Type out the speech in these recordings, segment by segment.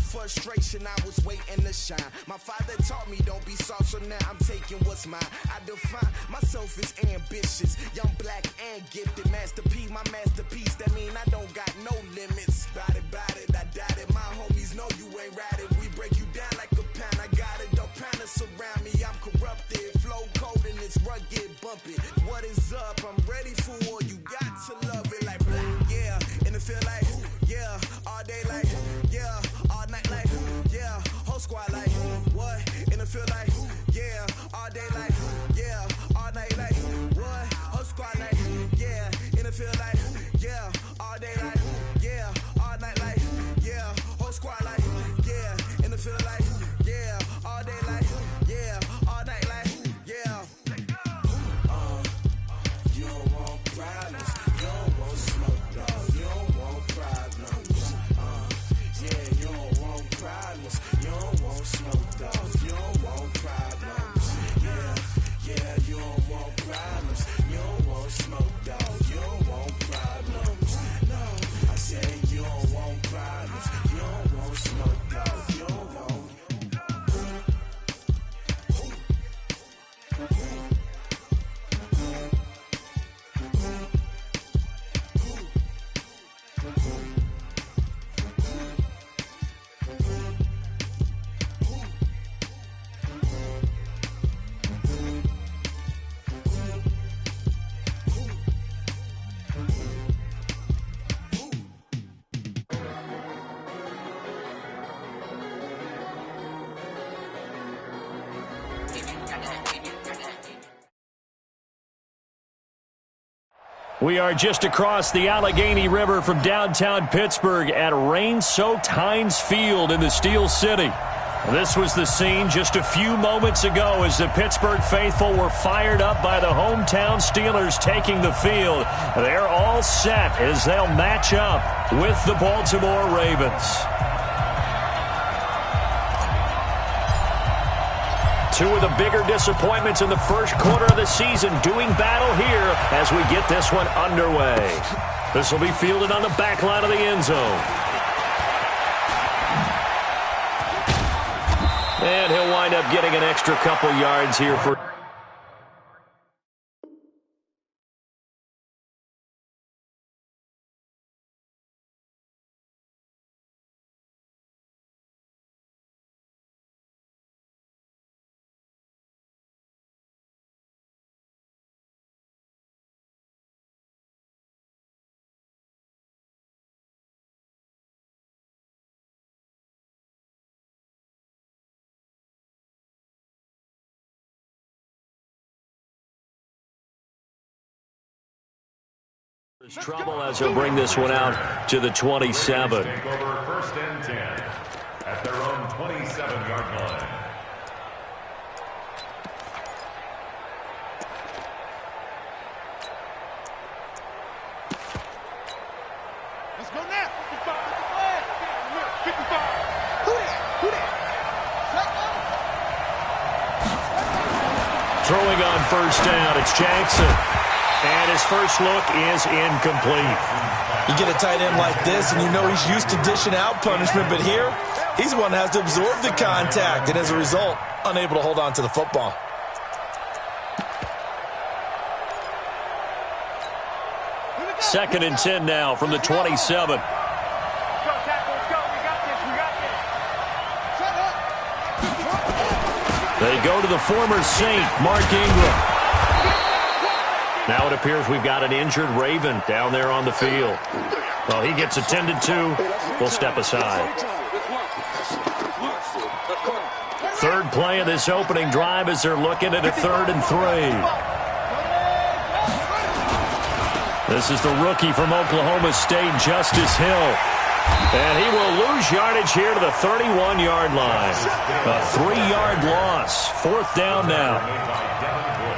Frustration, I was waiting to shine. My father taught me don't be soft, so now I'm taking what's mine. I define myself as ambitious, young, black, and gifted. Masterpiece, my masterpiece, that mean I don't got no limits. Bout it, I doubt it. My homies know you ain't ratted. We break you down like a pound. I got it, don't pound to surround me. I'm corrupted, flow cold and it's rugged, bumpy. What is up? I'm ready for war. You got to love it like black, yeah. And it feel like, yeah, all day like, yeah. Night like, yeah, whole squad like, what? And it feel like, yeah, all day like, yeah, all night like, what? Whole squad like, yeah, and it feel like, yeah, all day like, yeah, all night like, yeah, whole squad like, yeah, and it feel like, yeah, all day like, yeah, all night like, yeah. You don't want problems, you don't want smoke, dog, you don't want problems, yeah, you don't want problems, you don't want smoke, dog, you don't want problems, yeah, you don't want problems, you don't want smoke, dog, you don't want problems, no, I said you don't want problems, you don't want smoke, dog, you don't want. We are just across the Allegheny River from downtown Pittsburgh at rain-soaked Heinz Field in the Steel City. This was the scene just a few moments ago as the Pittsburgh faithful were fired up by the hometown Steelers taking the field. They're all set as they'll match up with the Baltimore Ravens. Two of the bigger disappointments in the first quarter of the season doing battle here as we get this one underway. This will be fielded on the back line of the end zone. And he'll wind up getting an extra couple yards here for... There's trouble as he'll bring this one out to the 27. Take over first and 10 at their own 27-yard line. Let's go now. 55. Who that? Throwing on first down, it's Jackson. And his first look is incomplete. You get a tight end like this, and you know he's used to dishing out punishment, but here, he's the one that has to absorb the contact, and as a result, unable to hold on to the football. Second and 10 now from the 27. They go to the former Saint, Mark Ingram. Now it appears we've got an injured Raven down there on the field. Well, he gets attended to. We'll step aside. Third play of this opening drive as they're looking at a 3rd and 3. This is the rookie from Oklahoma State, Justice Hill. And he will lose yardage here to the 31-yard line. A 3-yard loss. 4th down now.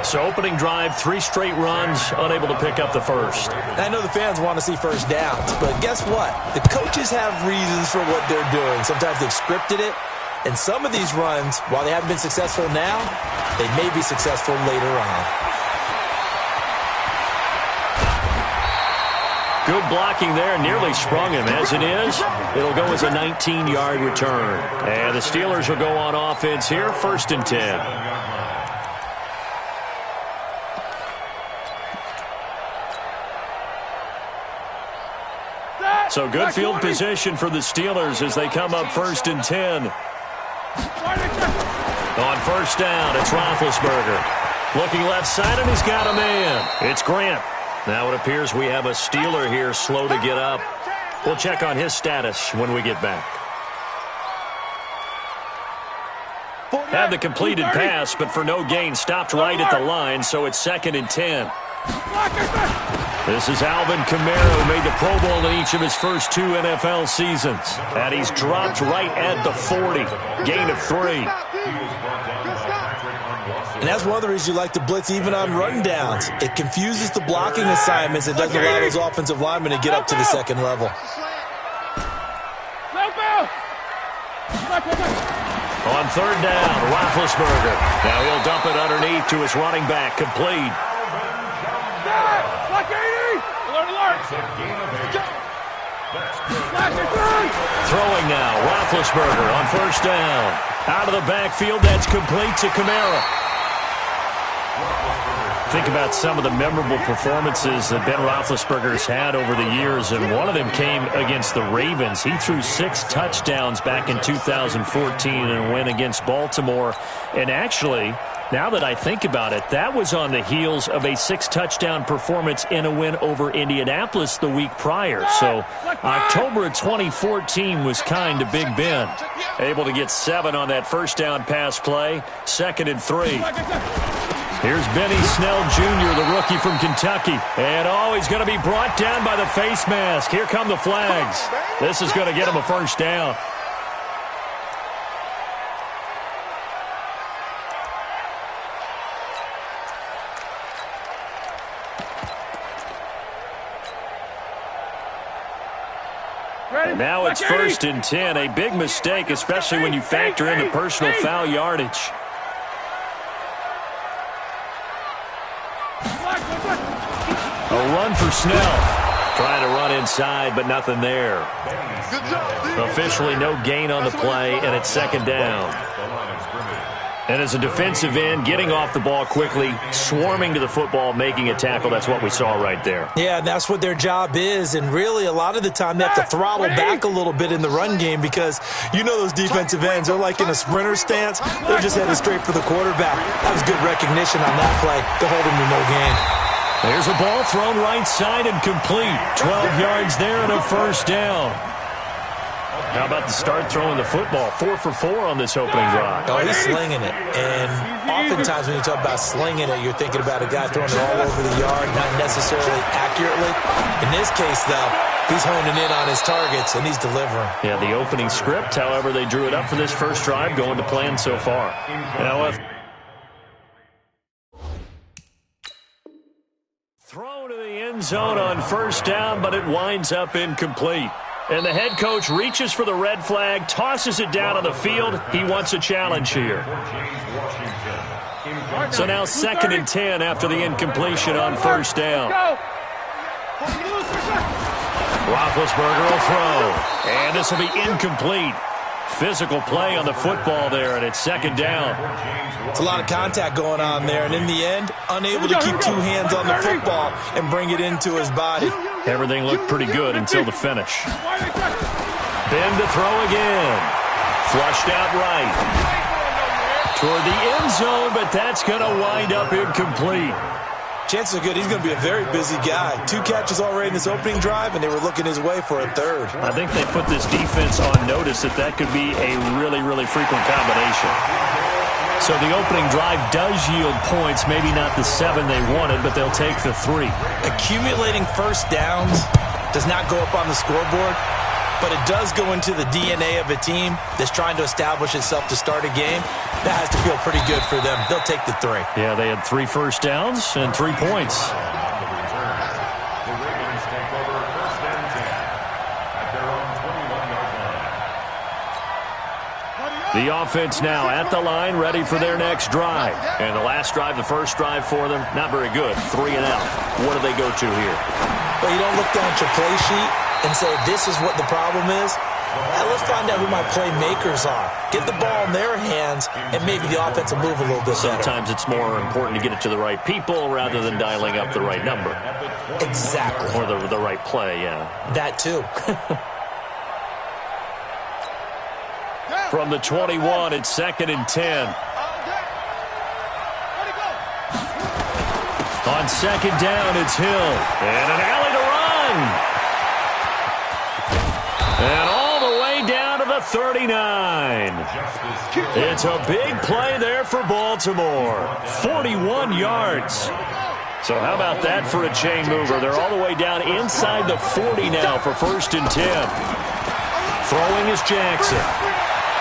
So opening drive, 3 straight runs, unable to pick up the first. I know the fans want to see first downs, but guess what? The coaches have reasons for what they're doing. Sometimes they've scripted it, and some of these runs, while they haven't been successful now, they may be successful later on. Good blocking there. Nearly sprung him. As it is, it'll go as a 19-yard return. And the Steelers will go on offense here, 1st and 10. So good field position for the Steelers as they come up 1st and 10. On 1st down, it's Roethlisberger. Looking left side, and he's got a man. It's Grant. Now it appears we have a Steeler here slow to get up. We'll check on his status when we get back. Had the completed pass, but for no gain, stopped right at the line, so it's 2nd and 10. This is Alvin Kamara, who made the Pro Bowl in each of his first 2 NFL seasons. And he's dropped right at the 40. Gain of 3. And that's one of the reasons you like to blitz even on run downs. It confuses the blocking assignments. It doesn't allow those offensive linemen to get up to the 2nd level. On 3rd down, Roethlisberger. Now he'll dump it underneath to his running back. Complete. Throwing now, Roethlisberger on 1st down. Out of the backfield, that's complete to Kamara. Think about some of the memorable performances that Ben Roethlisberger's had over the years, and one of them came against the Ravens. He threw 6 touchdowns back in 2014 in a win against Baltimore. And actually, now that I think about it, that was on the heels of a 6-touchdown performance in a win over Indianapolis the week prior. So October of 2014 was kind to Big Ben. Able to get 7 on that 1st down pass play. 2nd and 3. Here's Benny Snell Jr., the rookie from Kentucky. And, he's going to be brought down by the face mask. Here come the flags. This is going to get him a 1st down. And now it's 1st and 10. A big mistake, especially when you factor in the personal foul yardage. A run for Snell. Trying to run inside, but nothing there. Officially no gain on the play, and it's 2nd down. And as a defensive end, getting off the ball quickly, swarming to the football, making a tackle, that's what we saw right there. Yeah, that's what their job is, and really a lot of the time they have to throttle back a little bit in the run game because you know those defensive ends are like in a sprinter stance. They're just headed straight for the quarterback. That was good recognition on that play to hold him to no gain. There's a ball thrown right side and complete. 12 yards there and a 1st down. How about the start throwing the football? 4 for 4 on this opening drive. Oh, he's slinging it. And oftentimes when you talk about slinging it, you're thinking about a guy throwing it all over the yard, not necessarily accurately. In this case, though, he's honing in on his targets, and he's delivering. Yeah, the opening script, however, they drew it up for this first drive, going to plan so far. Now, throw to the end zone on 1st down, but it winds up incomplete. And the head coach reaches for the red flag, tosses it down on the field. He wants a challenge here. So now 2nd and 10 after the incompletion on 1st down. Roethlisberger will throw. And this will be incomplete. Physical play on the football there, and it's 2nd down. It's a lot of contact going on there, and in the end, unable to keep 2 hands on the football and bring it into his body. Everything looked pretty good until the finish. Ben to throw again. Flushed out right. Toward the end zone, but that's going to wind up incomplete. Chances are good he's going to be a very busy guy. 2 catches already in this opening drive, and they were looking his way for a 3rd. I think they put this defense on notice that that could be a really, really frequent combination. So the opening drive does yield points, maybe not the 7 they wanted, but they'll take the 3. Accumulating 1st downs does not go up on the scoreboard, but it does go into the DNA of a team that's trying to establish itself to start a game. That has to feel pretty good for them. They'll take the 3. Yeah, they had 3 first downs and 3 points. The offense now at the line, ready for their next drive. And the last drive, the first drive for them, not very good. 3 and out. What do they go to here? but you don't look down at your play sheet and say, this is what the problem is. Let's find out who my playmakers are. Get the ball in their hands, and maybe the offense will move a little bit better. Sometimes it's more important to get it to the right people rather than dialing up the right number. Exactly. Or the right play, yeah. That too. From the 21, it's 2nd and 10. On 2nd down, it's Hill. And an alley to run. And all the way down to the 39. It's a big play there for Baltimore. 41 yards. So how about that for a chain mover? They're all the way down inside the 40 now for 1st and 10. Throwing is Jackson.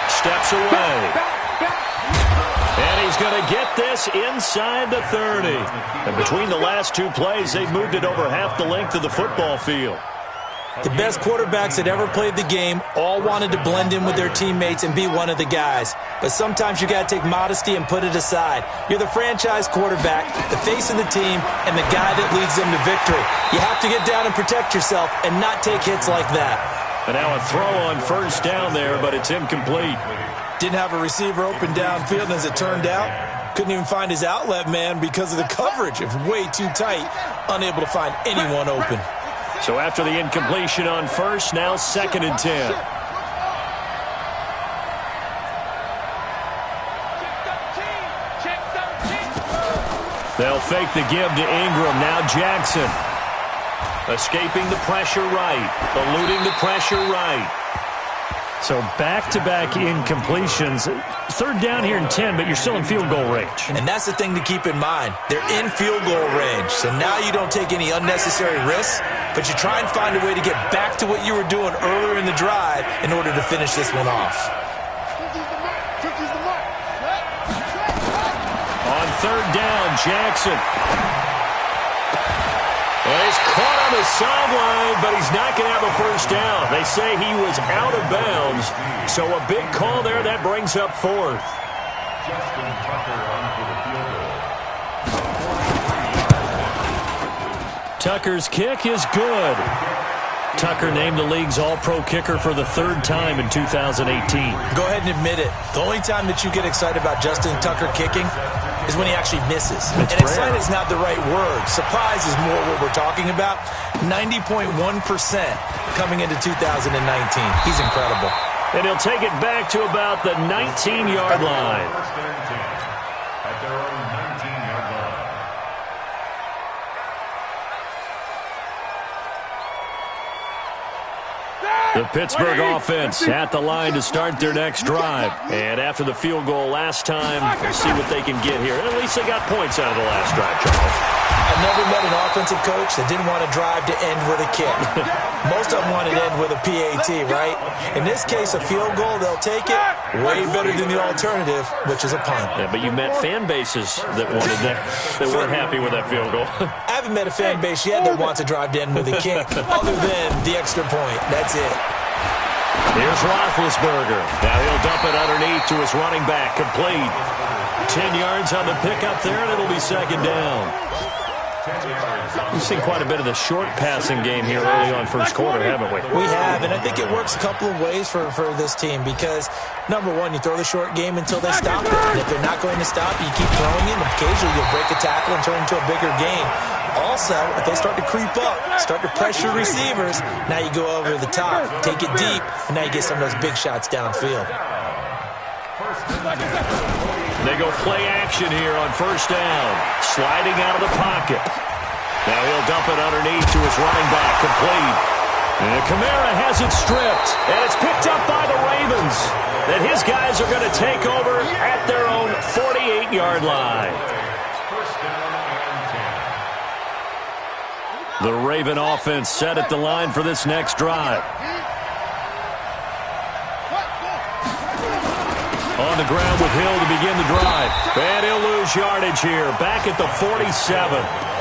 Steps away. And he's going to get this inside the 30. And between the last two plays, they've moved it over half the length of the football field. The best quarterbacks that ever played the game all wanted to blend in with their teammates and be one of the guys. But sometimes you got to take modesty and put it aside. You're the franchise quarterback, the face of the team, and the guy that leads them to victory. You have to get down and protect yourself and not take hits like that. And now a throw on 1st down there, but it's incomplete. Didn't have a receiver open downfield, and as it turned out, couldn't even find his outlet man because of the coverage. It was way too tight, unable to find anyone open. So after the incompletion on 1st, now 2nd and 10. They'll fake the give to Ingram. Now Jackson. Escaping the pressure right. Eluding the pressure right. So back-to-back incompletions. 3rd down here and 10, but you're still in field goal range. And that's the thing to keep in mind. They're in field goal range. So now you don't take any unnecessary risks, but you try and find a way to get back to what you were doing earlier in the drive in order to finish this one off. On 3rd down, Jackson. Well, he's caught on the sideline, but he's not going to have a 1st down. They say he was out of bounds, so a big call there. That brings up 4th. Justin Tucker on for the field goal. Tucker's kick is good. Tucker named the league's all-pro kicker for the 3rd time in 2018. Go ahead and admit it. The only time that you get excited about Justin Tucker kicking is when he actually misses. And excited is not the right word. Surprise is more what we're talking about. 90.1% coming into 2019. He's incredible. And he'll take it back to about the 19-yard line. At their own 19-yard line. The Pittsburgh offense at the line to start their next drive. And after the field goal last time, we'll see what they can get here. And at least they got points out of the last drive, Charles. I've never met an offensive coach that didn't want to drive to end with a kick. Most of them want to end with a PAT, right? In this case, a field goal, they'll take it. Way better than the alternative, which is a punt. Yeah, but you met fan bases that wanted that, that weren't happy with that field goal. I haven't met a fan base yet that wants to drive to end with a kick, other than the extra point. That's it. Here's Roethlisberger. Now he'll dump it underneath to his running back. Complete. 10 yards on the pickup there, and it'll be 2nd down. We've seen quite a bit of the short passing game here early on 1st quarter, haven't we? We have, and I think it works a couple of ways for this team because, number one, you throw the short game until they stop it. And if they're not going to stop it, you keep throwing it, and occasionally you'll break a tackle and turn it into a bigger game. Also, if they start to creep up, start to pressure receivers, now you go over the top, take it deep, and now you get some of those big shots downfield. They go play action here on 1st down. Sliding out of the pocket. Now he'll dump it underneath to his running back. Complete. And Kamara has it stripped. And it's picked up by the Ravens. And his guys are going to take over at their own 48-yard line. The Raven offense set at the line for this next drive. On the ground with Hill to begin the drive. And he'll lose yardage here. Back at the 47.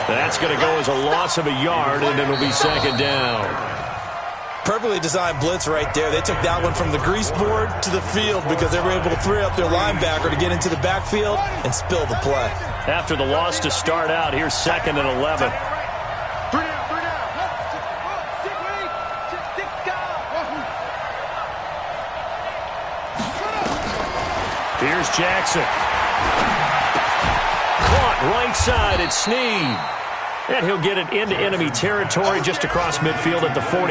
That's going to go as a loss of a yard, and it'll be 2nd down. Perfectly designed blitz right there. They took that one from the grease board to the field because they were able to free up their linebacker to get into the backfield and spill the play. After the loss to start out, here's 2nd and 11. Here's Jackson. Caught right side at Snead. And he'll get it into enemy territory just across midfield at the 49.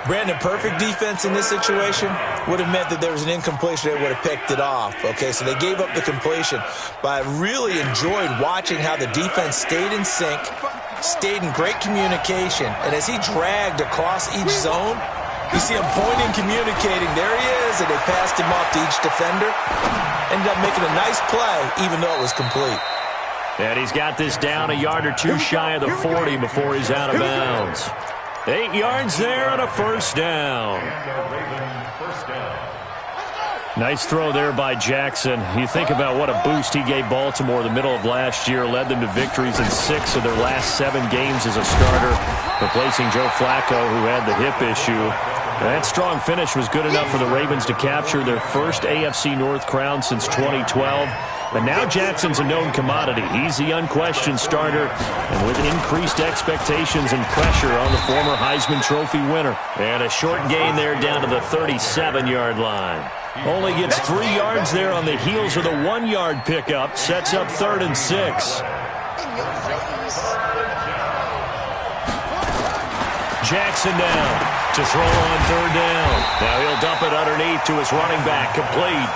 Brandon, perfect defense in this situation would have meant that there was an incompletion. They would have picked it off. Okay, so they gave up the completion. But I really enjoyed watching how the defense stayed in sync, stayed in great communication. And as he dragged across each zone, you see him pointing, communicating. There he is, and they passed him off to each defender. Ended up making a nice play, even though it was complete. And he's got this down a yard or two shy of the 40 before he's out of bounds. 8 yards there and a first down. Nice throw there by Jackson. You think about what a boost he gave Baltimore the middle of last year, led them to victories in 6 of their last 7 games as a starter, replacing Joe Flacco, who had the hip issue. That strong finish was good enough for the Ravens to capture their first AFC North crown since 2012. But now Jackson's a known commodity. He's the unquestioned starter, and with increased expectations and pressure on the former Heisman Trophy winner. And a short gain there down to the 37-yard line. Only gets 3 yards there on the heels of the 1-yard pickup. Sets up 3rd and 6. Jackson down to throw on 3rd down. Now he'll dump it underneath to his running back, complete.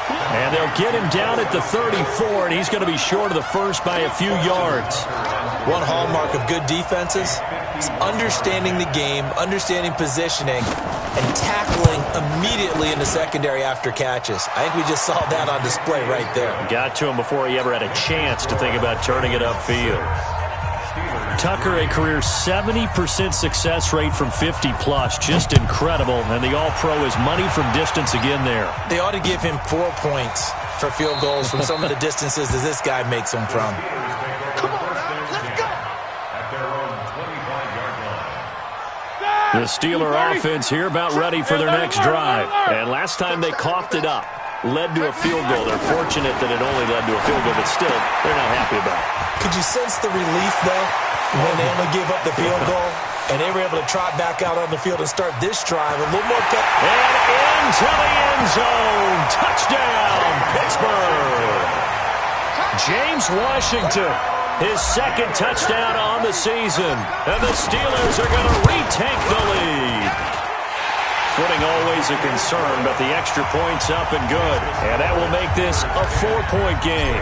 And they'll get him down at the 34, and he's going to be short of the first by a few yards. One hallmark of good defenses is understanding the game, understanding positioning, and tackling immediately in the secondary after catches. I think we just saw that on display right there. Got to him before he ever had a chance to think about turning it upfield. Tucker, a career 70% success rate from 50-plus. Just incredible. And the All-Pro is money from distance again there. They ought to give him 4 points for field goals from some of the distances that this guy makes them from. Come on now, let's go. The Steeler offense here about ready for their next drive. And last time they coughed it up, led to a field goal. They're fortunate that it only led to a field goal, but still, they're not happy about it. Could you sense the relief, though, when they only gave up the field goal, and they were able to trot back out on the field and start this drive a little more and into the end zone. Touchdown, Pittsburgh. James Washington, his 2nd touchdown on the season, and the Steelers are going to retake the lead. Footing always a concern, but the extra point's up and good, and that will make this a 4-point game.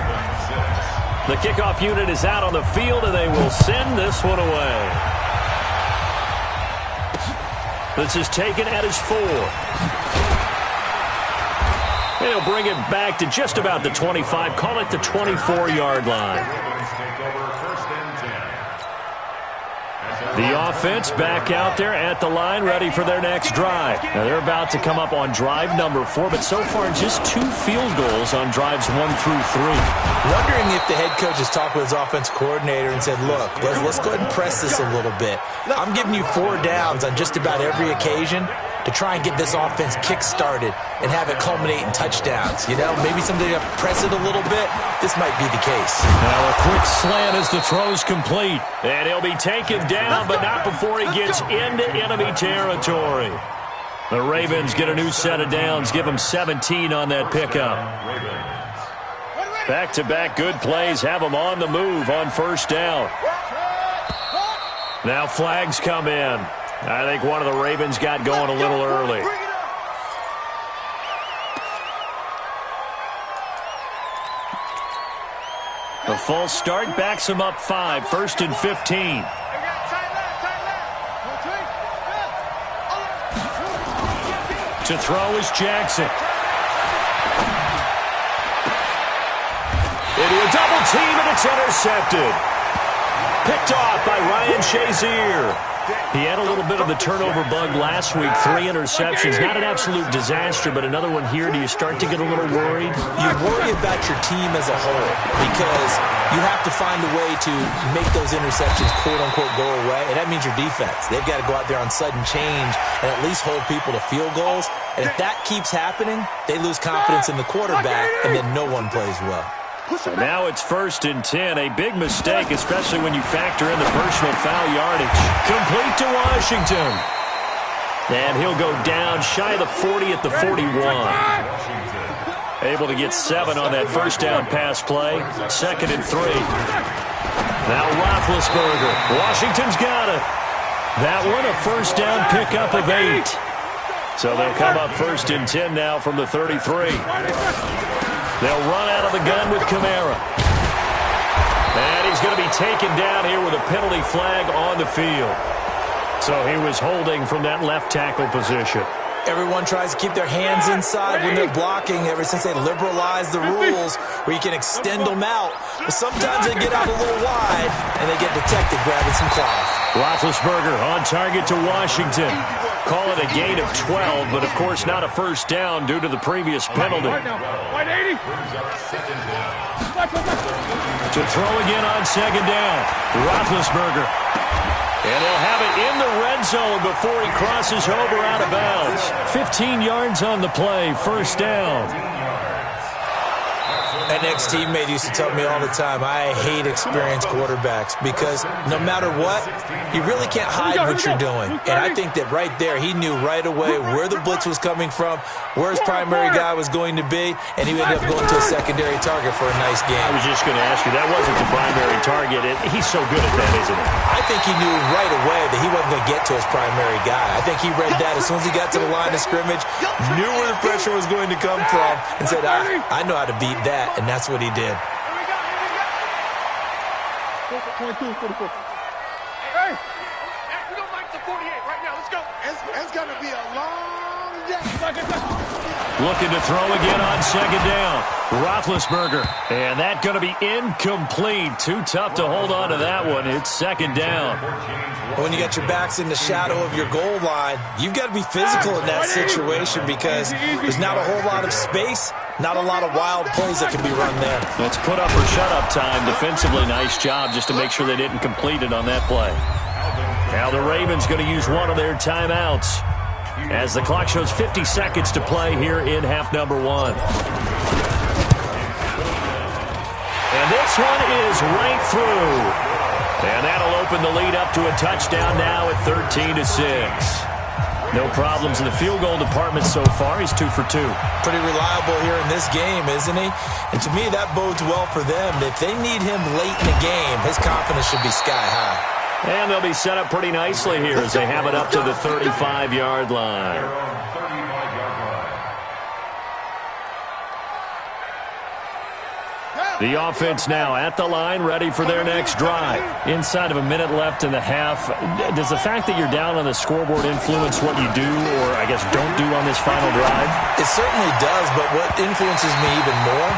The kickoff unit is out on the field, and they will send this one away. This is taken at his 4. And he'll bring it back to just about the 25. Call it the 24-yard line. The offense back out there at the line, ready for their next drive. Now they're about to come up on drive number 4, but so far just 2 field goals on drives 1 through 3. Wondering if the head coach has talked with his offense coordinator and said, look, let's go ahead and press this a little bit. I'm giving you 4 downs on just about every occasion to try and get this offense kick-started and have it culminate in touchdowns. You know, maybe somebody to press it a little bit. This might be the case. Now a quick slant as the throw's complete. And he'll be taken down, but not before he gets into enemy territory. The Ravens get a new set of downs, give them 17 on that pickup. Back-to-back good plays have them on the move on 1st down. Now flags come in. I think one of the Ravens got going a little early. The false start backs him up 5, 1st and 15. To throw is Jackson. Into a double team, and it's intercepted. Picked off by Ryan Shazier. He had a little bit of the turnover bug last week, 3 interceptions. Not an absolute disaster, but another one here. Do you start to get a little worried? You worry about your team as a whole because you have to find a way to make those interceptions, quote-unquote, go away, and that means your defense. They've got to go out there on sudden change and at least hold people to field goals. And if that keeps happening, they lose confidence in the quarterback, and then no one plays well. And now it's 1st and 10. A big mistake, especially when you factor in the personal foul yardage. Complete to Washington. And he'll go down shy of the 40 at the 41. Able to get 7 on that first down pass play. 2nd and 3. Now Roethlisberger. Washington's got it. That one a first down pickup of 8. So they'll come up 1st and 10 now from the 33. They'll run out of the gun with Kamara. And he's going to be taken down here with a penalty flag on the field. So he was holding from that left tackle position. Everyone tries to keep their hands inside when they're blocking ever since they liberalized the rules where you can extend them out. But sometimes they get out a little wide and they get detected grabbing some cloth. Roethlisberger on target to Washington. Call it a gain of 12, but of course not a first down due to the previous penalty. To throw again on 2nd down. Roethlisberger. And he'll have it in the red zone before he crosses over out of bounds. 15 yards on the play, first down. An ex-teammate used to tell me all the time, I hate experienced quarterbacks because no matter what, you really can't hide what you're doing. And I think that right there, he knew right away where the blitz was coming from, where his primary guy was going to be, and he ended up going to a secondary target for a nice game. I was just going to ask you, that wasn't the primary target. He's so good at that, isn't he? I think he knew right away that he wasn't going to get to his primary guy. I think he read that as soon as he got to the line of scrimmage, knew where the pressure was going to come from, and said, I know how to beat that. And that's what he did. Hey, we don't like the 48 right now. Let's go. It's going to be a long day. Looking to throw again on 2nd down. Roethlisberger. And that's going to be incomplete. Too tough to hold on to that one. It's 2nd down. When you got your backs in the shadow of your goal line, you've got to be physical in that situation because there's not a whole lot of space. Not a lot of wild plays that can be run there. Let's put up or shut up time. Defensively, nice job just to make sure they didn't complete it on that play. Now the Ravens going to use one of their timeouts as the clock shows 50 seconds to play here in half number 1. And this one is right through. And that'll open the lead up to a touchdown now at 13-6. No problems in the field goal department so far. He's 2 for 2. Pretty reliable here in this game, isn't he? And to me, that bodes well for them. If they need him late in the game, his confidence should be sky high. And they'll be set up pretty nicely here as they have it up to the 35-yard line. The offense now at the line, ready for their next drive. Inside of a minute left in the half, does the fact that you're down on the scoreboard influence what you do or, I guess, don't do on this final drive? It certainly does, but what influences me even more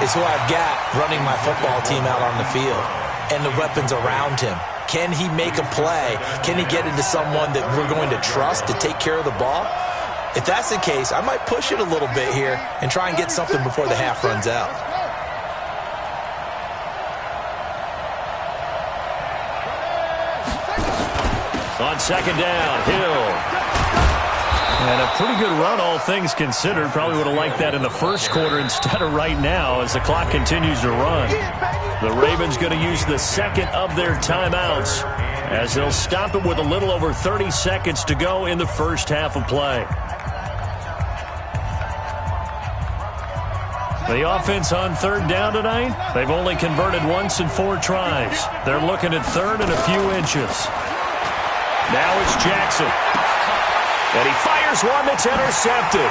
is who I've got running my football team out on the field and the weapons around him. Can he make a play? Can he get into someone that we're going to trust to take care of the ball? If that's the case, I might push it a little bit here and try and get something before the half runs out. On 2nd down, Hill. And a pretty good run, all things considered. Probably would have liked that in the first quarter instead of right now as the clock continues to run. The Ravens going to use the 2nd of their timeouts as they'll stop it with a little over 30 seconds to go in the first half of play. The offense on 3rd down tonight, they've only converted once in 4 tries. They're looking at 3rd and a few inches. Now it's Jackson. And he fires one that's intercepted.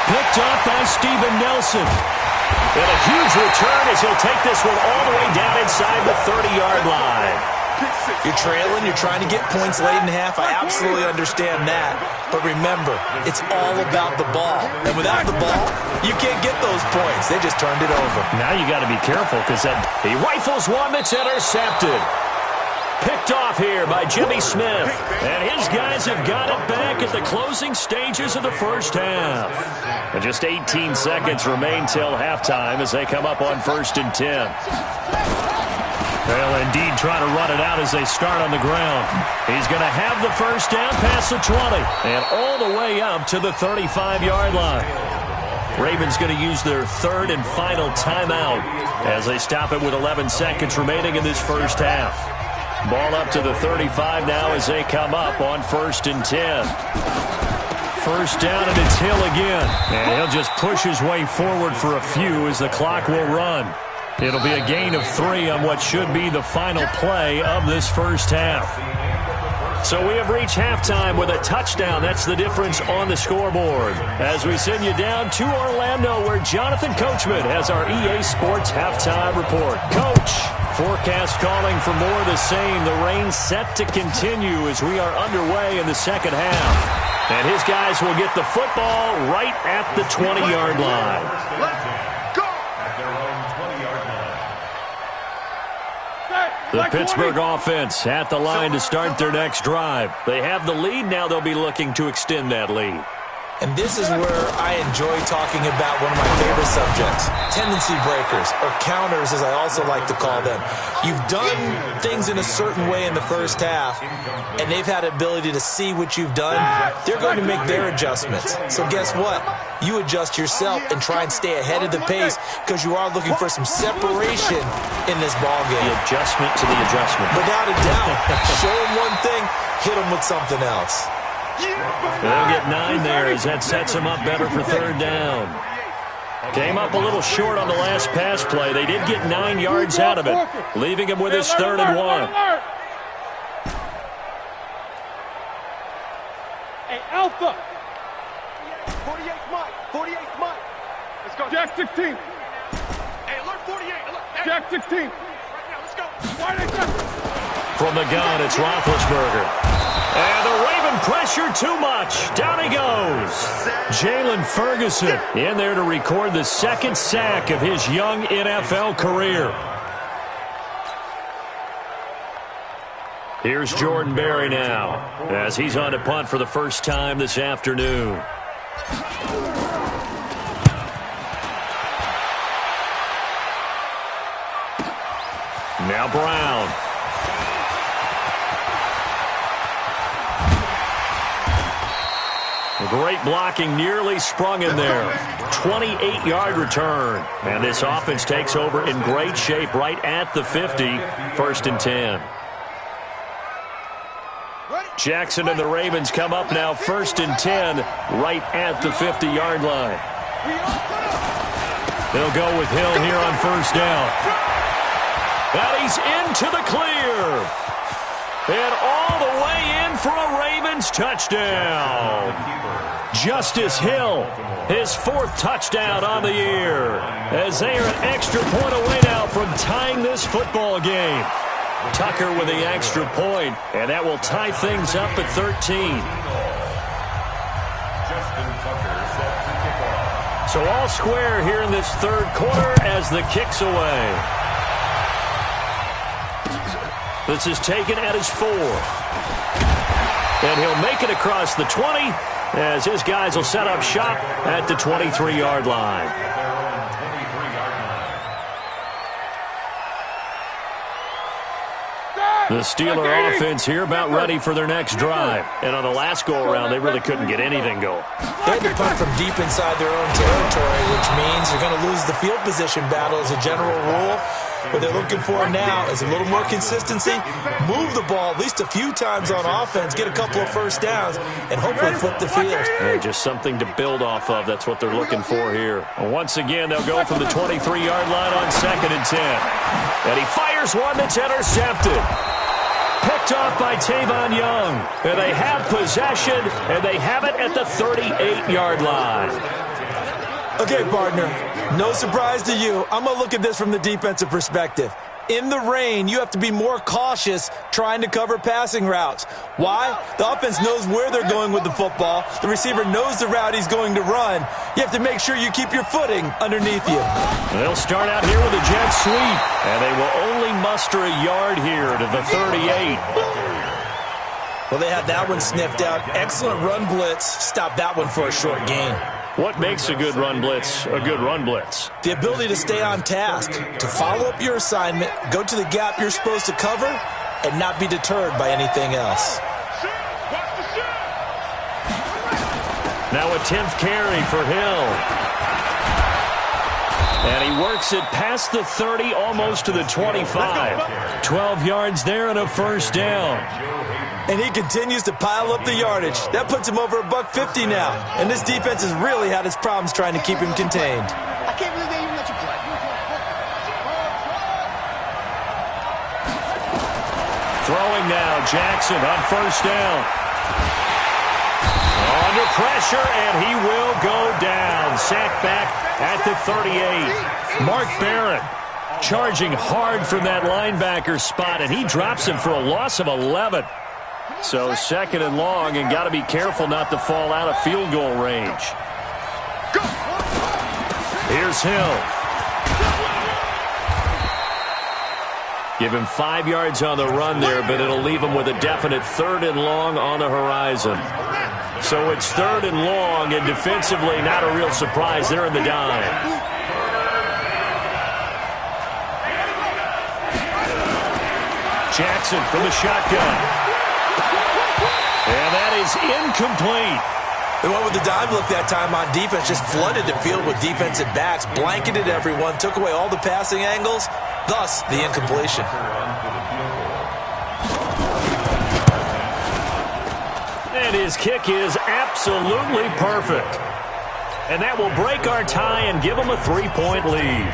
Picked up by Steven Nelson. And a huge return as he'll take this one all the way down inside the 30-yard line. You're trailing, you're trying to get points late in half. I absolutely understand that. But remember, it's all about the ball. And without the ball, you can't get those points. They just turned it over. Now you got to be careful because he rifles one that's intercepted. Picked off here by Jimmy Smith. And his guys have got it back at the closing stages of the first half. And just 18 seconds remain till halftime as they come up on 1st and 10. They'll indeed try to run it out as they start on the ground. He's going to have the first down past the 20 and all the way up to the 35-yard line. Ravens going to use their 3rd and final timeout as they stop it with 11 seconds remaining in this first half. Ball up to the 35 now as they come up on 1st and 10. First down, and it's Hill again. And he'll just push his way forward for a few as the clock will run. It'll be a gain of 3 on what should be the final play of this first half. So we have reached halftime with a touchdown. That's the difference on the scoreboard. As we send you down to Orlando, where Jonathan Coachman has our EA Sports halftime report. Coach, forecast calling for more of the same. The rain set to continue as we are underway in the second half. And his guys will get the football right at the 20-yard line. The Pittsburgh offense at the line to start their next drive. They have the lead. Now they'll be looking to extend that lead. And this is where I enjoy talking about one of my favorite subjects, tendency breakers, or counters as I also like to call them. You've done things in a certain way in the first half, and they've had the ability to see what you've done. They're going to make their adjustments. So guess what? You adjust yourself and try and stay ahead of the pace because you are looking for some separation in this ballgame. The adjustment to the adjustment. Without a doubt. Show them one thing, hit them with something else. They'll get 9 there as that sets them up better for 3rd down. Came up a little short on the last pass play. They did get 9 yards out of it, leaving him with his 3rd and 1. Hey, Alpha. 48 Mike. 48 Mike. Let's go. Jack 16. Hey, alert 48. Alert. Jack 16. Right now, let's go. From the gun, it's Roethlisberger. And the Raven pressure too much. Down he goes. Jalen Ferguson in there to record the 2nd sack of his young NFL career. Here's Jordan Berry now as he's on to punt for the first time this afternoon. Now Brown. Great blocking, nearly sprung in there. 28-yard return. And this offense takes over in great shape right at the 50. 1st and 10. Jackson and the Ravens come up now 1st and 10 right at the 50-yard line. They'll go with Hill here on 1st down. And he's into the clear. And all the way in for a Ravens touchdown. Justice Hill, his 4th touchdown on the year, as they are an extra point away now from tying this football game. Tucker with the extra point, and that will tie things up at 13. So all square here in this 3rd quarter as the kick's away. This is taken at his 4. And he'll make it across the 20 as his guys will set up shop at the 23-yard line. The Steeler offense here about ready for their next drive. And on the last go-around, they really couldn't get anything going. They had to punt from deep inside their own territory, which means you're going to lose the field position battle as a general rule. What they're looking for now is a little more consistency, move the ball at least a few times on offense, get a couple of first downs, and hopefully flip the field. Yeah, just something to build off of. That's what they're looking for here. And once again, they'll go from the 23-yard line on 2nd and 10. And he fires one that's intercepted. Picked off by Tavon Young. And they have possession, and they have it at the 38-yard line. Okay, partner, no surprise to you. I'm going to look at this from the defensive perspective. In the rain, you have to be more cautious trying to cover passing routes. Why? The offense knows where they're going with the football. The receiver knows the route he's going to run. You have to make sure you keep your footing underneath you. They'll start out here with a jet sweep, and they will only muster a yard here to the 38. Well, they had that one sniffed out. Excellent run blitz. Stop that one for a short gain. What makes a good run blitz a good run blitz? The ability to stay on task, to follow up your assignment, go to the gap you're supposed to cover, and not be deterred by anything else. Now a 10th carry for Hill. And he works it past the 30, almost to the 25. 12 yards there and a first down. And he continues to pile up the yardage. That puts him over $150 now. And this defense has really had its problems trying to keep him contained. I can't believe they even let you play. Throwing now, Jackson on first down. Under pressure, and he will go down. Sacked back at the 38. Mark Barrett charging hard from that linebacker spot, and he drops him for a loss of 11. So second and long, and got to be careful not to fall out of field goal range. Here's Hill. Give him 5 yards on the run there, but it'll leave him with a definite third and long on the horizon. So it's third and long, and defensively not a real surprise. They're in the dime. Jackson from the shotgun. And that is incomplete. They went with the dime look that time on defense, just flooded the field with defensive backs, blanketed everyone, took away all the passing angles, thus the incompletion. And his kick is absolutely perfect. And that will break our tie and give him a 3-point lead.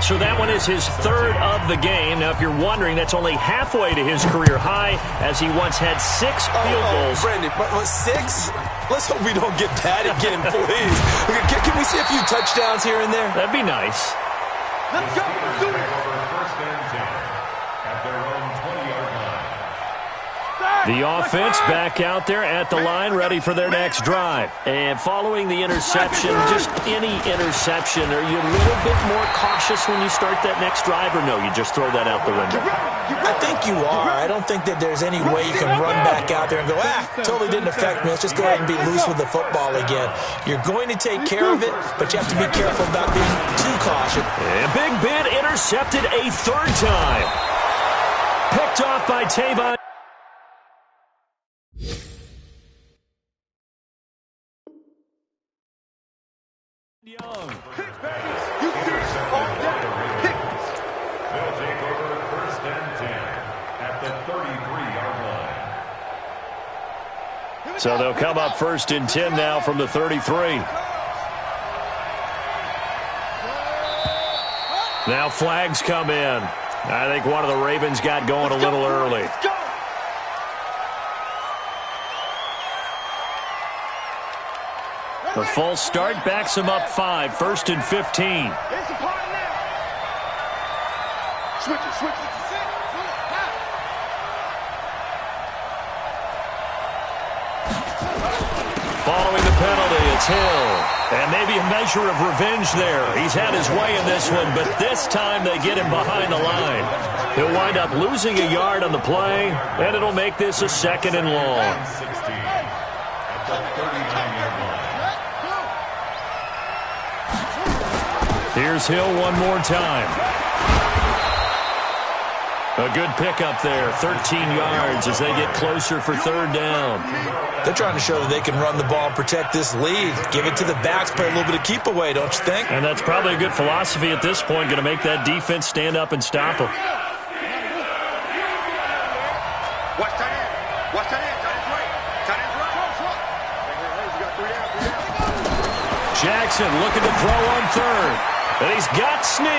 So that one is his third of the game. Now, if you're wondering, that's only halfway to his career high, as he once had 6 field goals. Brandon, 6? Let's hope we don't get that again, please. Can we see a few touchdowns here and there? That'd be nice. Let's go. Let's do it. First and 10 at their own 20-yard line. The offense back out there at the line, ready for their next drive. And following the interception, just any interception, are you a little bit more cautious when you start that next drive, or no, you just throw that out the window? I think you are. I don't think that there's any way you can run back out there and go, totally didn't affect me. Let's just go ahead and be loose with the football again. You're going to take care of it, but you have to be careful about being too cautious. And Big Ben intercepted a third time. Picked off by Tavon Young. They'll take over first and 10 at the 33-yard line. So they'll come up first and 10 now from the 33. Now flags come in. I think one of the Ravens got going a little early. The false start backs him up 5, first and 15. It's a party now. Switch it, switch it. Following the penalty, it's Hill. And maybe a measure of revenge there. He's had his way in this one, but this time they get him behind the line. He'll wind up losing a yard on the play, and it'll make this a second and long. 16 at the 39-yard line. Here's Hill one more time. A good pickup there, 13 yards as they get closer for third down. They're trying to show that they can run the ball and protect this lead. Give it to the backs, play a little bit of keep away, don't you think? And that's probably a good philosophy at this point, going to make that defense stand up and stop them. Watch tight end. Watch tight end. Tight end's right. Tight end's right. He's got 3 down. Jackson looking to throw on third. And he's got Snead.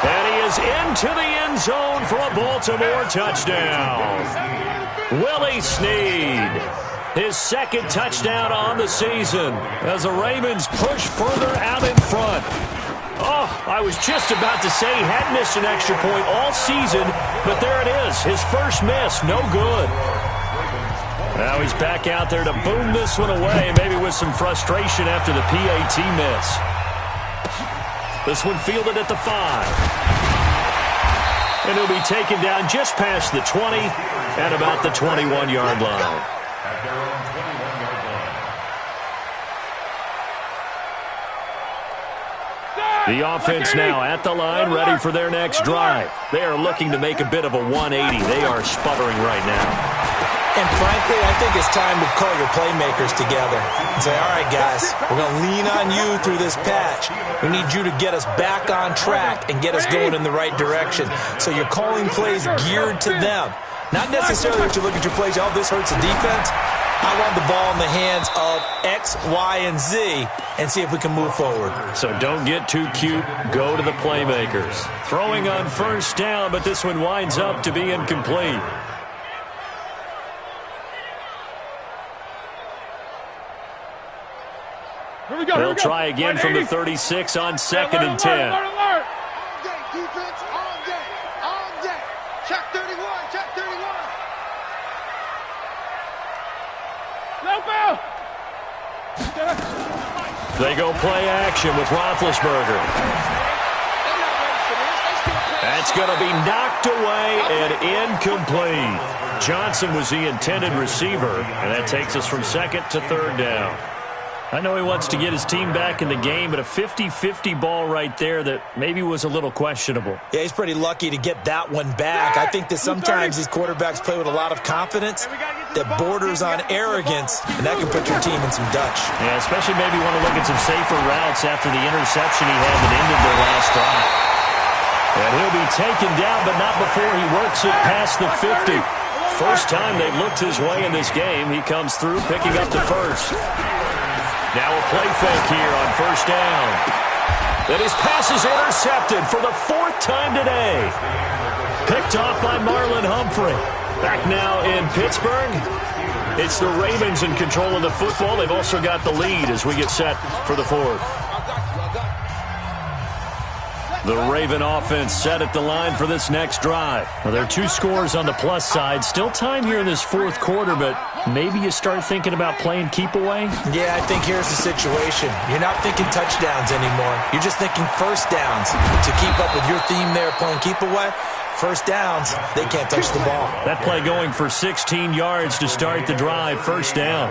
And he is into the end zone for a Baltimore touchdown. Willie Snead, his second touchdown on the season as the Ravens push further out in front. Oh, I was just about to say he hadn't missed an extra point all season, but there it is, his first miss, no good. Now he's back out there to boom this one away, maybe with some frustration after the PAT miss. This one fielded at the 5. And he'll be taken down just past the 20 at about the 21-yard line. At their own 21-yard line. The offense now at the line, ready for their next drive. They are looking to make a bit of a 180. They are sputtering right now. And frankly, I think it's time to call your playmakers together and say, all right, guys, we're going to lean on you through this patch. We need you to get us back on track and get us going in the right direction. So you're calling plays geared to them. Not necessarily that you look at your plays, oh, this hurts the defense. I want the ball in the hands of X, Y, and Z and see if we can move forward. So don't get too cute. Go to the playmakers. Throwing on first down, but this one winds up to be incomplete. They'll try again from the 36 on 2nd and 10. On deck, defense, on deck, on deck. Check 31, check 31. No foul. They go play action with Roethlisberger. That's going to be knocked away and incomplete. Johnson was the intended receiver, and that takes us from 2nd to 3rd down. I know he wants to get his team back in the game, but a 50-50 ball right there that maybe was a little questionable. Yeah, he's pretty lucky to get that one back. I think that sometimes these quarterbacks play with a lot of confidence that borders on arrogance, and that can put your team in some Dutch. Yeah, especially maybe want to look at some safer routes after the interception he had that ended their last drive. And he'll be taken down, but not before he works it past the 50. First time they've looked his way in this game. He comes through, picking up the first. Now a play fake here on first down. Then his pass is intercepted for the 4th time today. Picked off by Marlon Humphrey. Back now in Pittsburgh. It's the Ravens in control of the football. They've also got the lead as we get set for the 4th. The Raven offense set at the line for this next drive. Well, there are 2 scores on the plus side. Still time here in this 4th quarter, but maybe you start thinking about playing keep away? Yeah, I think here's the situation. You're not thinking touchdowns anymore. You're just thinking first downs. To keep up with your theme there, playing keep away, first downs, they can't touch the ball. That play going for 16 yards to start the drive, first down.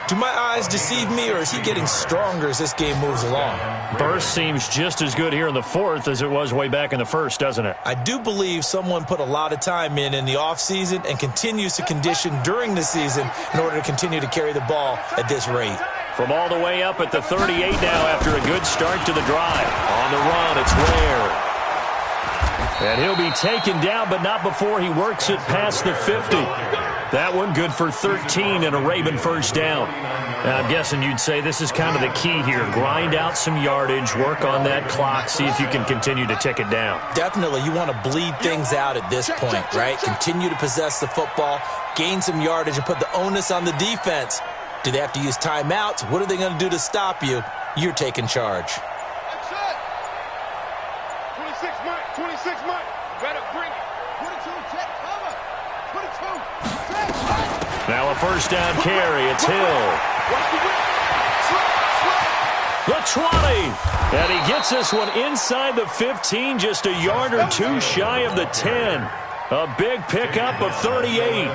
Do my eyes deceive me, or is he getting stronger as this game moves along? Burst seems just as good here in the 4th as it was way back in the 1st, doesn't it? I do believe someone put a lot of time in the offseason and continues to condition during the season in order to continue to carry the ball at this rate. From all the way up at the 38 now after a good start to the drive. On the run, it's Ware. And he'll be taken down, but not before he works it past the 50. That one good for 13 and a Raven first down. Now, I'm guessing you'd say this is kind of the key here. Grind out some yardage, work on that clock, see if you can continue to tick it down. Definitely. You want to bleed things out at this point, right? Continue to possess the football, gain some yardage, and put the onus on the defense. Do they have to use timeouts? What are they going to do to stop you? You're taking charge. 26 Mike, 26 Mike. Better bring it. 22, check cover. 22, check. Now a first down carry. It's Hill. The 20. And he gets this one inside the 15, just a yard or 2 shy of the 10. A big pickup of 38.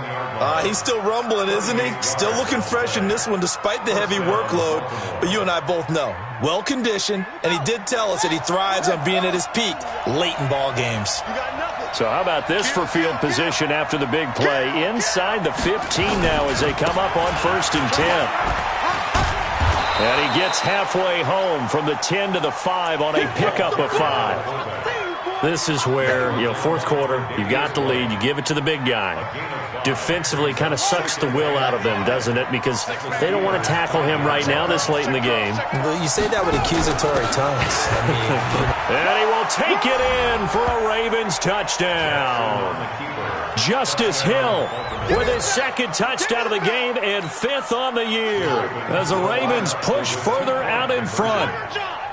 He's still rumbling, isn't he? Still looking fresh in this one despite the heavy workload. But you and I both know, well-conditioned, and he did tell us that he thrives on being at his peak late in ball games. So how about this for field position after the big play? Inside the 15 now as they come up on 1st and 10. And he gets halfway home from the 10 to the 5 on a pickup of 5. This is where, 4th quarter, you got the lead, you give it to the big guy. Defensively kind of sucks the will out of them, doesn't it? Because they don't want to tackle him right now this late in the game. Well, you say that with accusatory tones. And he will take it in for a Ravens touchdown. Justice Hill with his 2nd touchdown of the game and 5th on the year as the Ravens push further out in front.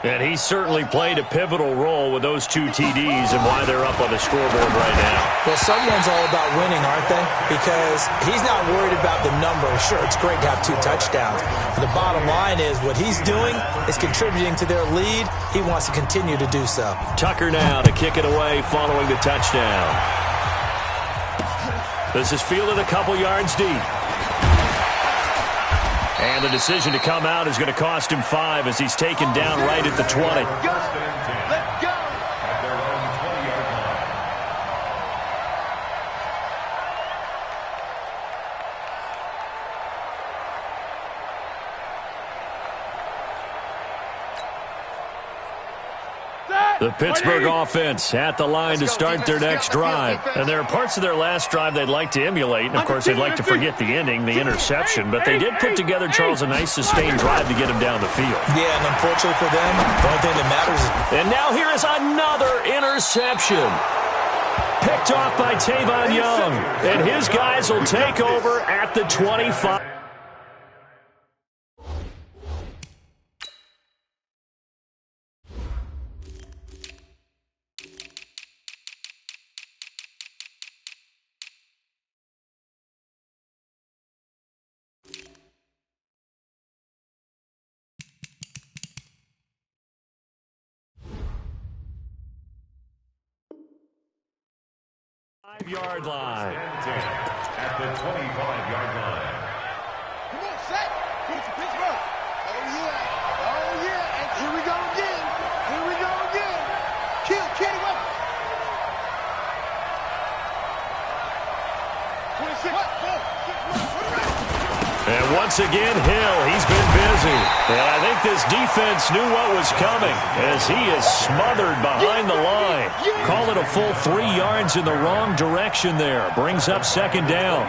And he certainly played a pivotal role with those 2 TDs and why they're up on the scoreboard right now. Well, someone's all about winning, aren't they? Because he's not worried about the number. Sure, it's great to have 2 touchdowns. But the bottom line is what he's doing is contributing to their lead. He wants to continue to do so. Tucker now to kick it away following the touchdown. This is fielded a couple yards deep. And the decision to come out is going to cost him 5 as he's taken down right at the 20. Let's go. The Pittsburgh offense at the line to start their next drive. And there are parts of their last drive they'd like to emulate. And, of course, they'd like to forget the ending, the interception. But they did put together, Charles, a nice sustained drive to get him down the field. Yeah, and unfortunately for them, the only thing that matters is... And now here is another interception. Picked off by Tavon Young. And his guys will take over at the 25. Yard line. At the 25-yard line. Come on, set. Get it to Pittsburgh. Oh, yeah. Oh, yeah. And here we go again. Here we go again. Kill, Kenny, what? 26. What? 4. And once again, Hill, he's been busy. And I think this defense knew what was coming as he is smothered behind the line. Call it a full 3 yards in the wrong direction there. Brings up second down.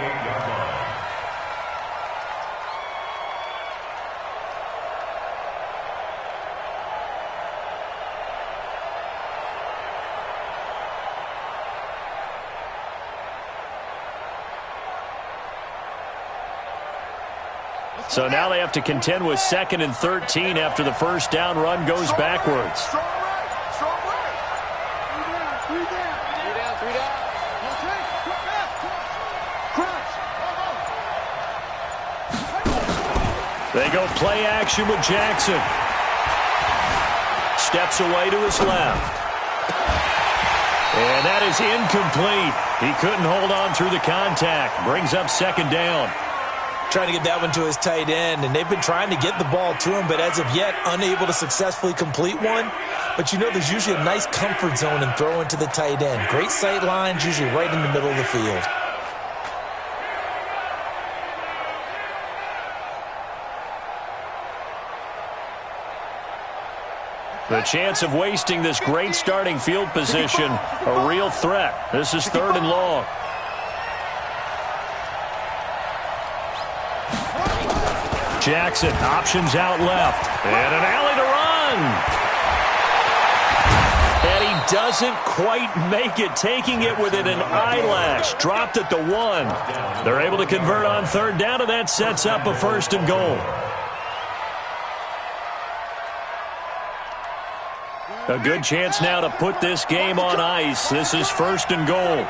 So now they have to contend with 2nd and 13 after the first down run goes backwards. Strong right. Strong right. 3 down. 3 down. 3 down. Okay. Quick pass. Crash. They go play action with Jackson. Steps away to his left. And that is incomplete. He couldn't hold on through the contact. Brings up second down. Trying to get that one to his tight end, and they've been trying to get the ball to him, but as of yet, unable to successfully complete one. But you know there's usually a nice comfort zone in throwing to the tight end. Great sight lines, usually right in the middle of the field. The chance of wasting this great starting field position, a real threat. This is 3rd and long. Jackson, options out left. And an alley to run. And he doesn't quite make it, taking it within an eyelash. Dropped at the 1. They're able to convert on 3rd down, and that sets up a 1st and goal. A good chance now to put this game on ice. This is 1st and goal.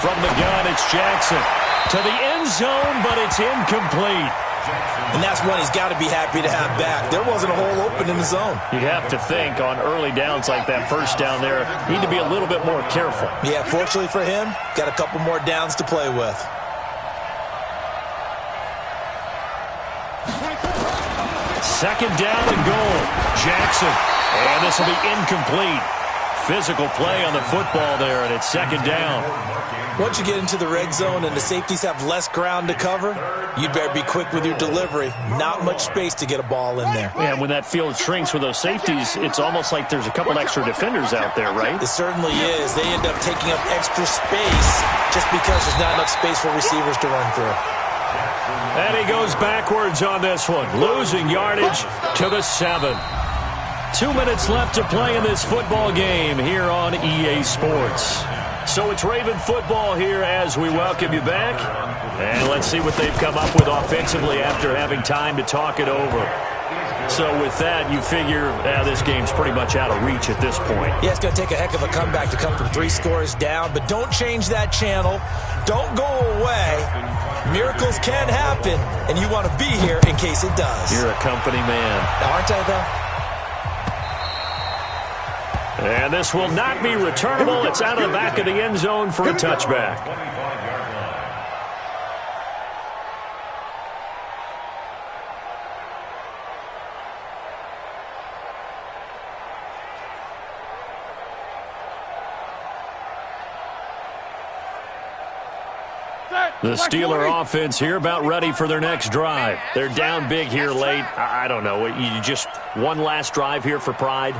From the gun, it's Jackson. To the end zone, but it's incomplete. And that's one he's got to be happy to have back. There wasn't a hole open in the zone. You have to think on early downs like that first down there, need to be a little bit more careful. Yeah, fortunately for him, got a couple more downs to play with. Second down and goal. Jackson. And this will be incomplete. Physical play on the football there, and it's second down. Once you get into the red zone and the safeties have less ground to cover, you better be quick with your delivery. Not much space to get a ball in there. Yeah, when that field shrinks with those safeties, it's almost like there's a couple extra defenders out there, right? It certainly is. They end up taking up extra space just because there's not enough space for receivers to run through. And he goes backwards on this one, losing yardage to the 7. 2 minutes left to play in this football game here on EA Sports. So it's Raven football here as we welcome you back. And let's see what they've come up with offensively after having time to talk it over. So with that, you figure this game's pretty much out of reach at this point. Yeah, it's going to take a heck of a comeback to come from 3 scores down. But don't change that channel. Don't go away. Miracles can happen, and you want to be here in case it does. You're a company man. Aren't I, though? And this will not be returnable. It's out of the back of the end zone for a touchback. The Steeler offense here about ready for their next drive. They're down big here late. I don't know. You just one last drive here for pride?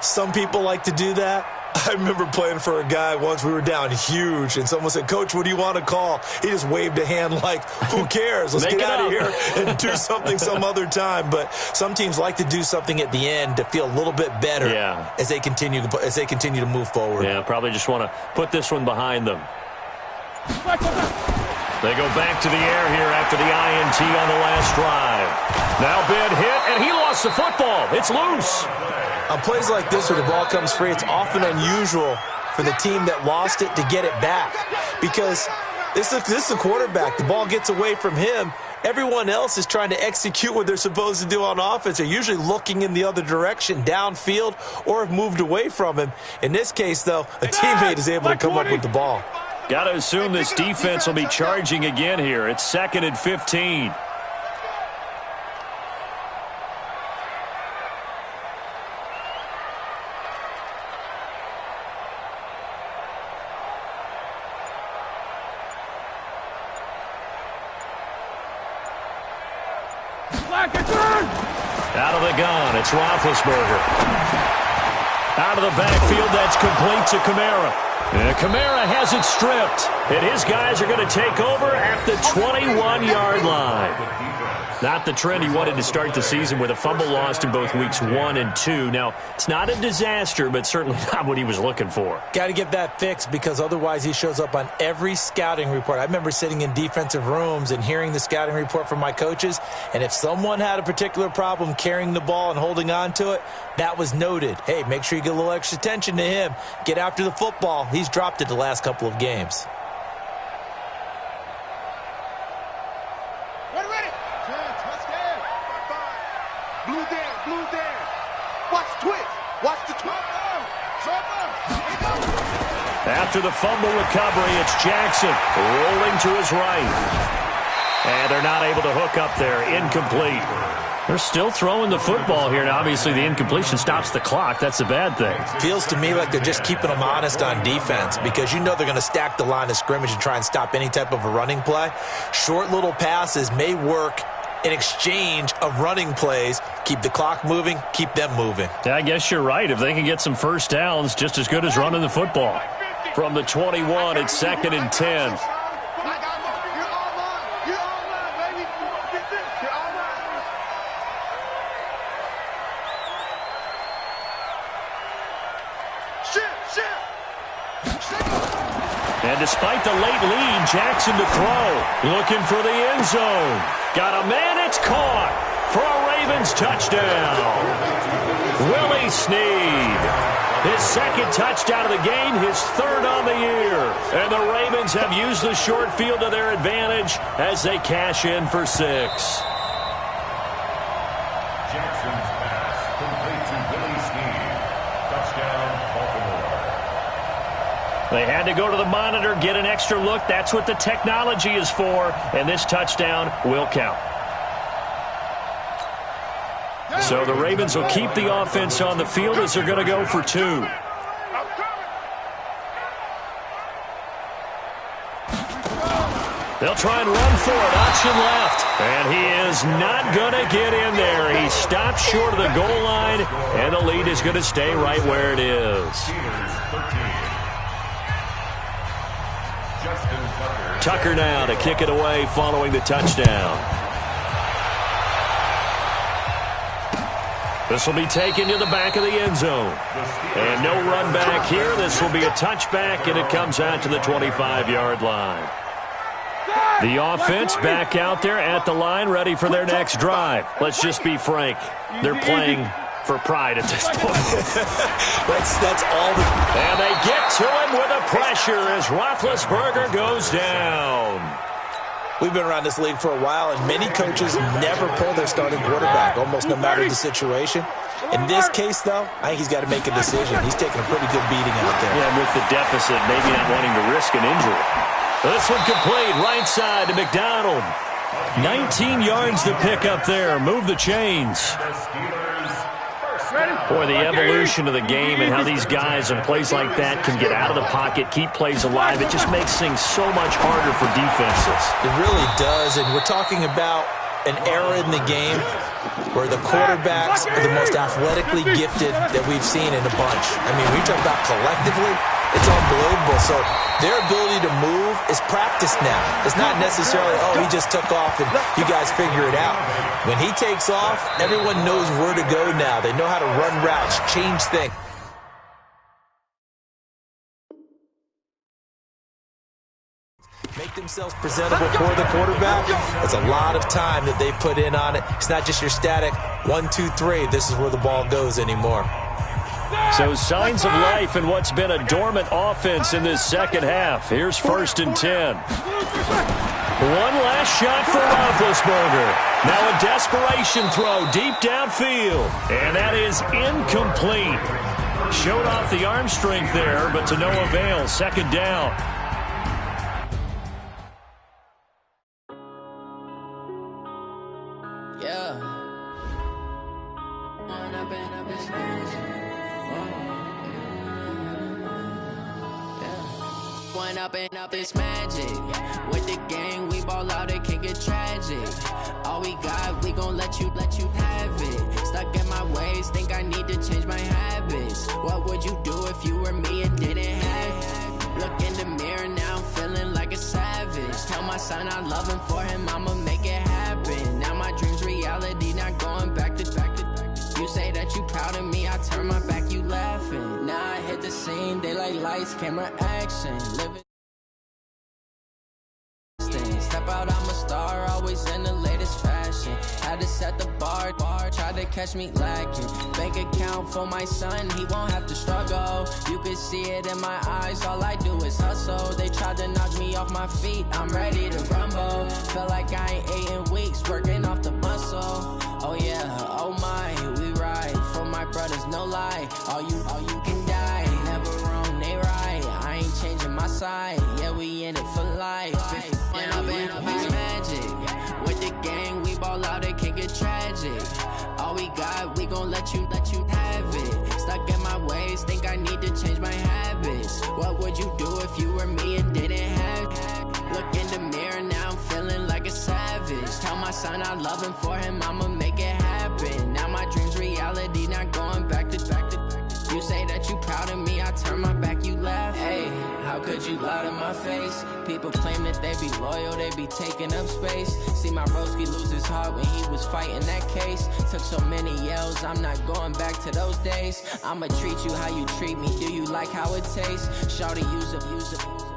Some people like to do that. I remember playing for a guy once. We were down huge, and someone said, "Coach, what do you want to call?" He just waved a hand like, who cares? Let's get out of here and do something some other time. But some teams like to do something at the end to feel a little bit better as they continue to move forward. Yeah, probably just want to put this one behind them. They go back to the air here after the INT on the last drive. Now bid hit, and he lost the football. It's loose. On plays like this where the ball comes free, it's often unusual for the team that lost it to get it back because this is the quarterback. The ball gets away from him. Everyone else is trying to execute what they're supposed to do on offense. They're usually looking in the other direction, downfield, or have moved away from him. In this case, though, a teammate is able to come up with the ball. Got to assume this defense will be charging again here. It's 2nd and 15. Out of the gun, it's Roethlisberger. Out of the backfield, that's complete to Kamara. And Kamara has it stripped. And his guys are going to take over at the 21-yard line. Not the trend he wanted to start the season with a fumble lost in both weeks 1 and 2. Now, it's not a disaster, but certainly not what he was looking for. Got to get that fixed because otherwise he shows up on every scouting report. I remember sitting in defensive rooms and hearing the scouting report from my coaches, and if someone had a particular problem carrying the ball and holding on to it, that was noted. Hey, make sure you get a little extra attention to him. Get after the football. He's dropped it the last couple of games. After the fumble recovery, it's Jackson rolling to his right. And they're not able to hook up there. Incomplete. They're still throwing the football here. Now, obviously, the incompletion stops the clock. That's a bad thing. Feels to me like they're just keeping them honest on defense because you know they're going to stack the line of scrimmage and try and stop any type of a running play. Short little passes may work in exchange of running plays. Keep the clock moving, keep them moving. Yeah, I guess you're right. If they can get some first downs, just as good as running the football. From the 21, it's 2nd and 10. And despite the late lead, Jackson to throw. Looking for the end zone. Got a man, it's caught for a Ravens touchdown. Willie Snead. His second touchdown of the game, his third on the year. And the Ravens have used the short field to their advantage as they cash in for 6. Jackson's pass complete to Willie Snead. Touchdown, Baltimore. They had to go to the monitor, get an extra look. That's what the technology is for. And this touchdown will count. So the Ravens will keep the offense on the field as they're going to go for 2. They'll try and run for it. Option left. And he is not going to get in there. He stopped short of the goal line, and the lead is going to stay right where it is. Tucker now to kick it away following the touchdown. This will be taken to the back of the end zone. And no run back here. This will be a touchback, and it comes out to the 25-yard line. The offense back out there at the line, ready for their next drive. Let's just be frank. They're playing for pride at this point. that's all. And they get to him with the pressure as Roethlisberger goes down. We've been around this league for a while, and many coaches never pull their starting quarterback, almost no matter the situation. In this case, though, I think he's got to make a decision. He's taking a pretty good beating out there. Yeah, with the deficit, maybe not wanting to risk an injury. This one complete, right side to McDonald. 19 yards to pick up there. Move the chains. The Steelers first down. Boy, the evolution of the game and how these guys in plays like that can get out of the pocket, keep plays alive, it just makes things so much harder for defenses. It really does, and we're talking about an era in the game where the quarterbacks are the most athletically gifted that we've seen in a bunch. I mean, when you talk about collectively, it's unbelievable. So their ability to move is practiced now. It's not necessarily, oh, he just took off and you guys figure it out. When he takes off, everyone knows where to go now. They know how to run routes, change things. Make themselves presentable for the quarterback. It's a lot of time that they put in on it. It's not just your static 1, 2, 3. This is where the ball goes anymore. So signs of life in what's been a dormant offense in this second half. Here's 1st and 10. One last shot for Roethlisberger. Now a desperation throw deep downfield. And that is incomplete. Showed off the arm strength there, but to no avail. 2nd down. Up this magic. With the gang, we ball out, it can get tragic. All we got, we gon' let you have it. Stuck in my ways, think I need to change my habits. What would you do if you were me and didn't have it? Look in the mirror, now I'm feeling like a savage. Tell my son I love him, for him I'ma make it happen. Now my dream's reality, not going back to. You say that you proud of me, I turn my back, you laughing. Now I hit the scene, they like lights, camera, action. Living. Step out, I'm a star, always in the latest fashion. Had to set the bar, tried to catch me lacking. Bank account for my son, he won't have to struggle. You can see it in my eyes, all I do is hustle. They tried to knock me off my feet, I'm ready to rumble. Feel like I ain't ate in weeks, working off the muscle. Oh yeah, oh my, we ride for my brothers, no lie. All you can die, never wrong, they right. I ain't changing my side, yeah, we in it for life. It's magic. With the gang, we ball out, it can get tragic. All we got, we gon' let you have it. Stuck in my ways, think I need to change my habits. What would you do if you were me and didn't have it? Look in the mirror, now I'm feeling like a savage. Tell my son I love him, for him I'ma make it happen. Now my dream's reality, not going back to. You say that you proud of me, I turn my back, you laugh. Hey, how could you lie to my face? People claim that they be loyal, they be taking up space. See my broski lose his heart when he was fighting that case. Took so many yells, I'm not going back to those days. I'ma treat you how you treat me, do you like how it tastes? Shawty, use it.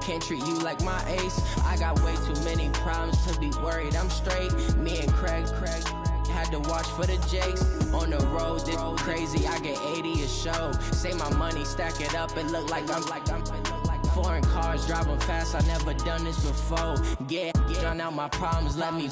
Can't treat you like my ace. I got way too many problems to be worried, I'm straight. Me and Craig had to watch for the Jakes. On the road, this crazy, I get 80 a show. Say my money, stack it up, and look like I'm foreign cars, driving fast, I never done this before. Get on out my problems, let me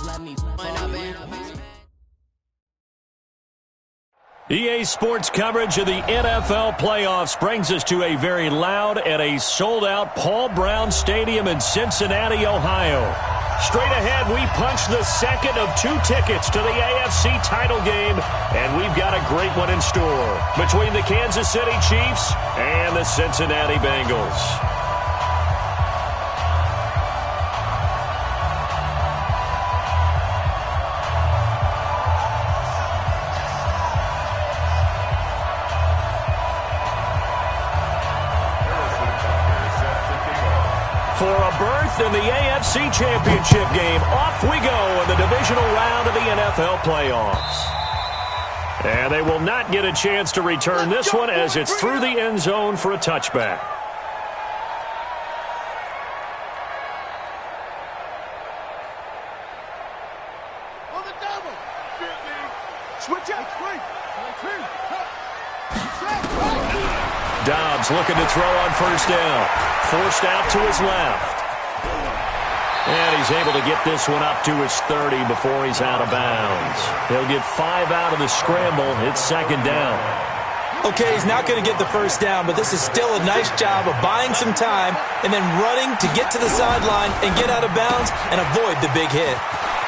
EA Sports coverage of the NFL playoffs brings us to a very loud and a sold-out Paul Brown Stadium in Cincinnati, Ohio. Straight ahead, we punch the second of 2 tickets to the AFC title game, and we've got a great one in store between the Kansas City Chiefs and the Cincinnati Bengals. For a berth in the AFC Championship game, off we go in the divisional round of the NFL playoffs. And they will not get a chance to return this one as it's through the end zone for a touchback. On the double. Switch out. Dobbs looking to throw on first down. Forced out to his left. And he's able to get this one up to his 30 before he's out of bounds. He'll get 5 out of the scramble. It's 2nd down. Okay, he's not going to get the first down, but this is still a nice job of buying some time and then running to get to the sideline and get out of bounds and avoid the big hit.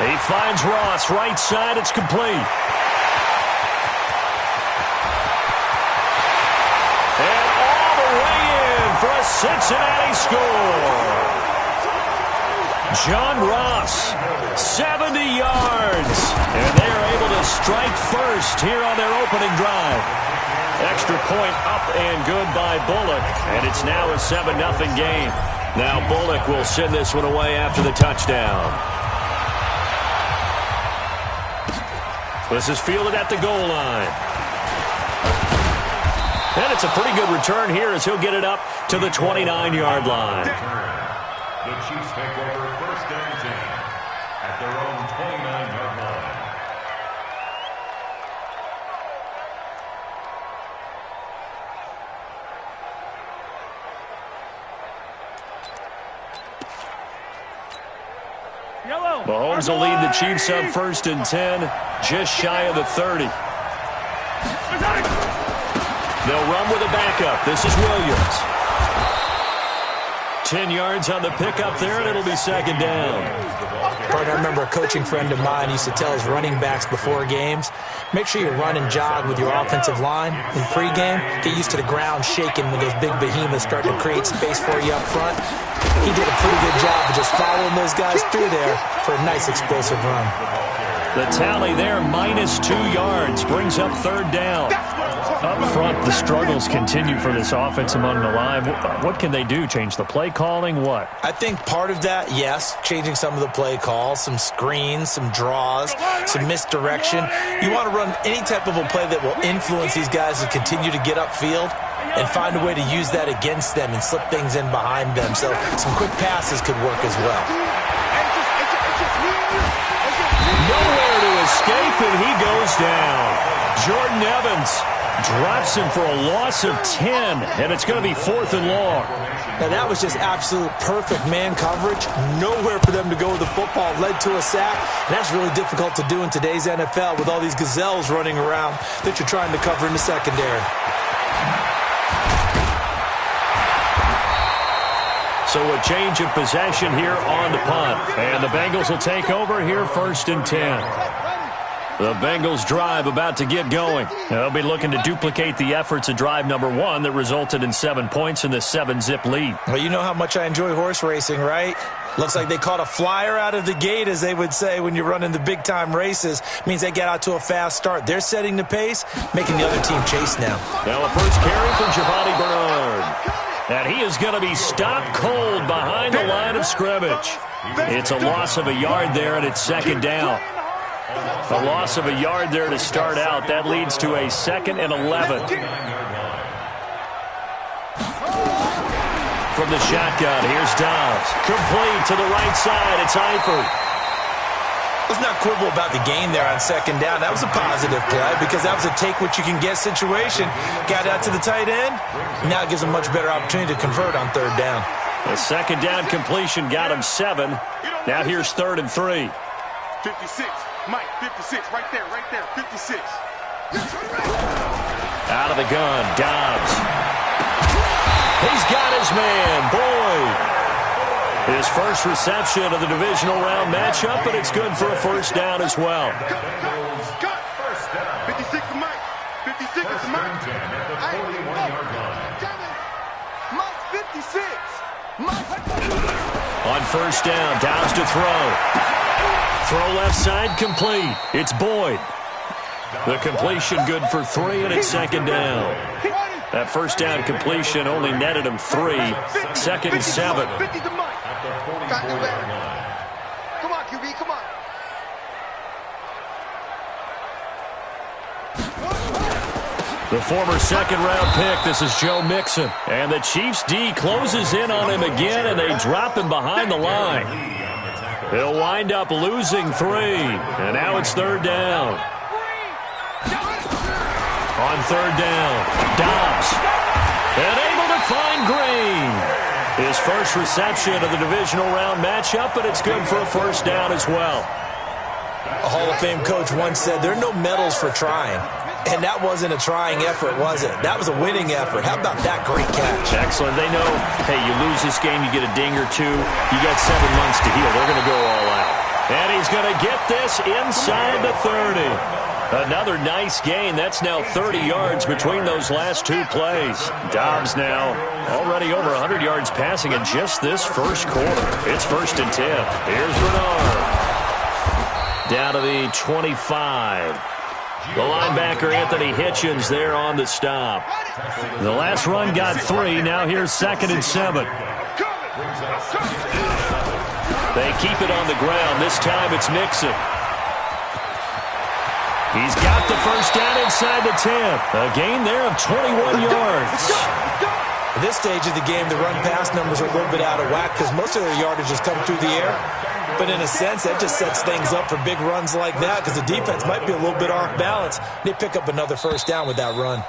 He finds Ross right side. It's complete. the Cincinnati score. John Ross, 70 yards. And they are able to strike first here on their opening drive. Extra point up and good by Bullock. And it's now a 7-0 game. Now Bullock will send this one away after the touchdown. This is fielded at the goal line. And it's a pretty good return here as he'll get it up to the 29-yard line. The Chiefs take over first and 10 at their own 29-yard line. Mahomes will lead the Chiefs up first and 10, just shy of the 30. They'll run with a backup. This is Williams. 10 yards on the pickup there, and it'll be second down. Partner, I remember a coaching friend of mine used to tell his running backs before games, make sure you run and jog with your offensive line in pregame. Get used to the ground shaking when those big behemoths start to create space for you up front. He did a pretty good job of just following those guys through there for a nice explosive run. The tally there, -2 yards, brings up third down. Up front, the struggles continue for this offense among the line. What can they do? Change the play calling? What? I think part of that, yes, changing some of the play calls, some screens, some draws, some misdirection. You want to run any type of a play that will influence these guys to continue to get upfield and find a way to use that against them and slip things in behind them. So some quick passes could work as well. Nowhere to escape, and he goes down. Jordan Evans drops him for a loss of 10, and it's going to be 4th and long. Now, that was just absolute perfect man coverage. Nowhere for them to go with the football. Led to a sack, and that's really difficult to do in today's NFL with all these gazelles running around that you're trying to cover in the secondary. So a change of possession here on the punt. And the Bengals will take over here first and 10. The Bengals drive about to get going. They'll be looking to duplicate the efforts of drive number 1 that resulted in 7 points in the 7-zip lead. Well, you know how much I enjoy horse racing, right? Looks like they caught a flyer out of the gate, as they would say when you're running the big-time races. Means they get out to a fast start. They're setting the pace, making the other team chase now. Now a first carry for Giovanni Bernard. And he is going to be stopped cold behind the line of scrimmage. It's a loss of a yard there, and it's second down. A loss of a yard there to start out. That leads to a 2nd and 11. From the shotgun, here's Dobbs. Complete to the right side. It's Eifert. Let's not quibble about the gain there on second down. That was a positive play because that was a take-what-you-can-get situation. Got out to the tight end. Now it gives them a much better opportunity to convert on third down. The second down completion got him 7. Now here's 3rd and 3. 56. Mike, 56. Right there, 56. Out of the gun, Dobbs. He's got his man, Boyd. His first reception of the divisional round matchup, but it's good for a first down as well. 56 to Mike. 56 to Mike. Mike, 56. On first down, Dobbs to throw. Throw left side, complete. It's Boyd. The completion good for 3, and it's second down. That first down completion only netted him 3. 2nd and 7. Come on, QB, come on. The former second-round pick, this is Joe Mixon. And the Chiefs' D closes in on him again, and they drop him behind the line. He'll wind up losing 3, and now it's third down. On third down, Dobbs. And able to find Green. His first reception of the divisional round matchup, but it's good for a first down as well. A Hall of Fame coach once said, there are no medals for trying. And that wasn't a trying effort, was it? That was a winning effort. How about that great catch? Excellent. They know, hey, you lose this game, you get a ding or 2. You got 7 months to heal. They're going to go all out. And he's going to get this inside the 30. Another nice gain. That's now 30 yards between those last two plays. Dobbs now already over 100 yards passing in just this first quarter. It's 1st and 10. Here's Renard. Down to the 25. The linebacker, Anthony Hitchens, there on the stop. The last run got 3. Now here's 2nd and 7. They keep it on the ground. This time it's Mixon. He's got the first down inside the 10. A gain there of 21 yards. At this stage of the game, the run-pass numbers are a little bit out of whack because most of their yardage has come through the air. But in a sense, that just sets things up for big runs like that because the defense might be a little bit off balance. They pick up another first down with that run.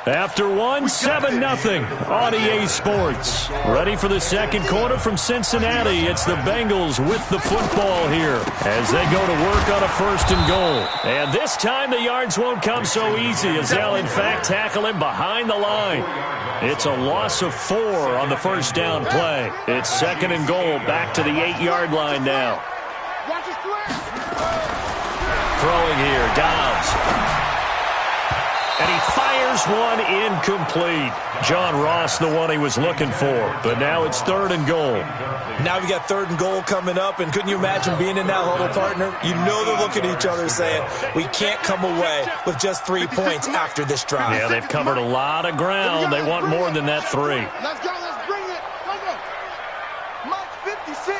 After 7-0 on EA Sports. Ready for the second quarter from Cincinnati. It's the Bengals with the football here as they go to work on a 1st and goal. And this time the yards won't come so easy as they'll in fact tackle him behind the line. It's a loss of 4 on the first down play. It's 2nd and goal back to the 8-yard line now. Throwing here, Dobbs. And he fires one incomplete. John Ross, the one he was looking for. But now it's 3rd and goal. Now we got 3rd and goal coming up. And couldn't you imagine being in that huddle, partner? You know they're looking at each other saying, we can't come away with just 3 points after this drive. Yeah, they've covered a lot of ground. They want more than that 3. Let's go. Let's bring it. Come on. March 56.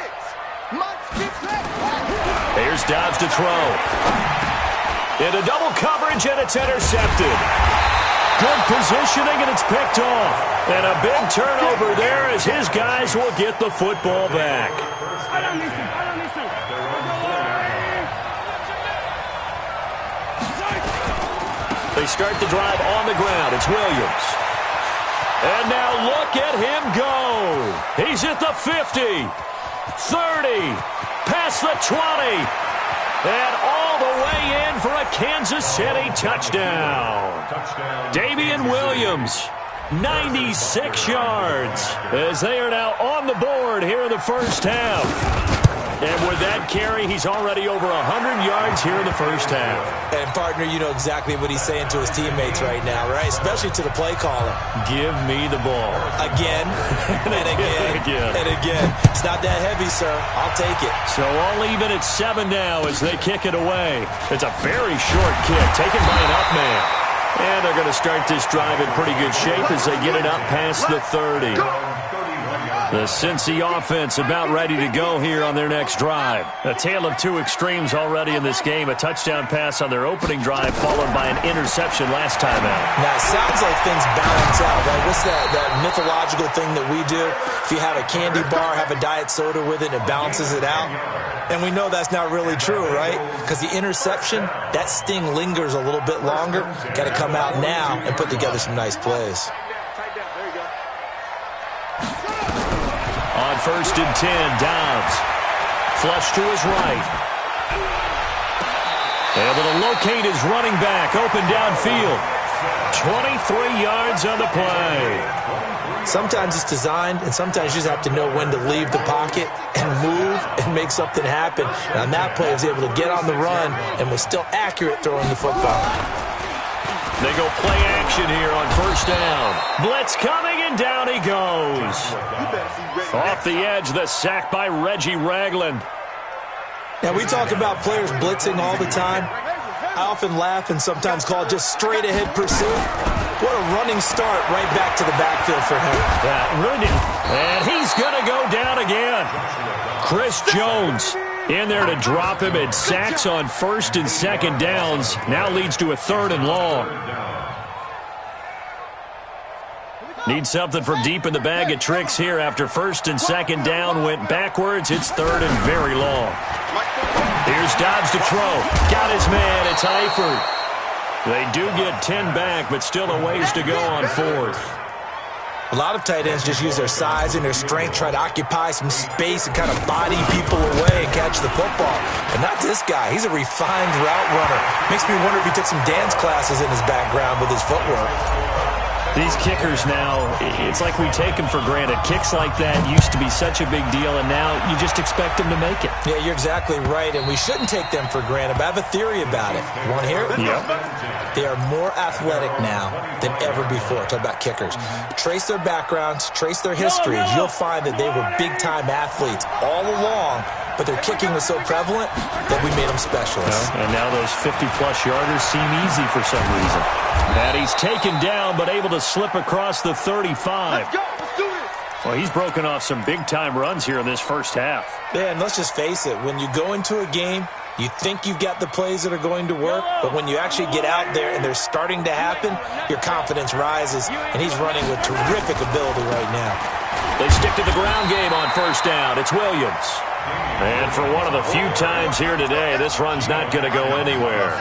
March 56. Here's Dobbs to throw. Into double coverage, and it's intercepted. Good positioning, and it's picked off. And a big turnover there as his guys will get the football back. They start the drive on the ground. It's Williams. And now look at him go. He's at the 50, 30, past the 20. And all the way in for a Kansas City touchdown. Damian Williams, 96 yards, as they are now on the board here in the first half. And with that carry, he's already over 100 yards here in the first half. And, partner, you know exactly what he's saying to his teammates right now, right? Especially to the play caller. Give me the ball. Again, and again, and again. It's not that heavy, sir. I'll take it. So all even at 7 now as they kick it away. It's a very short kick taken by an up man. And they're going to start this drive in pretty good shape as they get it up past the 30. The Cincy offense about ready to go here on their next drive. A tale of two extremes already in this game. A touchdown pass on their opening drive followed by an interception last time out. Now, it sounds like things balance out, right? What's that mythological thing that we do? If you have a candy bar, have a diet soda with it, it balances it out. And we know that's not really true, right? Because the interception, that sting lingers a little bit longer. Got to come out now and put together some nice plays. On 1st and 10, Dobbs. Flush to his right. Able to locate his running back, open downfield. 23 yards on the play. Sometimes it's designed, and sometimes you just have to know when to leave the pocket and move and make something happen. And on that play, he was able to get on the run and was still accurate throwing the football. They go play action here on 1st down. Blitz coming, and down he goes. Off the edge, the sack by Reggie Ragland. Now, we talk about players blitzing all the time. I often laugh and sometimes call it just straight-ahead pursuit. What a running start right back to the backfield for him. That really did. And he's going to go down again. Chris Jones in there to drop him, and sacks on 1st and 2nd downs. Now leads to a 3rd and long. Need something from deep in the bag of tricks here after 1st and 2nd down went backwards. It's 3rd and very long. Here's Dobbs to throw. Got his man. It's Eifert. They do get 10 back, but still a ways to go on 4th. A lot of tight ends just use their size and their strength, try to occupy some space and kind of body people away and catch the football. But not this guy. He's a refined route runner. Makes me wonder if he took some dance classes in his background with his footwork. These kickers now, it's like we take them for granted. Kicks like that used to be such a big deal, and now you just expect them to make it. Yeah, you're exactly right, and we shouldn't take them for granted, but I have a theory about it. You want to hear it? Yep. They are more athletic now than ever before. Talk about kickers. Trace their backgrounds, trace their histories. You'll find that they were big-time athletes all along, but their kicking was so prevalent that we made them specialists. And now those 50-plus yarders seem easy for some reason. And he's taken down, but able to slip across the 35. Let's go. Let's do this. Well, he's broken off some big-time runs here in this first half. Yeah, and let's just face it. When you go into a game, you think you've got the plays that are going to work, but when you actually get out there and they're starting to happen, your confidence rises, and he's running with terrific ability right now. They stick to the ground game on first down. It's Williams. And for one of the few times here today, this run's not going to go anywhere.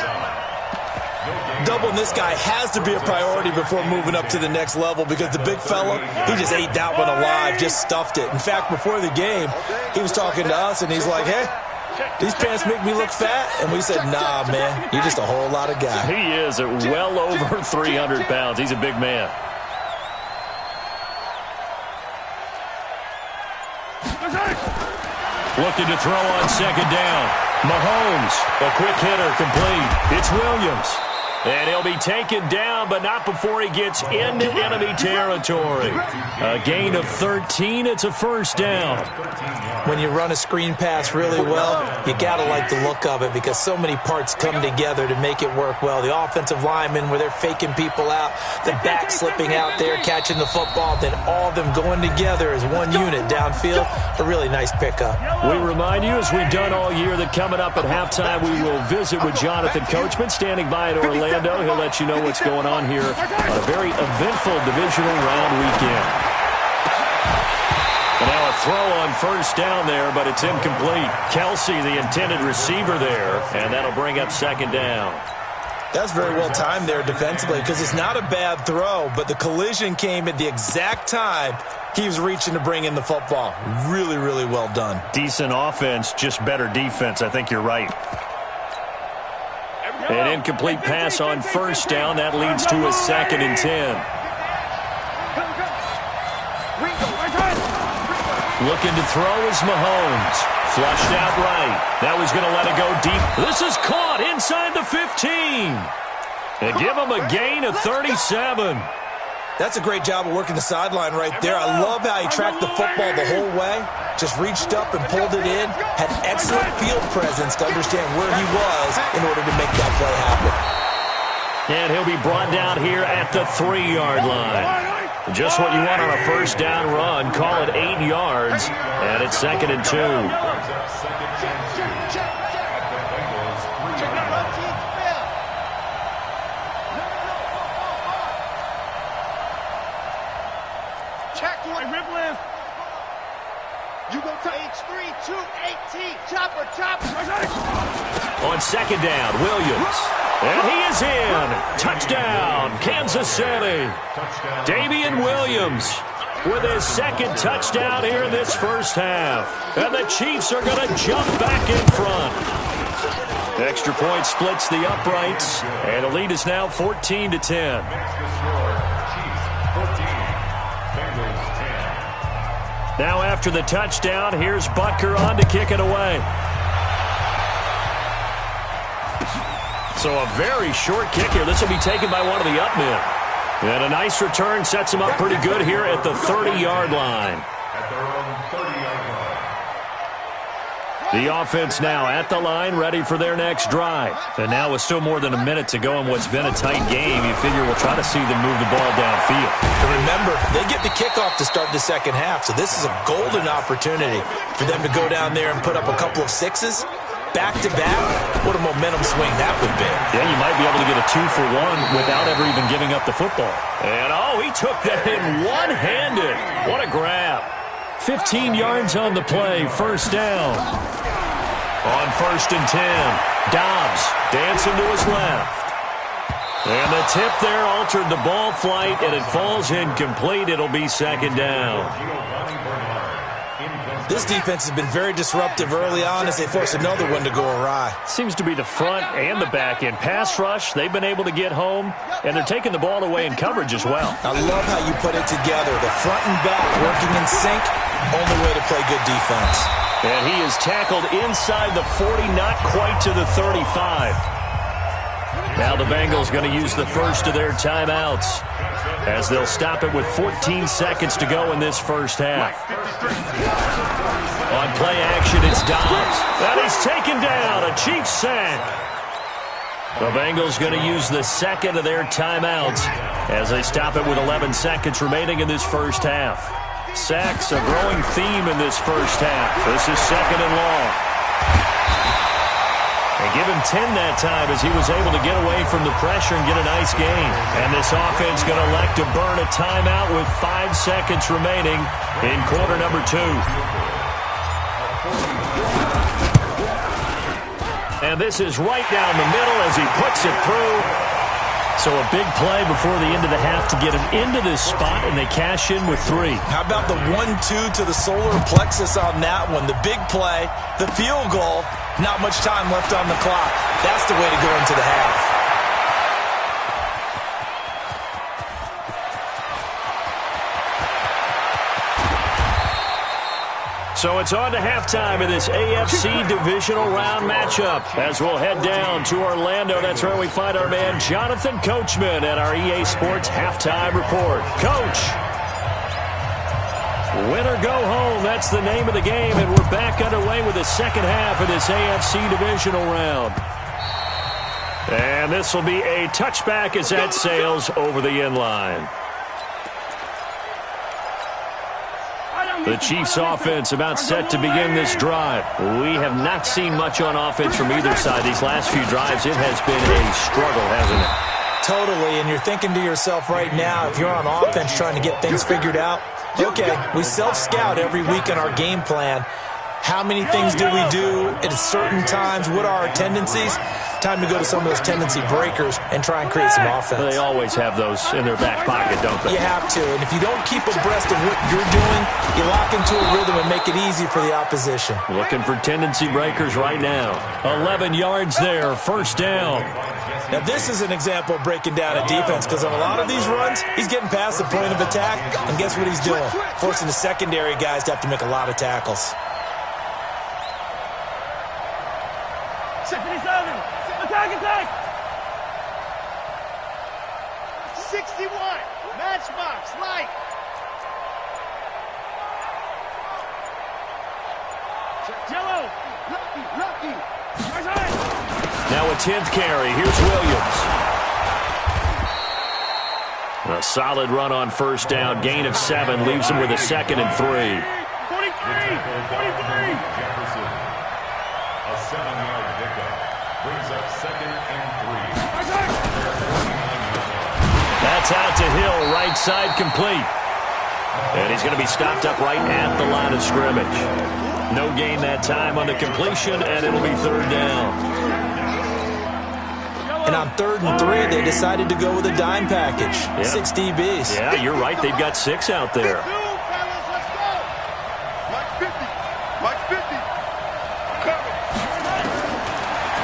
Doubling this guy has to be a priority before moving up to the next level because the big fella, he just ate that one alive, just stuffed it. In fact, before the game, he was talking to us, and he's like, hey, these pants make me look fat? And we said, nah, man, you're just a whole lot of guy. He is at well over 300 pounds. He's a big man. Looking to throw on second down. Mahomes, a quick hitter, complete. It's Williams. And he'll be taken down, but not before he gets into enemy territory. A gain of 13. It's a first down. When you run a screen pass really well, you got to like the look of it because so many parts come together to make it work well. The offensive linemen, where they're faking people out, the back slipping out there, catching the football, then all of them going together as one unit downfield. A really nice pickup. We remind you, as we've done all year, that coming up at halftime, we will visit with Jonathan Coachman, standing by in Orlando. He'll let you know what's going on here on a very eventful divisional round weekend. And now a throw on first down there, but it's incomplete. Kelsey, the intended receiver there, and that'll bring up second down. That's very well timed there defensively because it's not a bad throw, but the collision came at the exact time he was reaching to bring in the football. Really, really well done. Decent offense, just better defense. I think you're right. An incomplete pass on first down. That leads to a 2nd and 10. Looking to throw is Mahomes. Flushed out right. That was going to let it go deep. This is caught inside the 15. And give him a gain of 37. That's a great job of working the sideline right there. I love how he tracked the football the whole way. Just reached up and pulled it in. Had excellent field presence to understand where he was in order to make that play happen. And he'll be brought down here at the 3-yard line. Just what you want on a first down run. Call it 8 yards. And it's 2nd and 2. On second down, Williams. And he is in. Touchdown, Kansas City. Damian Williams with his 2nd touchdown here in this first half. And the Chiefs are going to jump back in front. Extra point splits the uprights. And the lead is now 14-10. Now after the touchdown, here's Butker on to kick it away. So a very short kick here. This will be taken by one of the up men. And a nice return sets him up pretty good here at the 30-yard line. The offense now at the line, ready for their next drive. And now with still more than a minute to go in what's been a tight game, you figure we'll try to see them move the ball downfield. And remember, they get the kickoff to start the second half, so this is a golden opportunity for them to go down there and put up a couple of 6s. Back-to-back, what a momentum swing that would be. Yeah, you might be able to get a 2-for-1 without ever even giving up the football. And, he took that in one-handed. What a grab. 15 yards on the play, first down. On 1st and 10, Dobbs dancing to his left. And the tip there altered the ball flight, and it falls incomplete. It'll be second down. This defense has been very disruptive early on as they force another one to go awry. Seems to be the front and the back end. Pass rush, they've been able to get home, and they're taking the ball away in coverage as well. I love how you put it together. The front and back working in sync, only way to play good defense. And he is tackled inside the 40, not quite to the 35. Now the Bengals going to use the first of their timeouts as they'll stop it with 14 seconds to go in this first half. On play action, it's Dobbs. And he's taken down, a Chiefs sack. The Bengals going to use the second of their timeouts as they stop it with 11 seconds remaining in this first half. Sacks, a growing theme in this first half. This is second and long. And give him 10 that time as he was able to get away from the pressure and get a nice gain. And this offense going to elect to burn a timeout with 5 seconds remaining in quarter number 2. And this is right down the middle as he puts it through. So a big play before the end of the half to get him into this spot, and they cash in with 3. How about the 1-2 to the solar plexus on that one? The big play, the field goal, not much time left on the clock. That's the way to go into the half. So it's on to halftime in this AFC divisional round matchup as we'll head down to Orlando. That's where we find our man Jonathan Coachman at our EA Sports Halftime Report. Coach, win or go home, that's the name of the game, and we're back underway with the second half of this AFC divisional round. And this will be a touchback as that sails over the end line. The Chiefs offense about set to begin this drive. We have not seen much on offense from either side. These last few drives, it has been a struggle, hasn't it? Totally, and you're thinking to yourself right now, if you're on offense trying to get things figured out, okay, we self-scout every week in our game plan. How many things do we do at certain times? What are our tendencies? Time to go to some of those tendency breakers and try and create some offense. They always have those in their back pocket, don't they? You have to. And if you don't keep abreast of what you're doing, you lock into a rhythm and make it easy for the opposition. Looking for tendency breakers right now. 11 yards there, first down. Now, this is an example of breaking down a defense because on a lot of these runs, he's getting past the point of attack, and guess what he's doing? Forcing the secondary guys to have to make a lot of tackles. 77. Attack! 61. Matchbox, light. Jello. Lucky. Now a 10th carry. Here's Williams. A solid run on first down. Gain of 7 leaves him with a second and 3. 43. Jefferson. A 7-yard pickup brings up second and 3. That's out to Hill, right side complete. And he's going to be stopped up right at the line of scrimmage. No gain that time on the completion, and it'll be third down. And on 3rd and 3, they decided to go with a dime package. Yeah. 6 DBs. Yeah, you're right. They've got 6 out there.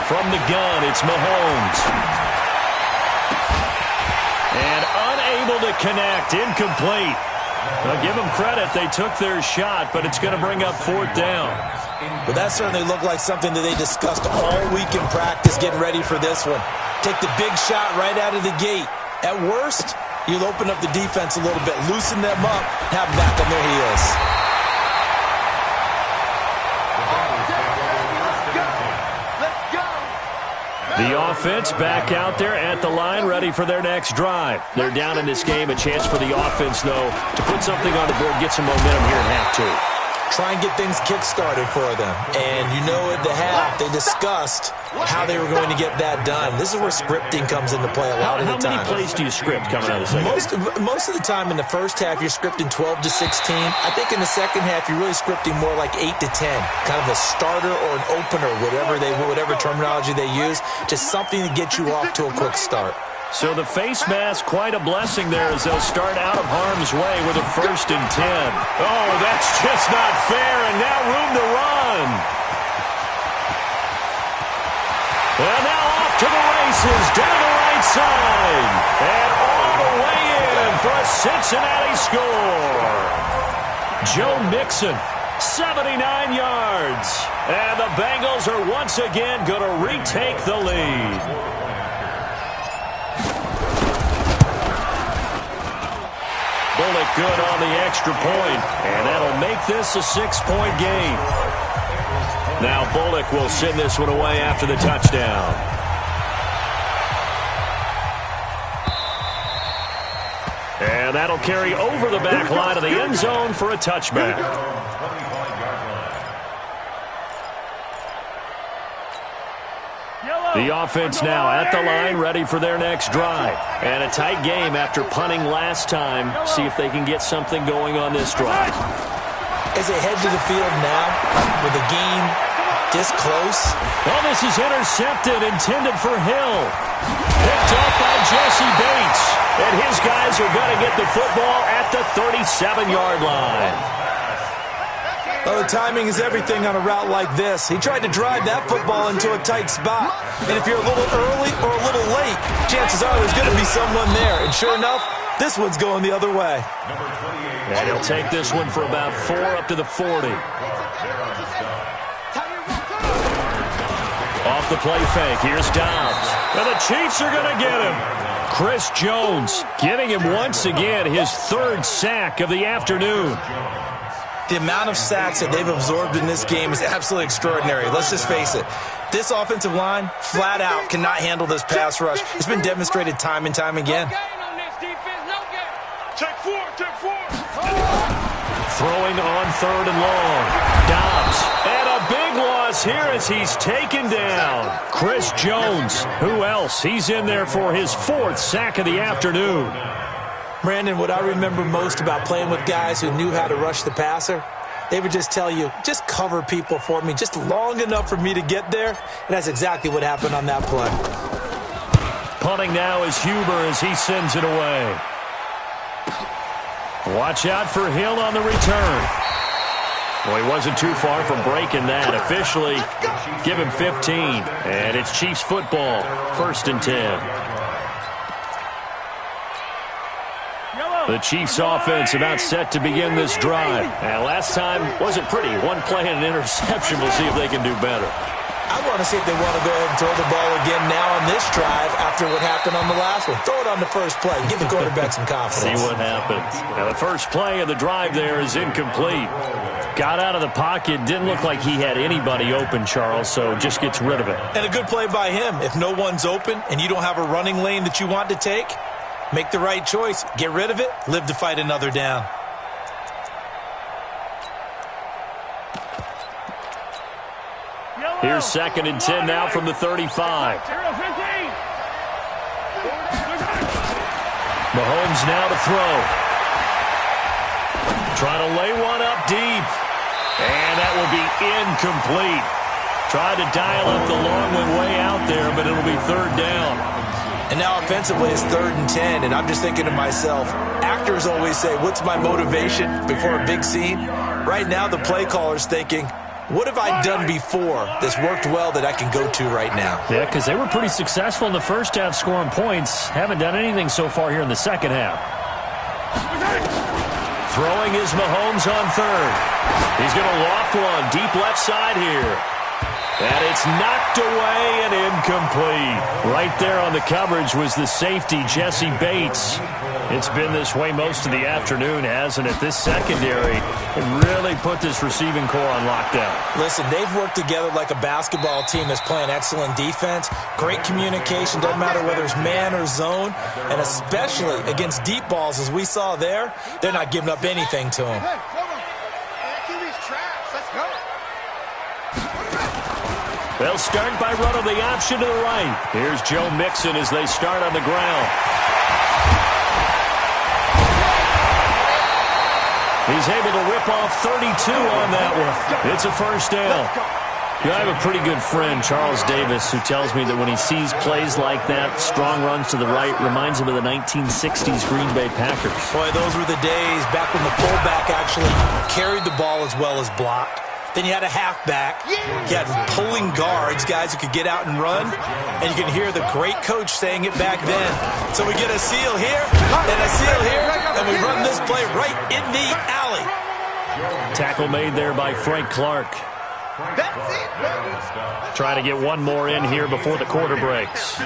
From the gun, it's Mahomes. And unable to connect, incomplete. Now, give them credit. They took their shot, but it's going to bring up 4th down. But that certainly looked like something that they discussed all week in practice, getting ready for this one. Take the big shot right out of the gate. At worst, you'll open up the defense a little bit, loosen them up, have them back on their heels. The offense back out there at the line, ready for their next drive. They're down in this game. A chance for the offense, though, to put something on the board, get some momentum here in half 2. Try and get things kick-started for them. And you know at the half, they discussed how they were going to get that done. This is where scripting comes into play a lot of the time. How many plays do you script coming out of the second? Most of the time in the first half, you're scripting 12 to 16. I think in the second half, you're really scripting more like 8 to 10. Kind of a starter or an opener, whatever terminology they use. Just something to get you off to a quick start. So the face mask, quite a blessing there as they'll start out of harm's way with a 1st and 10. Oh, that's just not fair, and now room to run. And now off to the races, down the right side. And all the way in for a Cincinnati score. Joe Mixon, 79 yards. And the Bengals are once again going to retake the lead. Bullock good on the extra point, and that'll make this a 6-point game. Now Bullock will send this one away after the touchdown. And that'll carry over the back line of the end zone for a touchback. The offense now at the line, ready for their next drive. And a tight game after punting last time. See if they can get something going on this drive. As they head to the field now, with the game this close. Well, this is intercepted, intended for Hill. Picked up by Jesse Bates. And his guys are going to get the football at the 37-yard line. Oh, timing is everything on a route like this. He tried to drive that football into a tight spot. And if you're a little early or a little late, chances are there's going to be someone there. And sure enough, this one's going the other way. And he'll take this one for about 4 up to the 40. Off the play fake, here's Dobbs. And the Chiefs are going to get him. Chris Jones getting him once again, his 3rd sack of the afternoon. The amount of sacks that they've absorbed in this game is absolutely extraordinary. Let's just face it. This offensive line, flat out, cannot handle this pass rush. It's been demonstrated time and time again. Throwing on 3rd and long. Dobbs. And a big loss here as he's taken down. Chris Jones. Who else? He's in there for his 4th sack of the afternoon. Brandon, what I remember most about playing with guys who knew how to rush the passer, they would just tell you, just cover people for me, just long enough for me to get there. And that's exactly what happened on that play. Punting now is Huber as he sends it away. Watch out for Hill on the return. Well, he wasn't too far from breaking that. Officially, give him 15. And it's Chiefs football, 1st and 10. The Chiefs offense about set to begin this drive. And last time wasn't pretty. One play and an interception. We'll see if they can do better. I want to see if they want to go ahead and throw the ball again now on this drive after what happened on the last one. Throw it on the first play. Give the quarterback some confidence. See what happens. Now the first play of the drive there is incomplete. Got out of the pocket. Didn't look like he had anybody open, Charles, so just gets rid of it. And a good play by him. If no one's open and you don't have a running lane that you want to take, make the right choice. Get rid of it. Live to fight another down. Here's 2nd and 10 now from the 35. Mahomes now to throw. Trying to lay one up deep. And that will be incomplete. Tried to dial up the long one way out there, but it'll be 3rd down. And now offensively it's 3rd and 10, and I'm just thinking to myself, actors always say, what's my motivation before a big scene? Right now the play caller's thinking, what have I done before that's worked well that I can go to right now? Yeah, because they were pretty successful in the first half scoring points. Haven't done anything so far here in the second half. Throwing is Mahomes on 3rd. He's going to loft one deep left side here. And it's knocked away and incomplete. Right there on the coverage was the safety, Jesse Bates. It's been this way most of the afternoon, hasn't it? This secondary can really put this receiving core on lockdown. Listen, they've worked together like a basketball team that's playing excellent defense. Great communication, doesn't matter whether it's man or zone. And especially against deep balls, as we saw there, they're not giving up anything to them. They'll start by running the option to the right. Here's Joe Mixon as they start on the ground. He's able to rip off 32 on that one. It's a 1st down. I have a pretty good friend, Charles Davis, who tells me that when he sees plays like that, strong runs to the right, reminds him of the 1960s Green Bay Packers. Boy, those were the days back when the fullback actually carried the ball as well as blocked. Then you had a halfback. You had pulling guards, guys who could get out and run. And you can hear the great coach saying it back then. So we get a seal here and a seal here, and we run this play right in the alley. Tackle made there by Frank Clark. Try to get one more in here before the quarter breaks.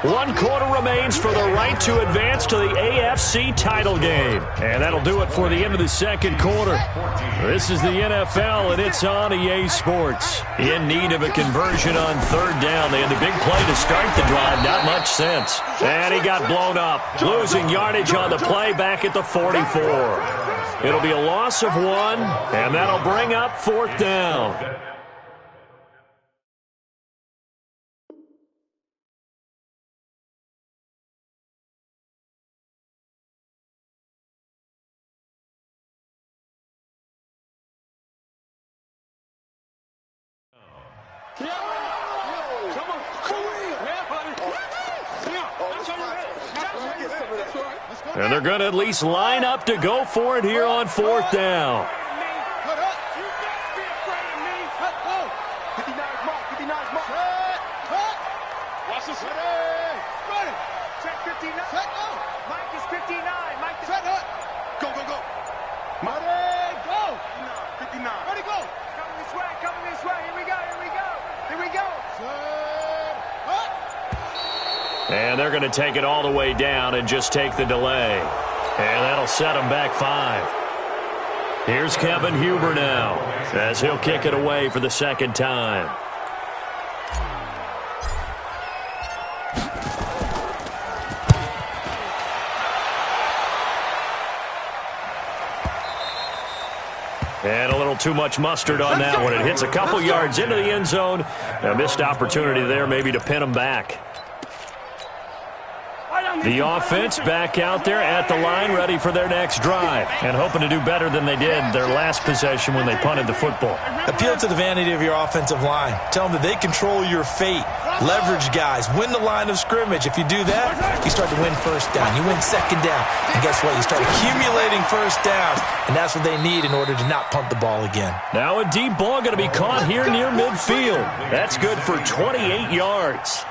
1 quarter remains for the right to advance to the AFC title game. And that'll do it for the end of the second quarter. This is the NFL, and it's on EA Sports. In need of a conversion on third down. They had the big play to start the drive. Not much sense. And he got blown up. Losing yardage on the play back at the 44. It'll be a loss of 1, and that'll bring up fourth down. And they're going to at least line up to go for it here on fourth down. And they're going to take it all the way down and just take the delay. And that'll set them back 5. Here's Kevin Huber now as he'll kick it away for the second time. And a little too much mustard on that one. It hits a couple yards into the end zone. A missed opportunity there maybe to pin them back. The offense back out there at the line, ready for their next drive, and hoping to do better than they did their last possession when they punted the football. Appeal to the vanity of your offensive line. Tell them that they control your fate. Leverage guys. Win the line of scrimmage. If you do that, you start to win first down. You win second down. And guess what? You start accumulating first downs, and that's what they need in order to not punt the ball again. Now a deep ball going to be caught here near midfield. That's good for 28 yards.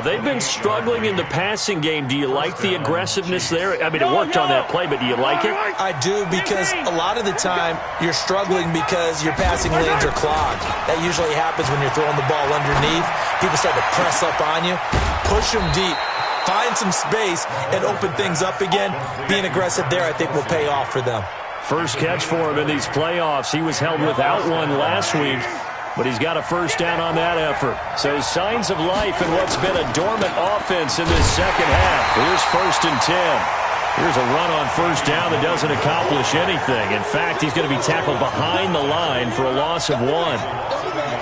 They've been struggling in the passing game. Do you like the aggressiveness there? I mean, it worked on that play, but do you like it? I do, because a lot of the time you're struggling because your passing lanes are clogged. That usually happens when you're throwing the ball underneath. People start to press up on you. Push them deep. Find some space and open things up again. Being aggressive there, I think, will pay off for them. First catch for him in these playoffs. He was held without one last week, but he's got a first down on that effort. So signs of life in what's been a dormant offense in this second half. Here's 1st and 10. Here's a run on first down that doesn't accomplish anything. In fact, he's going to be tackled behind the line for a loss of 1.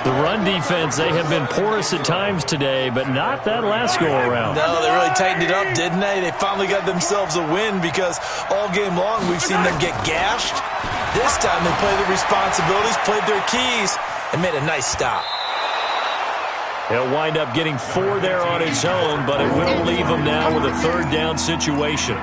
The run defense, they have been porous at times today, but not that last go-around. No, they really tightened it up, didn't they? They finally got themselves a win, because all game long we've seen them get gashed. This time they played their responsibilities, played their keys, and made a nice stop. He'll wind up getting 4 there on his own, but it will leave him now with a third down situation.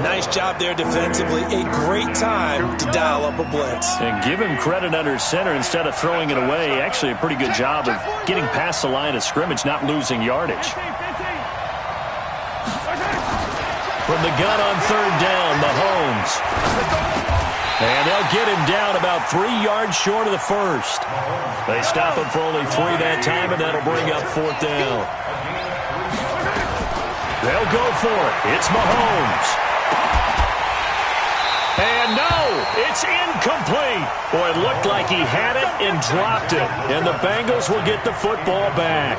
Nice job there defensively. A great time to dial up a blitz. And give him credit under center instead of throwing it away. Actually a pretty good job of getting past the line of scrimmage, not losing yardage. From the gun on third down, Mahomes. And they'll get him down about 3 yards short of the first. They stop him for only 3 that time, and that'll bring up fourth down. They'll go for it. It's Mahomes. And no, it's incomplete. Boy, it looked like he had it and dropped it. And the Bengals will get the football back.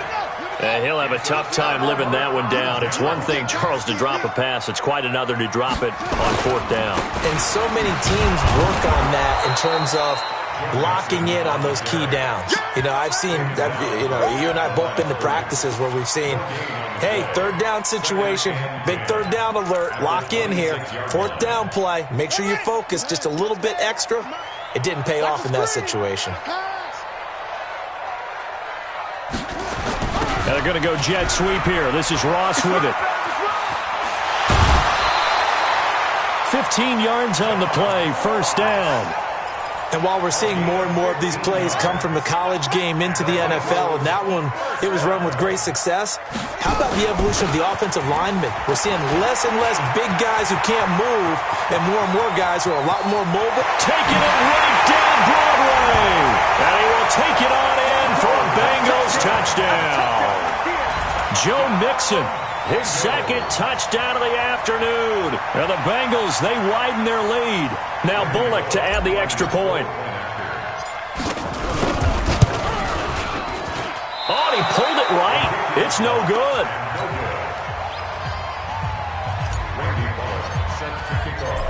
And he'll have a tough time living that one down. It's one thing, Charles, to drop a pass. It's quite another to drop it on fourth down. And so many teams work on that in terms of locking in on those key downs. You know, I've seen, you and I both been to practices where we've seen, hey, third down situation, big third down alert, lock in here, fourth down play, make sure you're focused just a little bit extra, it didn't pay off in that situation. Now they're going to go jet sweep here. This is Ross with it. 15 yards on the play, first down. And while we're seeing more and more of these plays come from the college game into the NFL, and that one, it was run with great success, how about the evolution of the offensive linemen? We're seeing less and less big guys who can't move and more guys who are a lot more mobile. Taking it right down Broadway. And he will take it on in for a Bengals touchdown. Joe Mixon, his second touchdown of the afternoon. And the Bengals, they widen their lead. Now Bullock to add the extra point. Oh, he pulled it right. It's no good.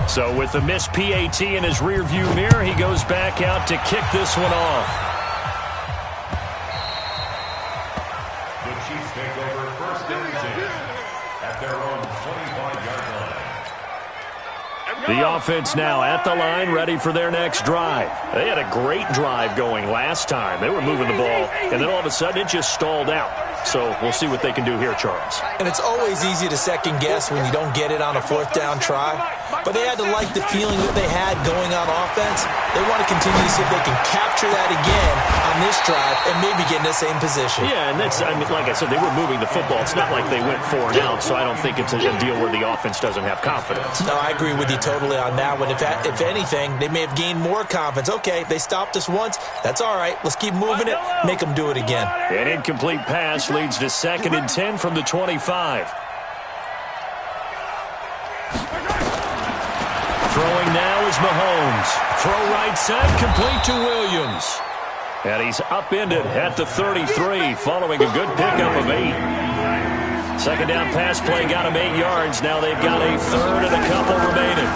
So with the missed PAT in his rearview mirror, he goes back out to kick this one off. The Chiefs take over first and 10 at their own 25-yard line. The offense now at the line, ready for their next drive. They had a great drive going last time. They were moving the ball, and then all of a sudden it just stalled out. So we'll see what they can do here, Charles. And it's always easy to second guess when you don't get it on a fourth down try. But they had to like the feeling that they had going on offense. They want to continue to see if they can capture that again on this drive and maybe get in the same position. Yeah, and that's, I mean, like I said, they were moving the football. It's not like they went 4 and out, so I don't think it's a deal where the offense doesn't have confidence. No, I agree with you totally on that one. If anything, they may have gained more confidence. Okay, they stopped us once. That's all right. Let's keep moving it. Make them do it again. An incomplete pass leads to 2nd and 10 from the 25. Throwing now is Mahomes. Throw right side, complete to Williams. And he's upended at the 33, following a good pickup of 8. Second down pass play got him 8 yards. Now they've got a third and a couple remaining.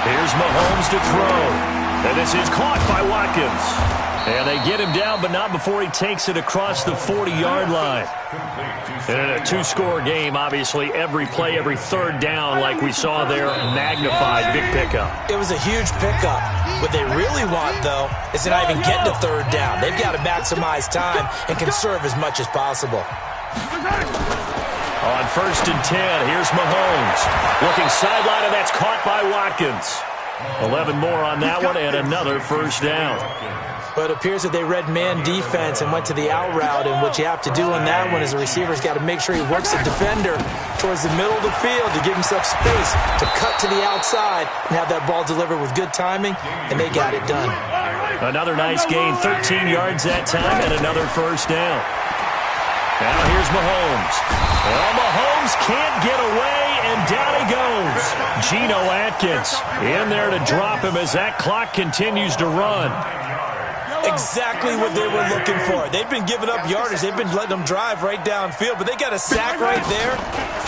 Here's Mahomes to throw. And this is caught by Watkins. And they get him down, but not before he takes it across the 40-yard line. And in a 2-score game, obviously, every play, every third down, like we saw there, magnified, big pickup. It was a huge pickup. What they really want, though, is to not even get to third down. They've got to maximize time and conserve as much as possible. On 1st and 10, here's Mahomes. Looking sideline, and that's caught by Watkins. 11 more on that one, and another first down. But it appears that they read man defense and went to the out route, and what you have to do on that one is the receiver's got to make sure he works the defender towards the middle of the field to give himself space to cut to the outside and have that ball delivered with good timing, and they got it done. Another nice gain, 13 yards that time, and another first down. Now here's Mahomes. Well, Mahomes can't get away, and down he goes. Geno Atkins in there to drop him as that clock continues to run. Exactly what they were looking for. They've been giving up yardage. They've been letting them drive right downfield, but they got a sack right there.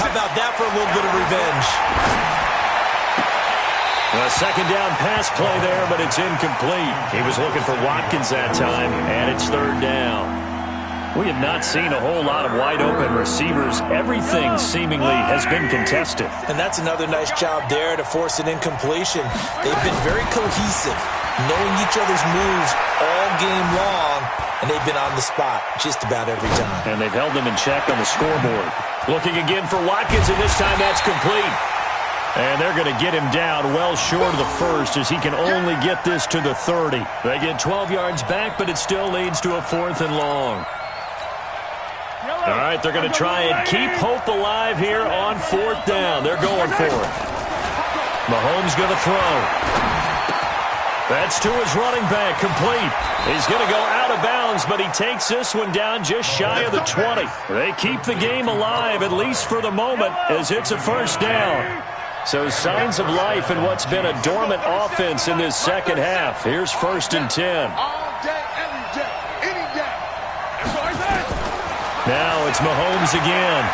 How about that for a little bit of revenge? A second down pass play there, but it's incomplete. He was looking for Watkins that time, and it's third down. We have not seen a whole lot of wide-open receivers. Everything seemingly has been contested. And that's another nice job there to force an incompletion. They've been very cohesive, knowing each other's moves all game long, and they've been on the spot just about every time. And they've held them in check on the scoreboard. Looking again for Watkins, and this time that's complete. And they're going to get him down well short of the first as he can only get this to the 30. They get 12 yards back, but it still leads to a 4th and long. All right, they're going to try and keep hope alive here on 4th down. They're going for it. Mahomes going to throw. That's to his running back, complete. He's going to go out of bounds, but he takes this one down just shy of the 20. They keep the game alive, at least for the moment, as it's a first down. So signs of life in what's been a dormant offense in this second half. Here's 1st and 10. Now it's Mahomes again.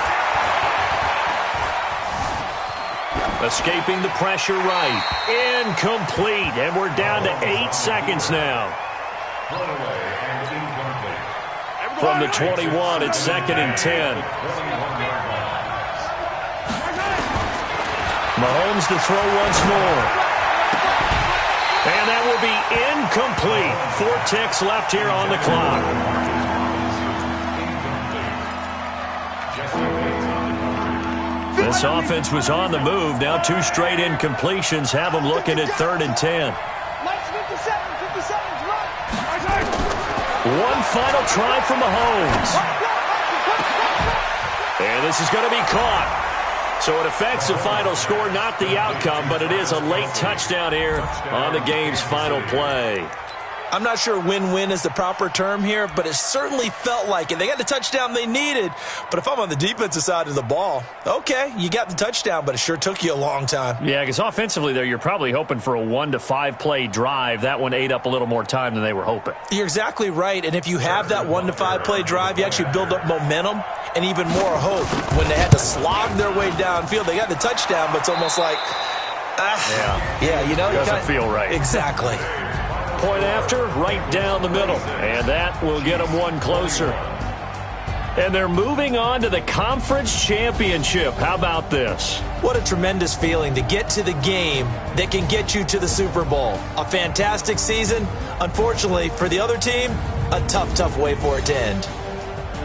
Escaping the pressure right. Incomplete. And we're down to 8 seconds now. From the 21, it's 2nd and 10. Mahomes to throw once more. And that will be incomplete. 4 ticks left here on the clock. This offense was on the move. Now 2 straight incompletions have them looking at 3rd and 10. 50 seconds, run. One final try from Mahomes. And this is going to be caught. So it affects the final score, not the outcome, but it is a late touchdown here on the game's final play. I'm not sure win-win is the proper term here, but it certainly felt like it. They got the touchdown they needed, but if I'm on the defensive side of the ball, okay, you got the touchdown, but it sure took you a long time. Yeah, because offensively there, you're probably hoping for a 1 to 5 play drive. That one ate up a little more time than they were hoping. You're exactly right, and if you have that 1 to 5 play drive, you actually build up momentum and even more hope. When they had to slog their way downfield, they got the touchdown, but it's almost like, doesn't feel right. Exactly. Point after, right down the middle. And that will get them one closer. And they're moving on to the conference championship. How about this? What a tremendous feeling to get to the game that can get you to the Super Bowl. A fantastic season. Unfortunately, for the other team, a tough way for it to end.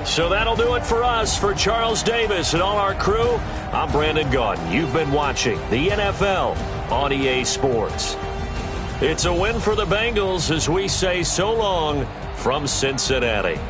So that'll do it for us. For Charles Davis and all our crew, I'm Brandon Gaudin. You've been watching the NFL on EA Sports. It's a win for the Bengals as we say so long from Cincinnati.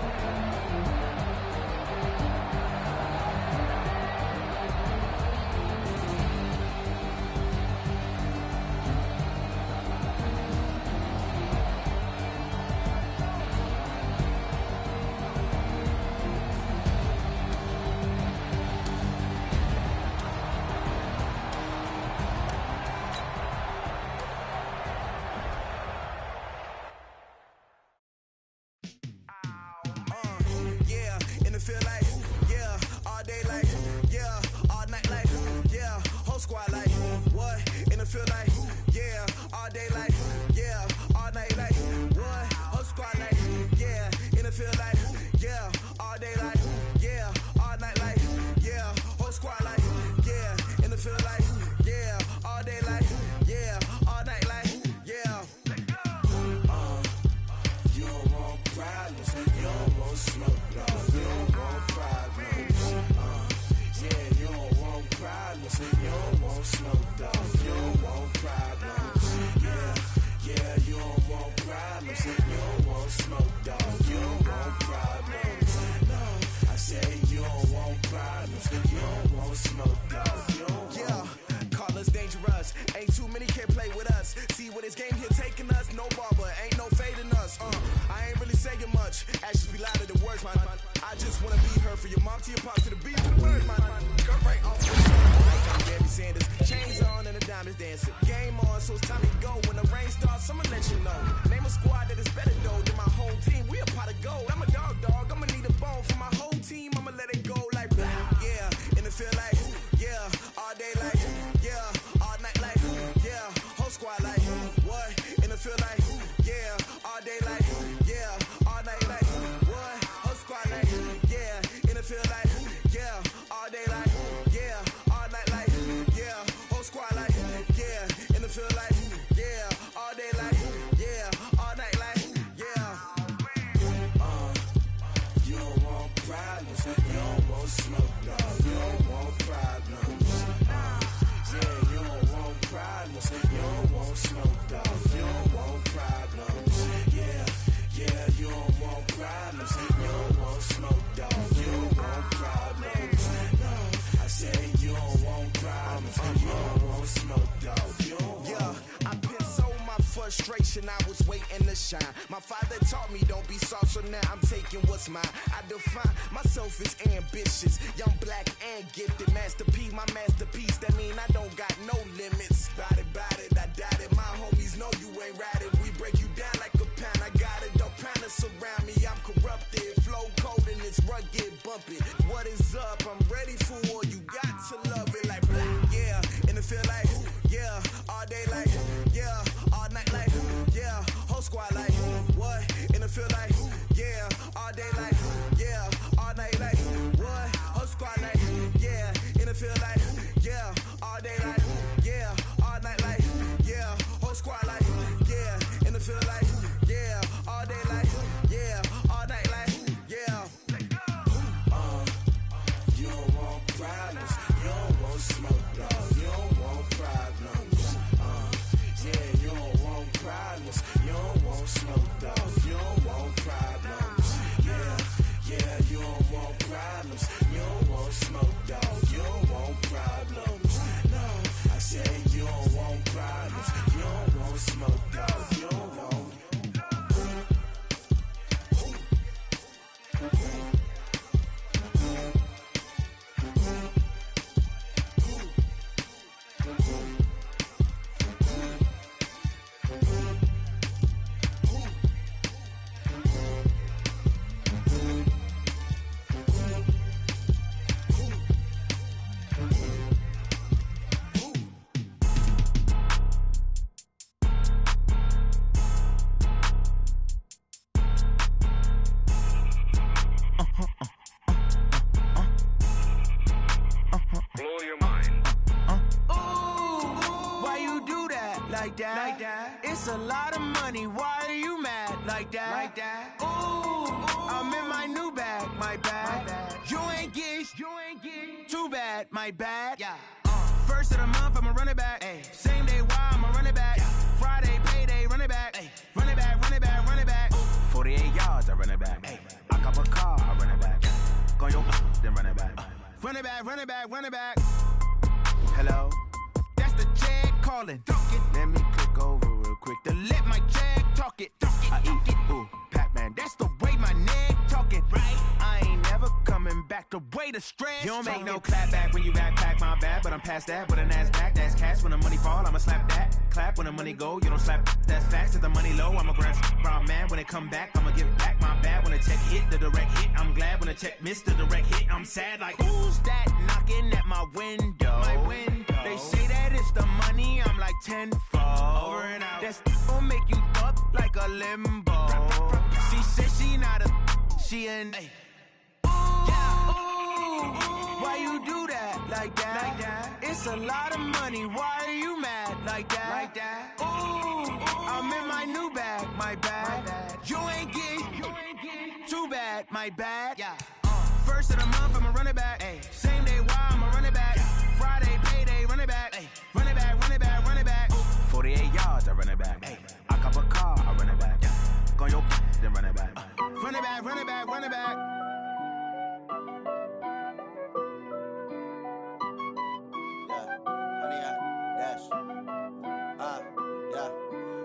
I was waiting to shine. My father taught me don't be soft, so now I'm taking what's mine. I define myself as ambitious, young, black, and gifted. Master P, my masterpiece. That mean I don't got no limits. Bout it, I doubt it. My homies know you ain't ratted. We break you down like a pound. I got it, don't panic surround me. I'm corrupted, flow cold and it's rugged, bumping. What is up? I'm ready for war. You got to love it like black, yeah. And it feel like, yeah, all day like, yeah, all night like, yeah, whole squad like, what? And it feel like, yeah, all day like, yeah, all night like, what? Whole squad like, yeah, and it feel like, yeah, all day like, yeah, all night like, yeah, whole squad like, yeah. like that. It's a lot of money, why are you mad like that? Ooh, I'm in my new bag, my bad. You ain't get too bad, my bad. First of the month, I'ma run it back. Same day, why I'ma run it back. Friday, payday, run it back. Run it back, run it back, run it back. 48 yards, I run it back. I cop a car, I run it back. Go your then run it back. Run it back, run it back, run it back. Hello? That's the jag calling. Let me click over real quick to let my jag talk it. I eat it, ooh, Pac-Man. That's the way my neck talking. Right? I ain't never coming back the way the stress. You don't make no clap back when you backpack, my bad. But I'm past that with an ass back. That's cash when the money fall, I'ma slap that. Clap when the money go, you don't slap. That's facts. If the money low, I'ma grab brown man. When it come back, I'ma give back my bad. When the check hit, the direct hit. I'm glad when the check missed the direct hit. I'm sad like, who's that knocking at my window? They say that it's the money, I'm like tenfold. Over and out. That's gon' make you up like a limbo. She said she not a, she an. Why you do that like that? It's a lot of money, why are you mad like that? Ooh, I'm in my new bag, my bad. You ain't get too bad, my bad. First of the month, I'ma run it back. Same day, why I'ma run it back. Friday, payday, run it back. Run it back, run it back, run it back. 48 yards, I run it back. I cop a car, I run it back. Go your then run it back. Run it back, run it back, run it back.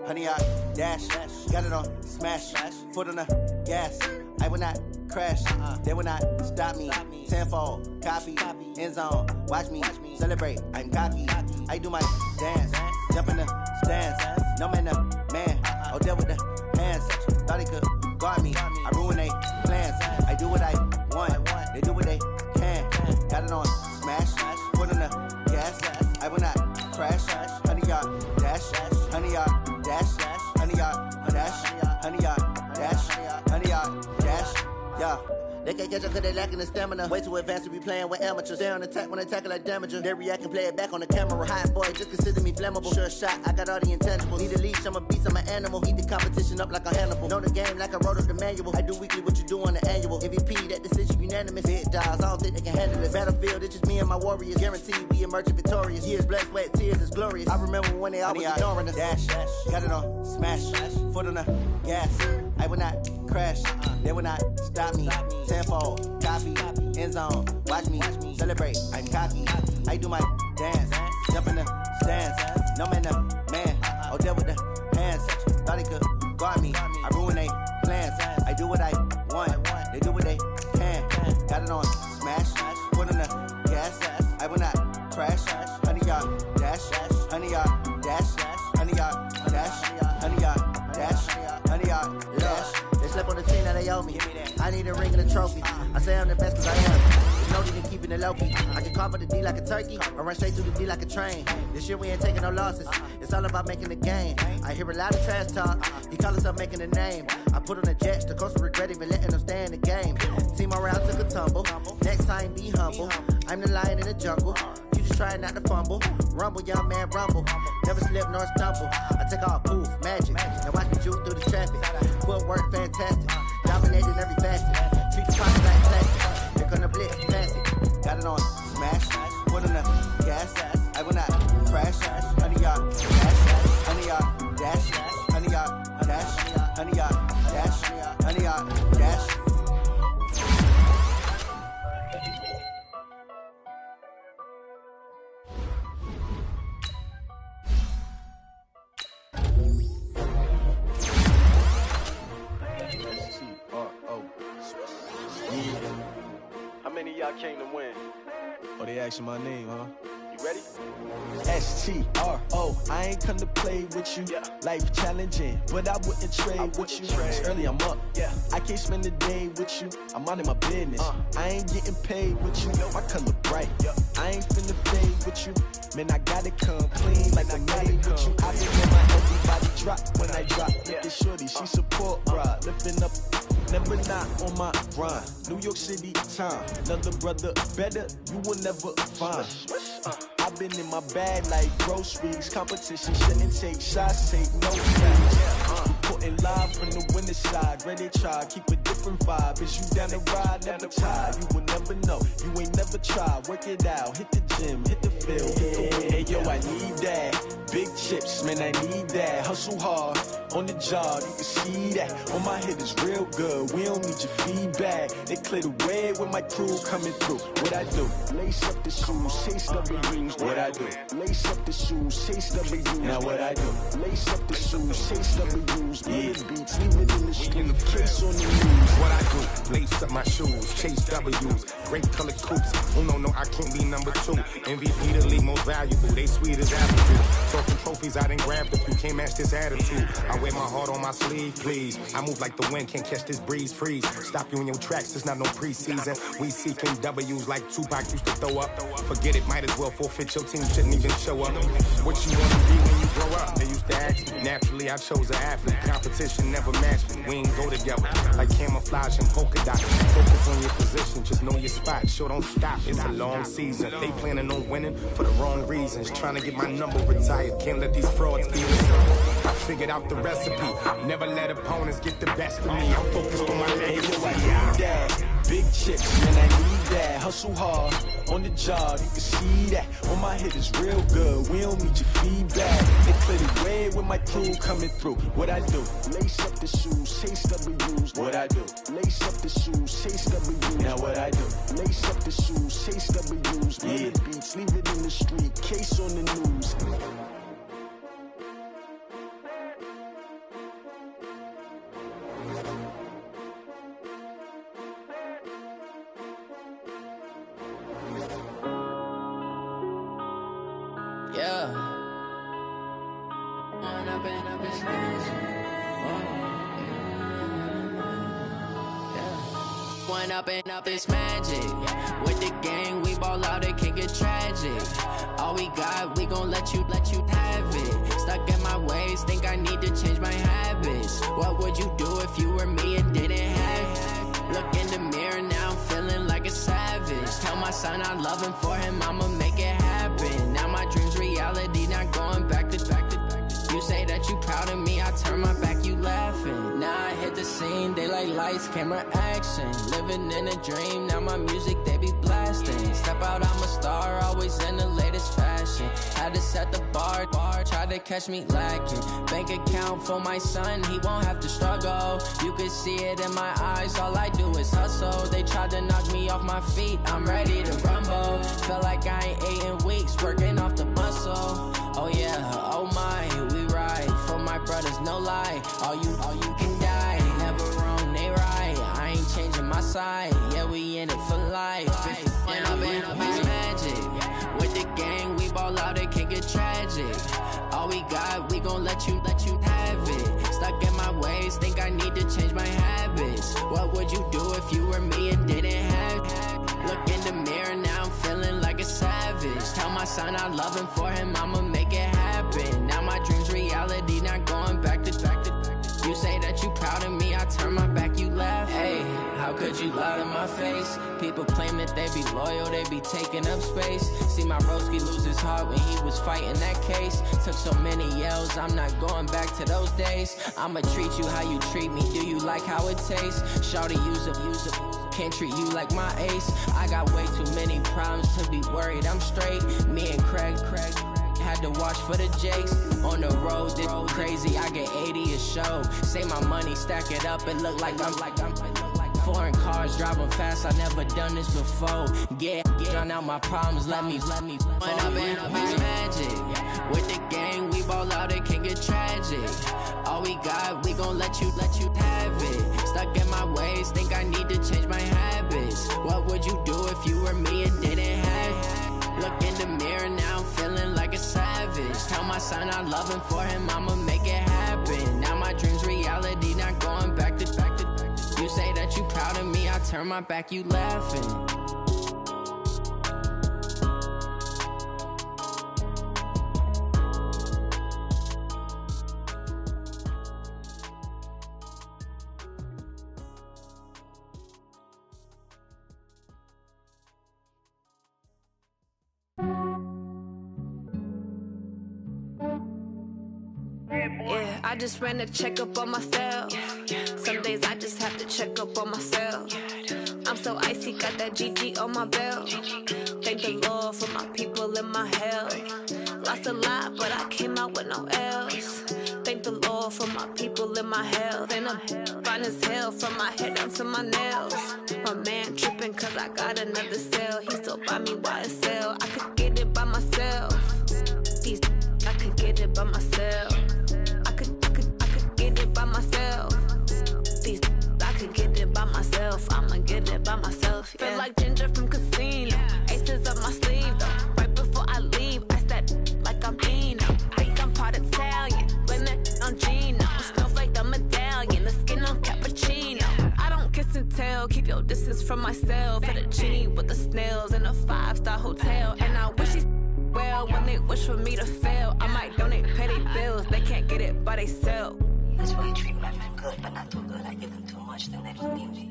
Honey, I dash, got it on smash, foot on the gas. I will not crash, they will not stop me. Tenfold, copy, end zone, watch me celebrate. I'm cocky, I do my dance, jump in the stands. No man, the man, oh there with the hands. Thought he could guard me, I ruin they plans. I do what I want, they do what they can. Got it on smash, foot on the gas. I will not crash, honey, y'all dash, honey, y'all dash, honey, y'all dash, honey, y'all dash, honey, y'all dash, yeah. They can't catch up cause they lacking the stamina. Way too advanced to be playing with amateurs. Stay on attack when they tackle like damager. They react and play it back on the camera. Hot boy, just consider me flammable. Sure shot, I got all the intangibles. Need a leash, I'm a beast, I'm an animal. Heat the competition up like a Hannibal. Know the game like I wrote up the manual. I do weekly what you do on the annual. MVP, that decision unanimous. Big dials, I don't think they can handle it. Battlefield, it's just me and my warriors. Guaranteed we emerging victorious. Years, blood, sweat, tears, it's glorious. I remember when they always ignoring us. Dash, got it on smash, foot on the gas. I will not crash, they will not stop me. Tenfold, copy, end zone, watch me celebrate. I'm cocky, I do my dance, jump in the stands. No man, the man, oh there with the hands. Thought he could guard me, I ruin they plans. I do what I want, they do what they can. Got it on smash, foot on the gas. I will not crash, honey y'all dash, honey y'all dash, honey y'all dash, honey y'all dash, honey y'all dash. They slept on the team that they owe me. I need a ring and a trophy. I say I'm the best cause I am. There's no need in keeping it low-key. I can call for the D like a turkey, or run straight through the D like a train. This year we ain't taking no losses. It's all about making the game. I hear a lot of trash talk. He call himself making a name. I put on the jets, the coach will regret even letting them stay in the game. Team around took a tumble. Next time be humble. I'm the lion in the jungle. You just trying not to fumble. Rumble, young man, rumble. Never slip nor stumble. I take off, poof, magic. Now watch me juke through the traffic. Footwork fantastic. Dominated every facet. Treat the pocket like plastic. Here come the blitz, pass it. Got it on smash. Foot on the gas. I will not crash. Honey, y'all dash. Honey, y'all dash. Honey, y'all dash. Honey, y'all dash. Honey, y'all dash. How many of y'all came to win? Oh, they asking my name, huh? You ready? S-T-R-O, I ain't come to play with you. Life challenging, but I wouldn't trade with you. It's early, I'm up. I can't spend the day with you. I'm out of my business. I ain't getting paid with you. My color bright. I ain't finna fade with you. Man, I gotta come clean like I made with you. I been in my everybody drop when I drop. Look at shorty, she support ride. Lifting up, never not on my grind. New York City time, another brother better, you will never find. I've been in my bag like groceries. Competition shouldn't take shots, take no shots. Reporting live from the winner side. Ready to try, keep a different vibe. Is you down the ride, never tired. You will never know, you ain't never tried. Work it out, hit the gym, hit the field, hit the win. Hey yo, I need that. Big chips, man, I need that. Hustle hard, on the job, you can see that. On my head is real good, we don't need your feedback. They clear the way with my crew coming through. What I do? Lace up the shoes, chase W's. What I do? Lace up the shoes, chase W's. Now what I do? Lace up the shoes, chase W's. Big beats, leave it in the street, case on the news. What I do? Lace up my shoes, chase W's. Great colored coupes. Oh no, I can't be number 2. MVP the league most valuable. They sweet as apple juice. Talking trophies, I didn't grab the few. Can't match this attitude. I wear my heart on my sleeve, please. I move like the wind, can't catch this breeze. Freeze. Stop you in your tracks. It's not no preseason. We seeking W's like Tupac used to throw up. Forget it, might as well forfeit. Your team shouldn't even show up. What you wanna be when you grow up? They used to ask me. Naturally, I chose an athlete. Competition never matched me. We ain't go together like camouflage and polka dot. Focus on your position, just know your spot. Sure, don't stop. It's a long season. They planning on winning for the wrong reasons. Trying to get my number retired. Can't let these frauds feel it. I figured out the recipe. Never let opponents get the best of me. I'm focused on my legacy. I need that. Big chips, man, I need that. Hustle hard, on the job, you can see that. On my head is real good, we don't need your feedback. They clear the way with my crew coming through. What I do? Lace up the shoes, chase W's. What I do? Lace up the shoes, chase W's. Now what I do? Lace up the shoes, chase W's. Big beats, leave it in the street, case on the news. Up this magic. With the gang, we ball out, it can get tragic. All we got, we gon' let you have it. Stuck in my ways, think I need to change my habits. What would you do if you were me and didn't have it? Look in the mirror, now I'm feeling like a savage. Tell my son I love him, for him I'ma make it happen. Now my dream's reality, not going back to. You say that you proud of me, I turn my back, you laughing. Now I hit the scene, they like lights, camera, action. Living in a dream, now my music, they be blasting. Step out, I'm a star, always in the latest fashion. Had to set the bar, try to catch me lacking. Bank account for my son, he won't have to struggle. You can see it in my eyes, all I do is hustle. They tried to knock me off my feet, I'm ready to rumble. Felt like I ain't ate in weeks, working off the muscle. Oh yeah, oh my, we ride for my brothers, no lie. All you can die, never wrong, they right. I ain't changing my side, yeah, we in it for life. When I've been up is magic. With the gang, we ball out, it can get tragic. All we got, we gon' let you have it. Stuck in my ways, think I need to change my habits. What would you do if you were me and didn't have it? Look in the mirror, now I'm feeling like a savage. Tell my son I love him, for him I'ma make it happen. Now my dream's reality, not going back to. You say that you proud of me, I turn my back, you laugh. Hey, how could you lie to my face? People claim that they be loyal, they be taking up space. See my broski lose his heart when he was fighting that case. Took so many yells, I'm not going back to those days. I'ma treat you how you treat me, do you like how it tastes? Shawty, use up. Can't treat you like my ace. I got way too many problems to be worried, I'm straight. Me and Craig had to watch for the Jakes. On the road, this crazy, I get 80 a show. Say my money, stack it up, it look like I'm foreign cars, driving fast, I never done this before. Get drown out my problems, let me When I've been up is magic. With the gang, we ball out, it can get tragic. All we got, we gon' let you have it. Stuck in my ways, think I need to change my habits. What would you do if you were me and didn't have it? Look in the mirror, now I'm feeling like a savage. Tell my son I love him, for him I'ma make it happen. Now my dream's reality, not going back to. You say that you proud of me, I turn my back, you laughing. I just ran a checkup on myself. Some days I just have to check up on myself. I'm so icy, got that GG on my belt. Thank the Lord for my people and my health. Lost a lot, but I came out with no L's. Thank the Lord for my people and my health. And I'm fine as hell from my head down to my nails. My man tripping cause I got another cell. He still buy me YSL. I could get it by myself. These I could get it by myself. I could get it by myself. These I could get it by myself. I'ma get it by myself. Yeah. Feel like Ginger from Casino. Aces up my sleeve though. Right before I leave, I said like I'm Dino. Think I'm part Italian. Blame that on Gino. Smells like the medallion. The skin on cappuccino. I don't kiss and tell. Keep your distance from myself. Fettuccine with the snails in a 5-star hotel. And I wish he's well when they wish for me to fail. I might donate petty bills. They can't get it by themselves. That's why you treat my men good, but not too good. I give them too much, then they don't need me.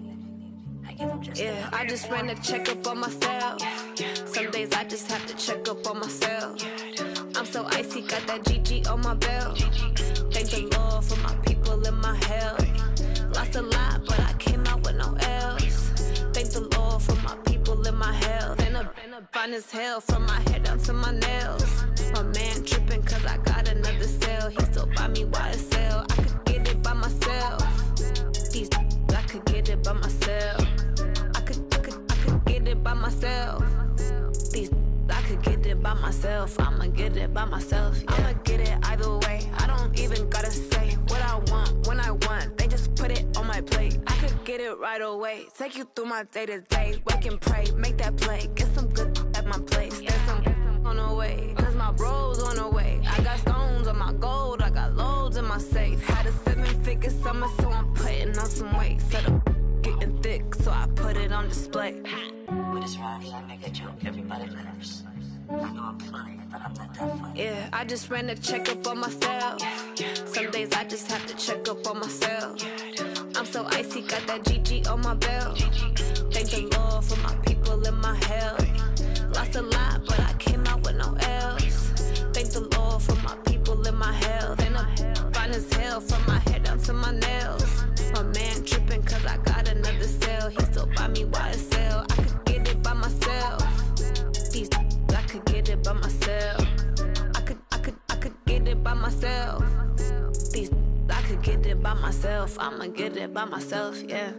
I give them just yeah, I just ran a checkup on myself. Some days I just have to check up on myself. I'm so icy, got that GG on my belt. Thank the Lord for my people and my health. Lost a lot, but I came out with no L's. Thank the Lord for my people and my health. And I'm fine as hell from my head down to my nails. My man tripping cause I got another cell. He still buy me YSL. I could get it by myself. These I could get it by myself. I could get it by myself. These I could get it by myself. I'ma get it by myself. Yeah. I'ma get it either way. I don't even gotta say what I want when I want. They just put it on my plate. I could get it right away. Take you through my day to day. Wake and pray, make that play. Get some good at my place. There's some on the way, cause my bro's on the way. I got stones on my gold. I got loads in my safe. Had a 7-figure summer, so I'm putting on some weight. Set up getting thick, so I put it on display. With this rhyme, I make a joke, everybody laughs. I know I'm funny, but I'm not that funny. Yeah, I just ran a checkup on myself. Some days I just have to check up on myself. I'm so icy, got that GG on my belt. Thank the Lord for my people and my health. Lost a lot, but I came out with no L's. Thank the Lord for my people and my health. And I'm fine as hell from my head down to my nails. My man tripping cause I got another cell. He still buy me YSL. I could get it by myself. These I could get it by myself. I could get it by myself. These I could get it by myself. I'ma get it by myself, yeah.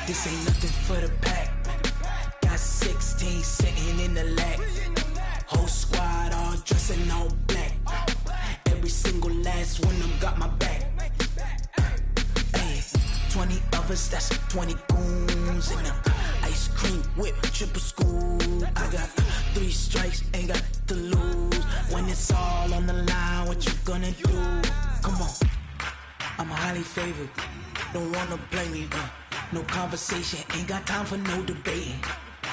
This ain't nothing for the pack. Got 16 sitting in the lap. Whole squad all dressing all black. Every single last one of them got my back. Hey, 20 of us, that's 20 goons in the ice cream whip, triple school. I got 3 strikes, ain't got to lose. When it's all on the line, what you gonna do? Come on, I'm highly favored. Don't wanna blame me, no conversation, ain't got time for no debating.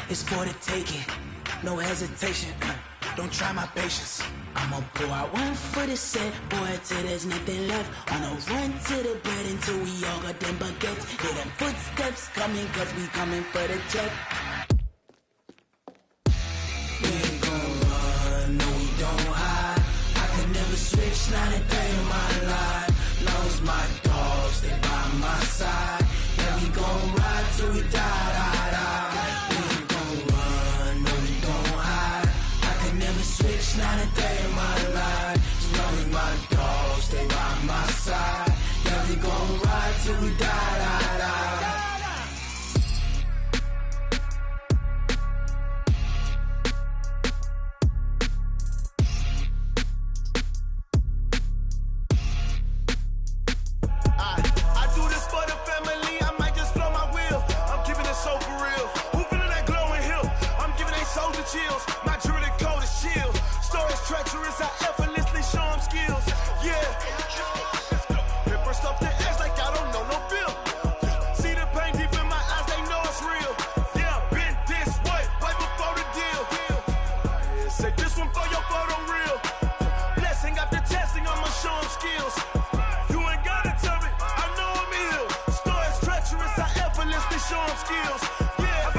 It's for the taking, no hesitation. Don't try my patience. I'ma pour out one for the set, boy, till there's nothing left. On a run to the bed until we all got them baguettes. Hear them footsteps coming, cause we coming for the check. We ain't gon' run, no we don't hide. I could never switch, not a day in my life. Long as my dogs, they by my side. Yeah, we gon' ride till we die. We ain't gon' run, no we don't hide. I could never switch, not a day in my life. As long as my dogs, they by my side. Yeah, we gon' ride till we die. chills. My jewelry code is chill. Stories treacherous, I effortlessly show them skills. Yeah. Paper stuff the edge like I don't know no bill. See the pain deep in my eyes, they know it's real. Yeah, been this way, right before the deal. Say this one for your photo real. Blessing after testing, I'ma show them skills. You ain't gotta tell me, I know I'm ill. Stories treacherous, I effortlessly show them skills. Yeah,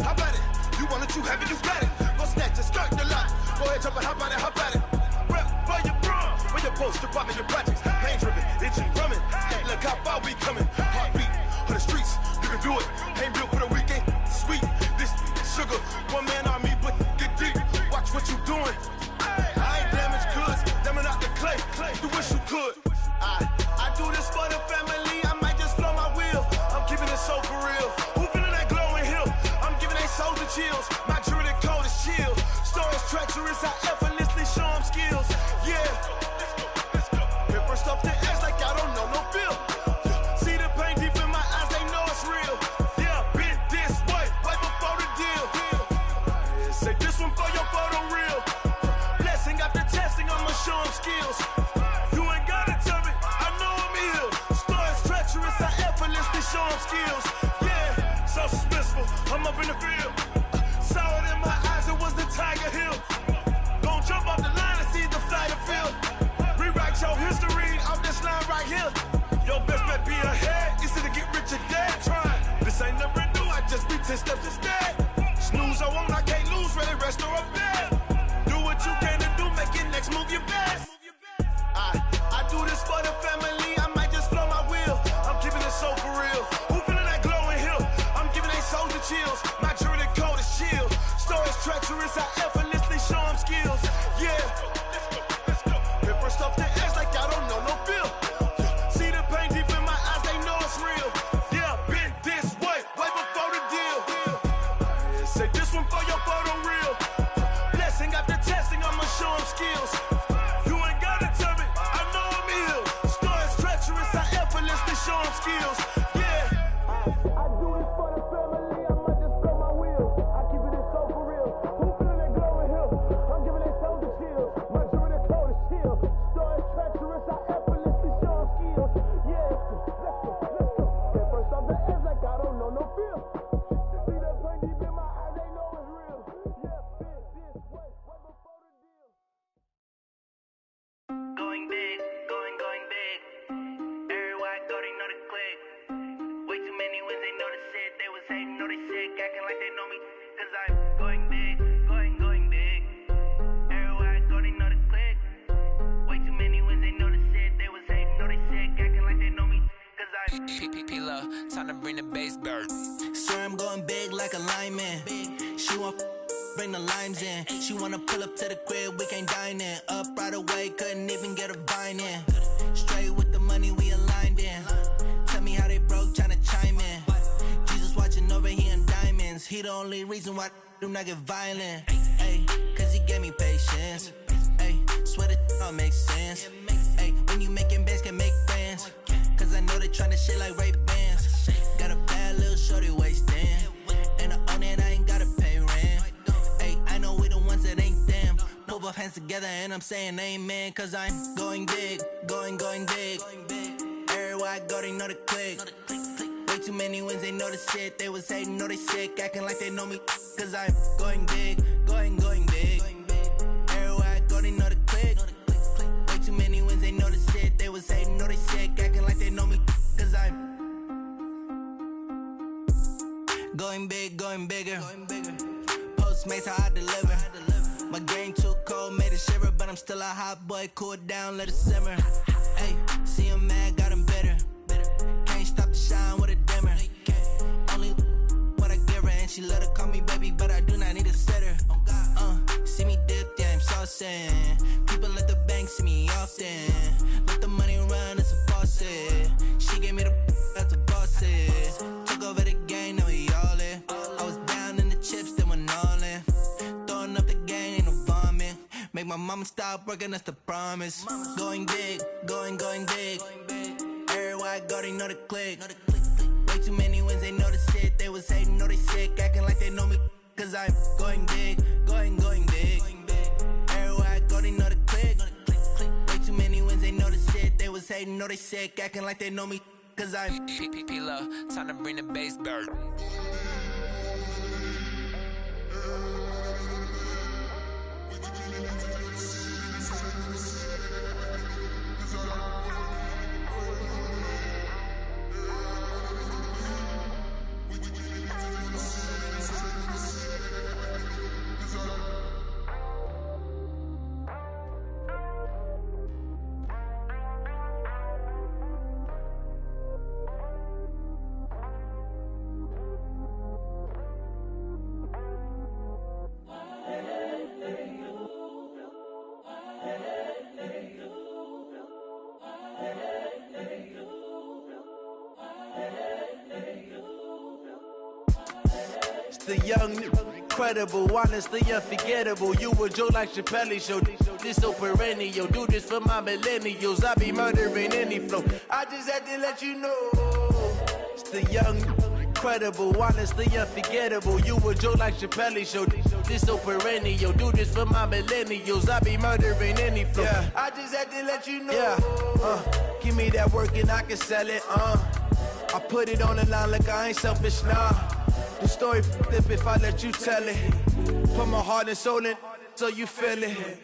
how about it? You want it, you have it, you got it. Go snatch it, skirt the lot. Go ahead, jump it, how about it? Rep for your bro. When your post, department, your projects. Pain driven, engine drumming. Hey, look how far we coming. Heartbeat on the streets, you can do it. Ain't built for the weekend. Sweet, this sugar. One man army, but get deep. Watch what you doing. I ain't damaged goods, damn out the clay. You wish you could. I do this for the family. I might just blow my wheel. I'm keeping it so for real. Who feeling that glowing hill? I'm giving they souls the chills. My jewelry code is chill. Stories treacherous, I effortlessly show them skills. Yeah. Paper stuff the edge like I don't know no bill. See the pain deep in my eyes, they know it's real. Yeah, been this way, right before the deal. Say this one for your photo real. Blessing after testing, I'ma show them skills. You ain't gotta tell me, I know I'm ill. Stories treacherous, I effortlessly show them skills. Yeah, so suspenseful, I'm up in the field. Saw it in my eyes, it was the Tiger Hill. Gon' jump off the line and see the fly the field. Rewrite your history off this line right here. Your best bet be ahead, easy to get rich or dead. Try, this ain't never new, I just be 10 steps instead. Snooze I won't, I can't lose, ready, rest or a bed. Do what you can to do, make your next move your best. I do this for the family, I might just blow my wheel. I'm keeping it so for real. Who feeling that glowing hill? I'm giving they souls the chills. My jewelry code is chill. Stories treacherous, I effortlessly show them skills. Yeah. Paper stuff the edge like I don't know no bill. See the pain deep in my eyes, they know it's real. Yeah, been this way, right before the deal. Say this one for your photo real. Blessing after testing, I'ma show them skills. You ain't gotta tell me, I know I'm ill. Stories treacherous, I effortlessly show them skills. Yeah. I do this for the family, I might just blow my wheel. I keep it so for real. Who feeling that glowing hill? I'm giving they souls the chills. My jewelry code is chill. Stories treacherous, I effortlessly show them skills. Yeah, let's go. Get first off the edge like I don't know no feel. See that pain deep in my eyes, they know it's real. Yeah, been this way, right before the deal. Going big, going big. Everywhere I go, they know the click. Way too many wins, they know the shit. They was hating, know they sick, acting like they know me. Cause I'm going big, going big. Everywhere I go, they know the click. Way too many wins, they know the shit. They was hating, know they sick, acting like they know me. Cause I'm Killa, time to bring the bass bird. Swear I'm going big like a lineman. She want bring the limes in. She wanna pull up to the crib, we can't dine in. Up right away, couldn't even get a vine in. Straight with the money, we aligned in. Tell me how they broke, tryna chime in. Jesus watching over here in diamonds. He the only reason why do not get violent. Ay, cause he gave me patience. Ay, swear that all makes sense. Ay, when you making bands, can make friends. Cause I know they tryna shit like Ray Bans. Got a bad little shorty wasting. And I own it, I ain't gotta pay rent. Ay, I know we the ones that ain't them. Pull both hands together and I'm saying amen. Cause I'm going big, going big. Everywhere I go, they know the click. Way too many wins, they know the shit. They was hating, know they sick, acting like they know me. Cause I'm going big, going big. Everywhere I go, they know the click. Way too many wins, they know the shit. They was hating, know they sick, acting like they know me. Cause I'm going big, going bigger. Postmates, how I deliver. My game too cold, made it shiver. But I'm still a hot boy, cool down, let it simmer. Hey, see him mad, got him bitter. Can't stop the shine with a dimmer. Only what I give her, and she let her call me baby, but I do not need a sitter. See me dip, yeah, I'm saucing. People at the bank see me often. Let the money run, it's a faucet. She gave me the that's a boss it. Took over the game, now we all in. I was down in the chips, then went all in. Throwing up the game, ain't no vomit. Make my mama stop working, that's the promise. Going big, going big. Everywhere I go, they know the click. Way too many wins, they know the shit. They was hating, know they sick, acting like they know me. Cause I'm going big, going hating, know they sick, acting like they know me, cause I'm Killa, time to bring the bass back. The young, incredible, honestly unforgettable. You a Joe like Chappelle show. This so perennial. Do this for my millennials. I be murdering any flow. I just had to let you know. It's the young, incredible, honestly unforgettable. You a Joe like Chappelle show. This so perennial. Do this for my millennials. I be murdering any flow. Yeah. I just had to let you know. Yeah. Give me that work and I can sell it. I put it on the line like I ain't selfish, nah. The story flip if I let you tell it. Put my heart and soul in so you feel it.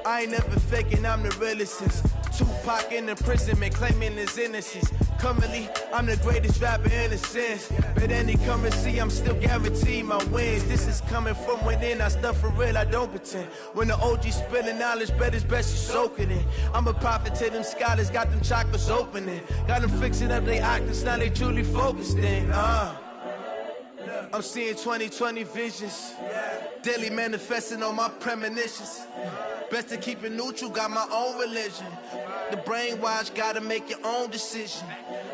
I ain't never faking, I'm the realest since Tupac in imprisonment, claiming his innocence. Currently, I'm the greatest rapper in a sense. But any currency, I'm still guaranteed my wins. This is coming from within, I stuff for real, I don't pretend. When the OG spilling knowledge, bet it's best you soak it in. I'm a prophet to them scholars, got them chakras opening. Got them fixing up they octaves, now they truly focused in. I'm seeing 2020 visions, daily manifesting on my premonitions. Best to keep it neutral, got my own religion. The brainwash, gotta make your own decision.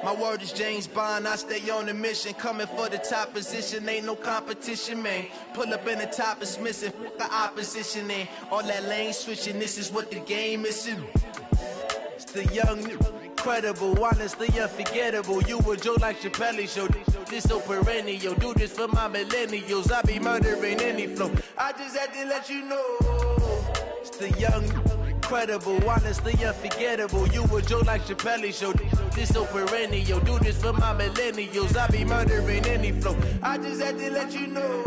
My word is James Bond, I stay on the mission. Coming for the top position, ain't no competition, man. Pull up in the top is missing, fuck the opposition, and all that lane switching, this is what the game is. It's the young, incredible, honestly unforgettable. You a Joe like Chappelle show. This so perennial. Do this for my millennials. I be murdering any flow. I just had to let you know. It's the young, incredible, honestly unforgettable. You a Joe like Chappelle show. This so perennial. Do this for my millennials. I be murdering any flow. I just had to let you know.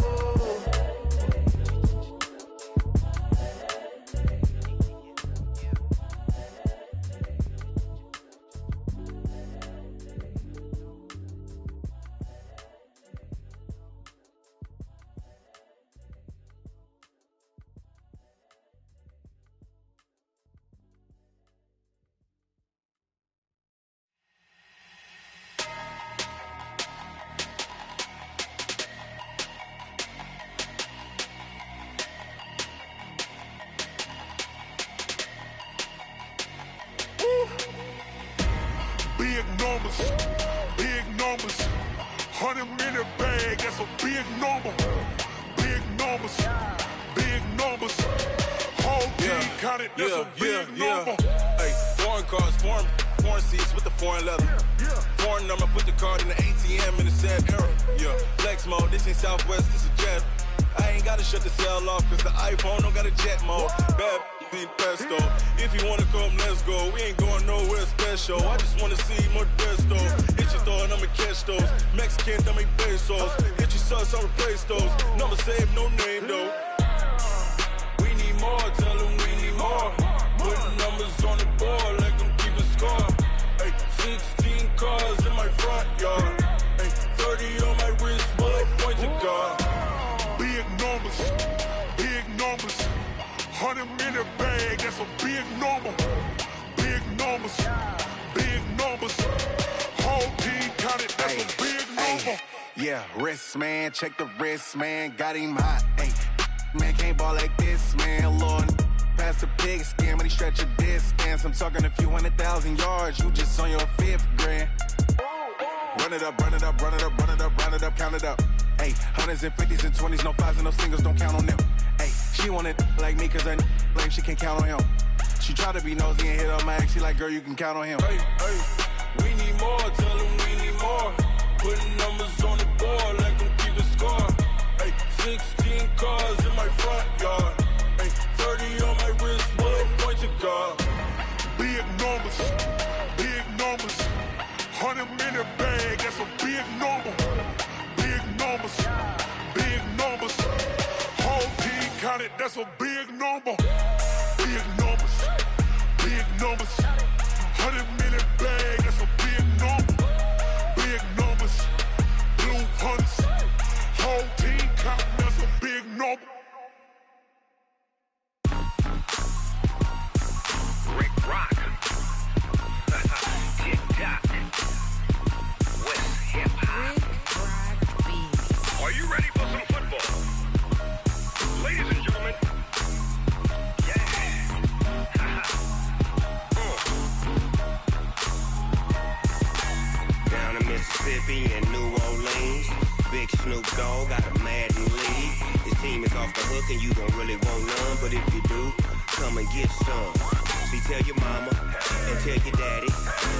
Big numbers, 100-minute bag, that's a big number. Big numbers, whole team counted, that's a big number. Hey, foreign cars, foreign seats with the foreign leather. Foreign number, put the card in the ATM in the sad era. Yeah, flex mode, this ain't Southwest, this is jet. I ain't gotta shut the cell off, cause the iPhone don't got a jet mode. Bad need pesto. If you wanna come, let's go. We ain't going nowhere special. I just wanna see Modesto. Hit your thought, I'ma catch those. Mexican, I make pesos. Hit your sus, I'ma replace those. Number saved, no name though. We need more, tell them we need more. Putting numbers on the board like I'm keeping score. Hey, 16 cars in my front yard. Hey, 30 on my wrist, bullet point to God. Big numbers, 100-minute bag, that's a big number. Big numbers, whole team counted, that's a big number. Yeah, wrist man, check the wrist man, got him hot. Ay, man can't ball like this, man. Lord, past the pig skin, when he stretch a distance. I'm talking a few 100,000 yards, you just on your 5th grand. Run it up, count it up. Ay, hundreds and 50s and 20s, no 5s and no singles, don't count on them. Ay, she want it like me, cause her blame, she can't count on him. She try to be nosy and hit up my ex, she like, girl, you can count on him. Hey, we need more, tell them we need more. Putting numbers on the board like I'm keeping score. Hey, 16 cars in my front yard. Hey, 30 on my wrist, bullet point to God. Big count it, that's a big number. Big numbers, big numbers. 100 million bag, that's a big number. Big numbers, blue hunts. Whole team counting, that's a big number. Rick Rock. TikTok. West Hip Hop. Are you ready for some football? Ladies and gentlemen. Down in Mississippi and New Orleans, Big Snoop Dogg got a Madden league. His team is off the hook and you don't really want none, but if you do, come and get some. See, tell your mama and tell your daddy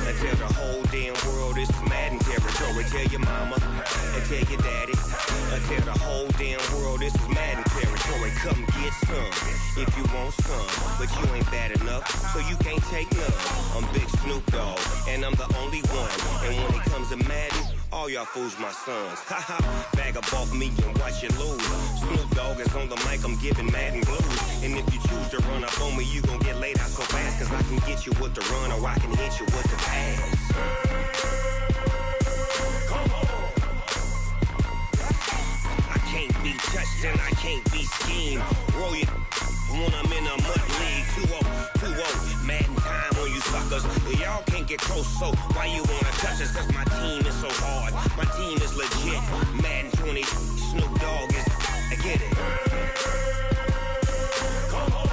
and tell the whole damn world this is Madden territory. Tell your mama and tell your daddy and tell the whole damn world this is Madden territory. Come get some if you want some, but you ain't bad enough, so you can't take none. I'm Big Snoop Dogg and I'm the only one. And when it comes to Madden, all y'all fools my sons. Haha, bag up off me and watch you lose. Snoop Dogg is on the mic, I'm giving Madden blues. And if you choose to run up on me, you gon' get laid out so fast, cause I can get you with the run or I can hit you with the pass. Come on. I can't be touched and I can't be schemed. Roll it when I'm in a mud league. 2-0, Madden time on you suckers. Y'all can't get close, so why you wanna touch us? Cause my team is so hard, my team is legit. Madden 20, Snoop Dogg is, I get it. Come on.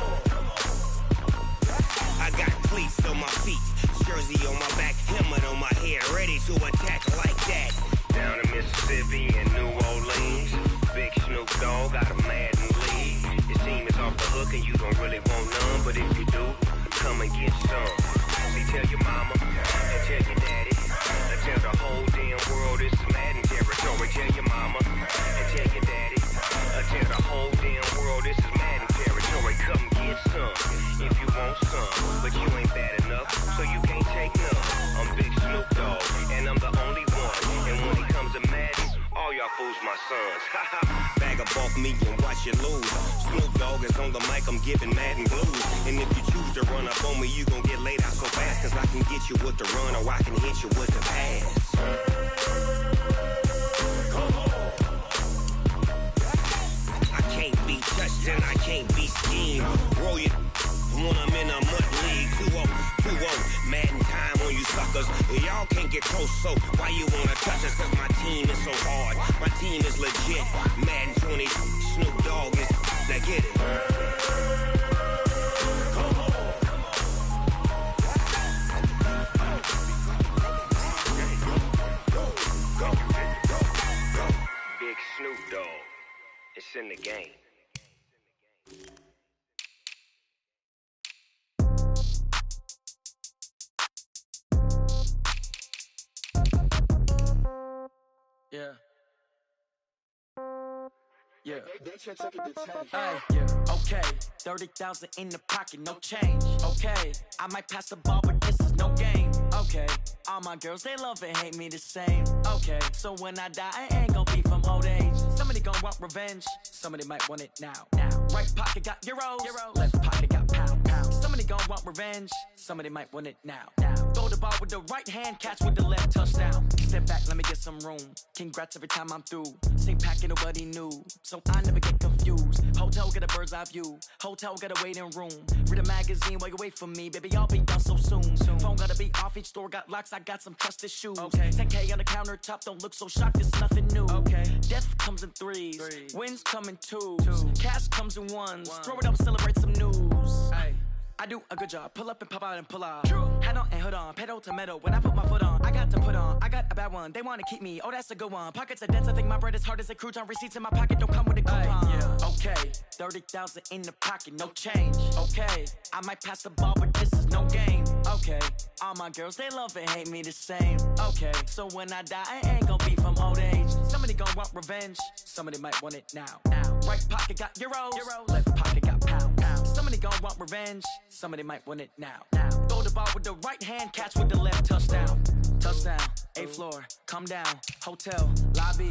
I got cleats on my feet, jersey on my back, helmet on my head, ready to attack like that. Down in Mississippi and New Orleans, Big Snoop Dogg got a Madden league. His team is off the hook and you don't really want none, but if you do, come and get some. See, tell your mama and tell your daddy and tell the whole damn world this is Madden territory. Tell your mama and tell your daddy and tell the whole damn world this is Madden territory. Come get some if you want some, but you ain't bad enough, so you can't take none. I'm Big Snoop Dogg and I'm the only one. And when it comes to Madden, all y'all fools my sons. Bag up off me and watch you lose. Snoop Dogg is on the mic, I'm giving Madden blues. And if you choose to run up on me, you gon' get laid out so fast, cause I can get you with the run or I can hit you with the pass. Come on. I can't be touched and I can't be schemed. Roll it when I'm in a mud league. 2-0, Madden time on you suckers. Y'all can't get close, so why you wanna touch us? Cause my team is so hard, my team is legit. Madden 20, Snoop Dogg is, now get it. Come on. Go. Big Snoop Dogg, it's in the game. Yeah. Yeah. Hey, yeah. Okay. 30,000 in the pocket, no change. Okay. I might pass the ball, but this is no game. Okay. All my girls, they love and hate me the same. Okay. So when I die, I ain't gon' be from old age. Somebody gon' want revenge. Somebody might want it now. Right pocket got euros. Left pocket got pound. Somebody gon' want revenge. Somebody might want it now. Throw the ball with the right hand, catch with the left, touchdown. Step back, let me get some room. Congrats every time I'm through. Same packet, nobody knew, so I never get confused. Hotel get a bird's eye view. Hotel get a waiting room. Read a magazine while you wait for me, baby. I'll be done so soon. Phone gotta be off. Each store got locks. I got some trusted shoes. 10K on the countertop. Don't look so shocked. It's nothing new. Death comes in threes. Wins come in twos. Cash comes in ones. Throw it up, celebrate some news. I do a good job. Pull up and pop out and pull out. Head on and hood on. Pedal to metal. When I put my foot on, I got to put on. I got a bad one. They want to keep me. Oh, that's a good one. Pockets are dense. I think my bread is hard as a crouton. Receipts in my pocket don't come with a coupon. Yeah. Okay. 30,000 in the pocket. No change. Okay. I might pass the ball, but this is no game. Okay. All my girls, they love and hate me the same. Okay. So when I die, I ain't gonna be from old age. Somebody gonna want revenge. Somebody might want it now. Right pocket got euros. Left pocket got pound. Somebody gonna want revenge. Somebody might want it now. Throw the ball with the right hand, catch with the left, touchdown. Touchdown, 8th floor, come down, hotel, lobby.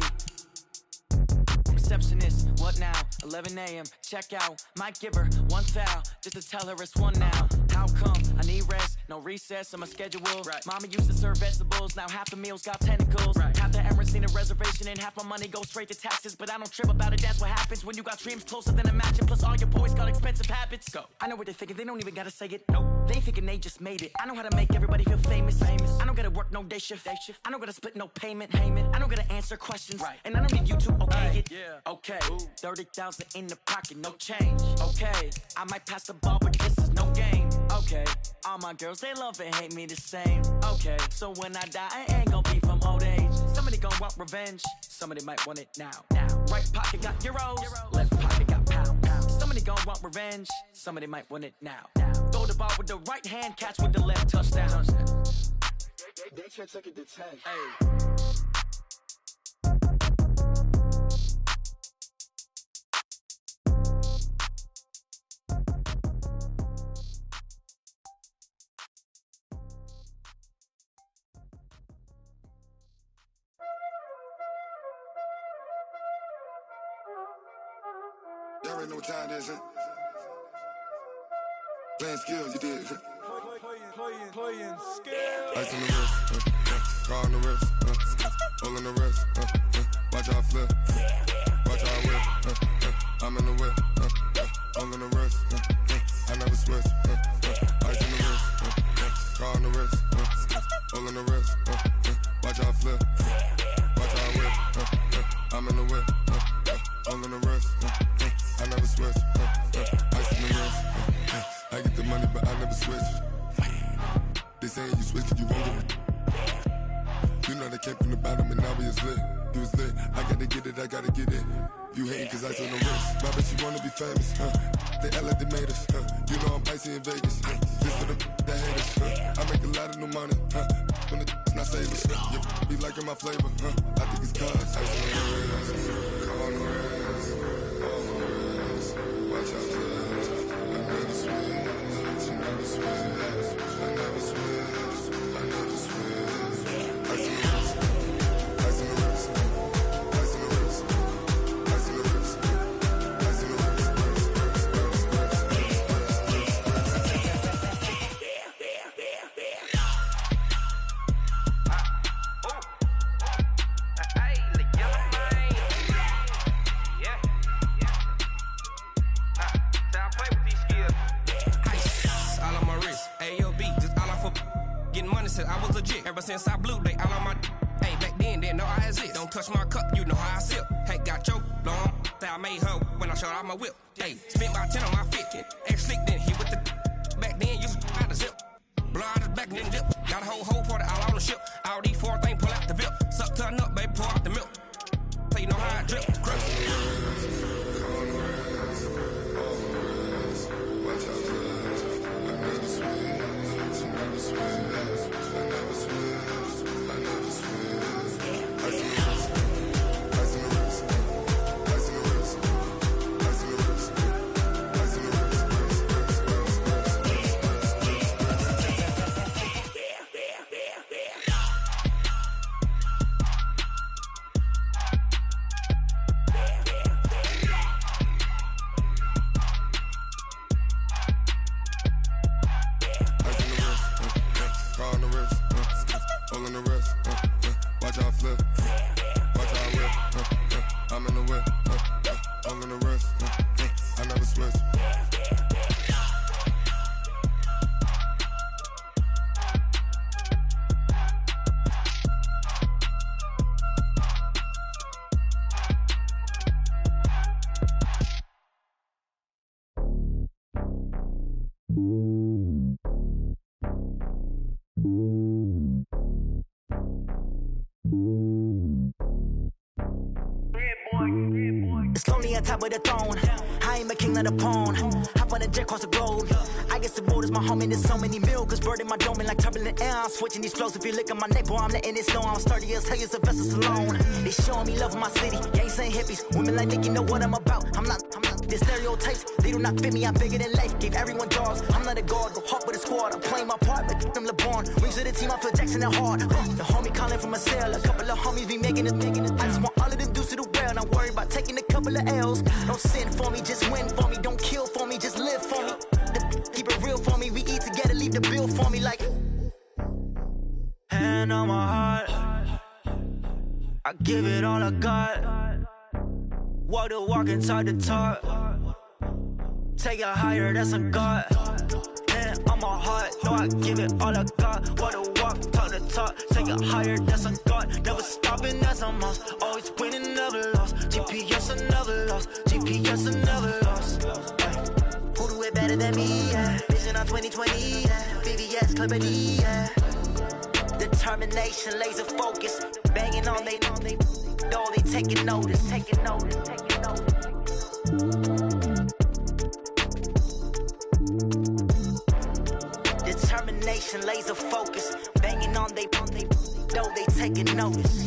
receptionist. What now? 11 a.m. Check out. Might give her one foul just to tell her it's one now. How come? I need rest. No recess in my schedule. Right. Mama used to serve vegetables. Now half the meals got tentacles. Right. Half the Emirates need a reservation and half my money goes straight to taxes. But I don't trip about it. That's what happens when you got dreams closer than a match. And plus all your boys got expensive habits. Go. I know what they're thinking. They don't even gotta say it. Nope. They ain't thinking they just made it. I know how to make everybody feel famous. I don't gotta work no day shift. I don't gotta split no payment. I don't gotta answer questions. Right. And I don't need you to okay it. Yeah. Okay. 30,000 in the pocket, no change. Okay. I might pass the ball, but this is no game. Okay. All my girls, they love and hate me the same. Okay. So when I die, I ain't gonna be from old age. Somebody gonna want revenge. Somebody might want it now. Right pocket got euros. Left pocket got pounds. Somebody gonna want revenge. Somebody might want it now. Throw the ball with the right hand, catch with the left, touchdown. They can't take it to 10. Hey. Y'all already know what time it is, huh? Playing skills, you did. Playing skills. Ice on the wrist, car on the wrist, hole in the wrist, watch how I flip, watch how I whip, I'm in the whip, hole in the wrist, I never switch, ice on the wrist, car on the wrist, hole in the wrist, watch how I flip, watch how I whip, I'm in the whip, hole in the wrist, I never switch, ice on the wrist, I get the money but I never switch. They saying you switch 'cause you won't get it. You know they came from the bottom and now we is lit. You was lit, I gotta get it, I gotta get it. You hating 'cause ice on the wrist. My bitch, you wanna be famous, They act like they made us, You know I'm icy in Vegas, This for the that hate us, I make a lot of new money, When it's not savers, Be liking my flavor, I think it's cause ice on the wrist, on the wrist, on the wrist. Watch out, cuz I never switch, you never switch. I never switch, I never switch. Ice in the wrist, ice in the wrist, ice in the wrist, ice in the wrist, ice in the wrist, Said I was legit ever since I blew they all on my hey back then didn't know I exist. Don't touch my cup, you know how I sip. Hey, got your long that I made her when I showed out my whip. Hey, spent about 10 on my fit. Ex slick then hit with the back then used to out the zip. Blow out his back and then dip. Got a whole party all on the ship. All these 4 things pull out the VIP. Suck turn up, baby, pour out the milk. So you know how I drip. Crush. Watch out, cuz I never switch, you never switch. I never switch, I never switch. Ice in the wrist, ice in the wrist, ice in the wrist, ice in the wrist, ice in the wrist. Hole in the wrist, watch how I flip, watch how I whip, I'm in the whip, hole in the wrist, I never switch. It's lonely on top of the throne. I ain't a king of the pawn. Hop on a jet across the globe. I guess the road is my home and there's so many milkers birding my dome and like turbulent air. I'm switching these flows. If you look at my neck, boy, I'm letting it slow. I'm sturdy as hell as a vessel alone. They showing me love in my city. Gangs ain't hippies. Women like Nicky know what I'm about. I'm not the stereotypes. They do not fit me. I'm bigger than life. Gave everyone jaws. I'm not a guard. Go hard with a squad. I'm playing my part, but I'm LeBron. Wings of the team. I feel Jackson and hard. The homie calling from a cell. A couple of homies be making it. I just want all of them do cruise to the well. Not worry about taking a couple of L's. Don't sin for me, just win for me. Don't kill for me, just live for me. Keep it real for me. We eat together, leave the bill for me like. Hand on my heart, I give it all I got. Walk the walk and talk the talk. Take it higher, that's a God. Hand on my heart, no, I give it all I got. Walk the walk, talk the talk. Take it higher, that's a God. Never stopping, that's a must. Always winning, never lost. GPS, I never lost. GPS, I never lost. Who do it better than me? Yeah. Vision on 2020. Yeah. VVS, Clarity. Yeah. Determination, laser focus, banging on they though they taking notice. Determination, laser focus, banging on they though they taking notice.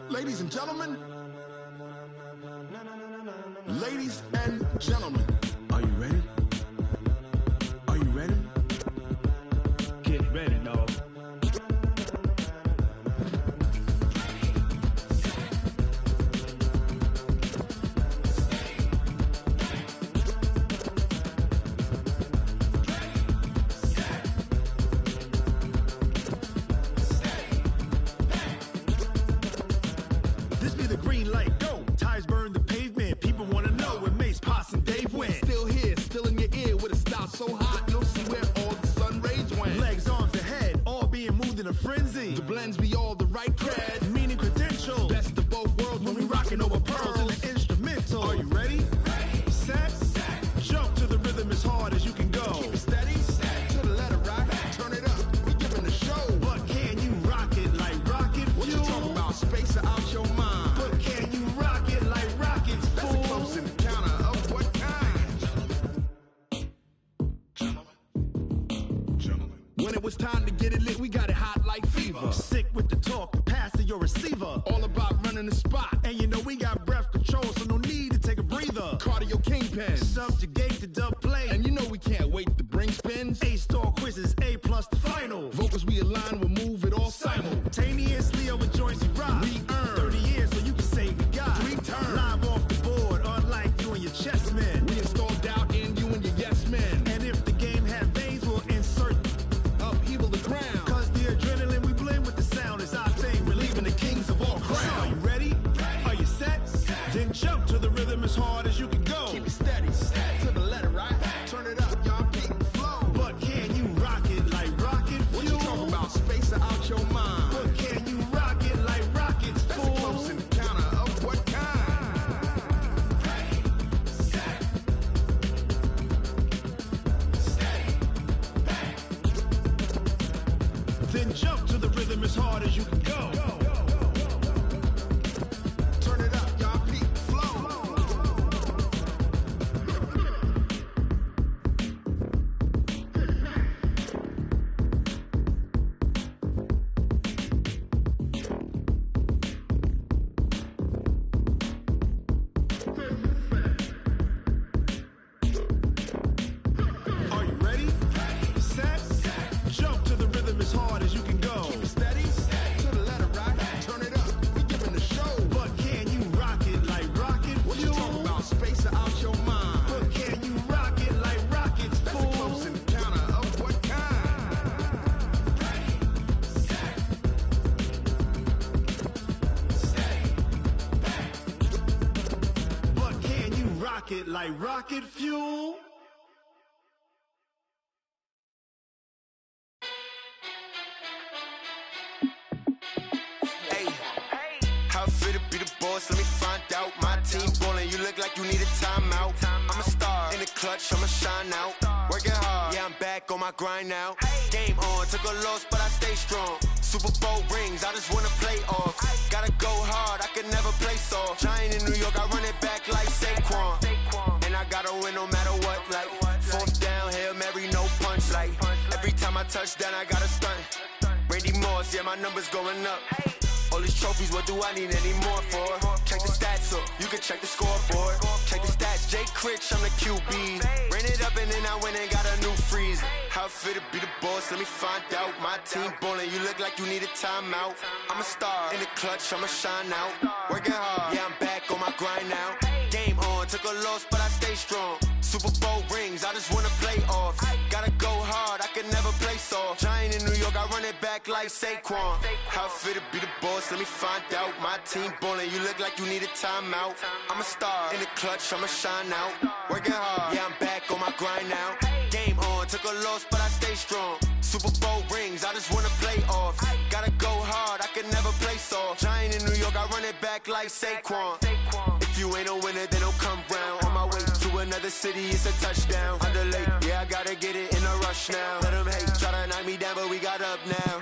Ladies and gentlemen, ladies and gentlemen, are you ready? Are you ready? Get ready, dog. This be the green light, go. Tires burn the pavement. People wanna know where Mace, Potts, and Dave went. Still here, still in your ear with a style so hot, you'll see where all the sun rays went. Legs, arms, and head, all being moved in a frenzy. The blends be all the right cred, meaning credentials. best of both worlds when we rockin' over pearls in the instrumental. Are you ready? Set, jump to the rhythm as hard as you can go. Keep it the spot. And you know we got breath control, so no need to take a breather. Cardio kingpin, subjugate the dub play. And you know we can't wait to bring spins. A-star quizzes, A+ the final. Vocals we align, we'll move it all simultaneously over joints we rock. We earn 30 years, so you can say we got 3 turns. Live off the board, unlike you and your chess men. We install doubt in you and your yes men. And if the game had veins, we'll insert upheaval the ground. Cause the adrenaline we blend with the sound is our thing, relieving the kings of all crowns. So are you ready? Are you set? Then jump to the rhythm as hard as you can go. Keep it steady, to the letter, right? Turn it up, y'all, keep the flow. But can you rock it like rocket fuel? What you talking about? Space or out your mind? But can you rock it like rockets, fool? That's a close encounter of what kind? Ready, set, steady, bang. Then jump to the rhythm as hard as you can go. Turn it up, y'all, keep the flow. Are you ready? Set, jump to the rhythm as hard as you can go. Keep it steady, to the letter, right? Turn it up, we giving the show. But can you rock it like rocket fuel? What you talking about? Space or out your mind? But can you rock it like rockets, fool? That's a close encounter of what kind? Ready, set, steady, bang. But can you rock it like rocket fuel? Hey, how fit to be the boss? Let me find out. My team ballin', you look like you need a timeout. I'm a star in the clutch, I'ma shine out. Working hard, yeah, I'm back on my grind now. Game on, took a loss, but I stay strong. Super Bowl rings, I just wanna play off. Gotta go hard, I could never play soft. Giant in New York, I run it back like Saquon. And I gotta win no matter what, like fourth down, Hail Mary, no punch. Like every time I touch down, I gotta stunt. Randy Moss, yeah, my numbers going up. All these trophies, what do I need any more for? Check the stats up, you can check the scoreboard. Check the stats, Jay Critch, I'm the QB. Ran it up and then I went and got a new freeze. How fit to be the boss, let me find out. My team ballin', you look like you need a timeout. I'm a star in the clutch, I'ma shine out. Working hard, yeah, I'm back on my grind now. Game on, took a loss, but I stay strong. Super Bowl rings, I just wanna play off. Gotta go hard, I can never play soft. Giant in New York, I run it back like Saquon. How fit to be the boss, let me find out. My team ballin', you look like you need a timeout. I'm a star in the clutch, I'ma shine out. Working hard, yeah, I'm back on my grind now. Game on, took a loss, but I stay strong. Super Bowl rings, I just wanna play off. Gotta go hard, I can never play soft. Giant in New York, I run it back like Saquon. If you ain't a winner, then don't come round. On my way to another city, it's a touchdown. Underlay, yeah, I gotta get it in a rush now. Let them hate, try to knock me down, but we got up now.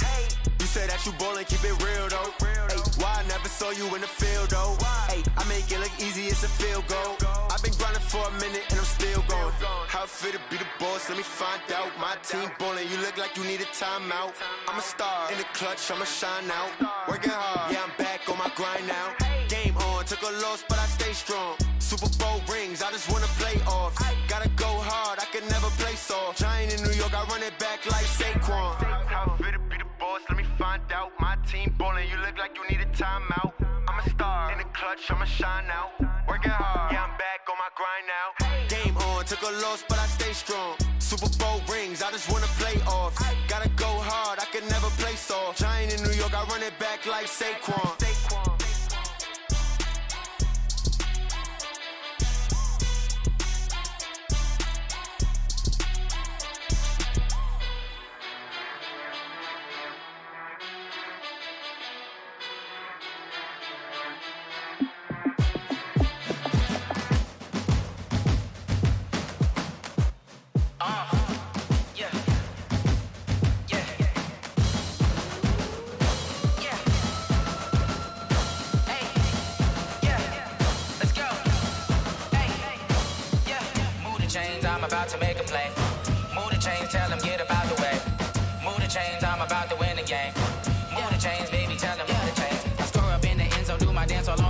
You say that you ballin', keep it real though. Hey, why I never saw you in the field though? Hey, I make it look easy, it's a field goal. I've been grinding for a minute and I'm still going. How fit to be the boss, let me find out. My team ballin', you look like you need a timeout. I'm a star in the clutch, I'ma shine out. Working hard, yeah, I'm back on my grind now. Game on, took a loss, but I stay strong. Super Bowl rings, I just wanna play off. Gotta go hard, I can never play soft. Giant in New York, I run it back like Saquon. How fit to be the boss, let me find out. My team ballin', you look like you need a timeout. I'm a star in the clutch, I'ma shine out. Working hard, yeah, I'm back on my grind now. Game on, took a loss, but I stay strong. Super Bowl rings, I just wanna play off. Gotta go hard, I can never play soft. Giant in New York, I run it back like Saquon. I'm about to make a play. Move the chains, tell them get about the way. Move the chains, I'm about to win the game. Move the chains, baby, tell them move the chains. I score up in the end zone, do my dance all on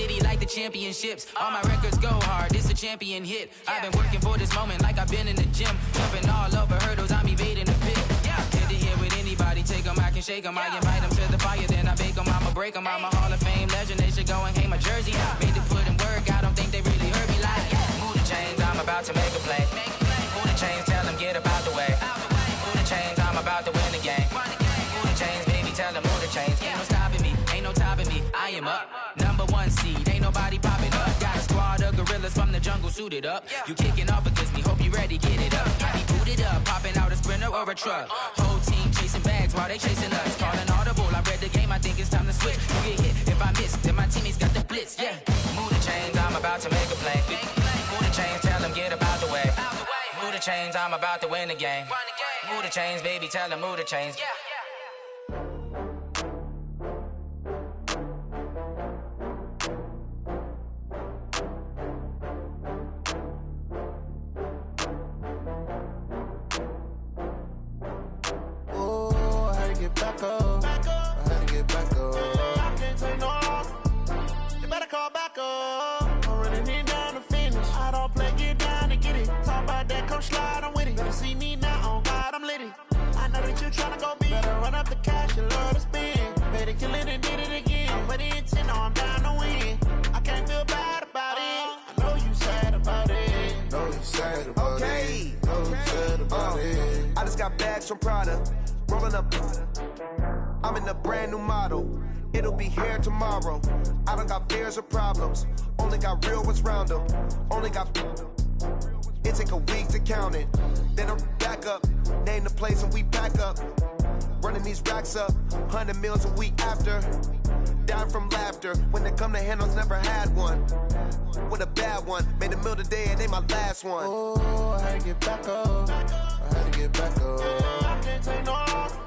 city like the championships. All my records go hard, this a champion hit. I've been working for this moment like I've been in the gym. Jumping all over hurdles, I'm evading the pit. Head to head with anybody, take them, I can shake them. I invite them to the fire, then I bake them, I'ma break them. I'm a Hall of Fame legend, they should go and hang my jersey. Made to put in work, I don't think they really heard me like, move the chains, I'm about to make a play. Move the chains, tell them get up out the way. Move the chains, I'm about to win the game. Move the chains, baby, tell them move the chains. Ain't no stopping me, ain't no topping me, I am up. Number one seed, ain't nobody popping up. Got a squad of gorillas from the jungle suited up. You kicking off against me, hope you ready, get it up. I be booted up, popping out a Sprinter or a truck. Whole team chasing bags while they chasing us. Calling audible, I read the game, I think it's time to switch. You get hit, if I miss, then my teammates got the blitz, yeah. Move the chains, I'm about to make a play. Move the chains, tell them get up out the way. Move the chains, I'm about to win the game. Move the chains, baby, tell them move the chains. Back up. I had to get back up. I can't take no loss. You better call back up. I'm running it down to finish. I don't play, get down to get it. Talk about that, come slide, I'm with it. Better see me now, on God, I'm litty. I know that you tryna go big. Better run up the cash, you love to spend. Better kill it and did it again. I'm with the intent, no, I'm down to win. I can't feel bad about it. I know you sad about it. Know you sad about it. Know you sad about it. I just got bags from Prada. Rolling up, I'm in a brand new model. It'll be here tomorrow. I don't got fears or problems. Only got real ones round them. Only got. It take a week to count it. Then I'm back up. Name the place and we pack up. Running these racks up. 100 meals a week after. Down from laughter. When they come to handles, never had one. With a bad one. Made a meal today and they my last one. Oh, I had to get back up. I had to get back up. I can't take no loss.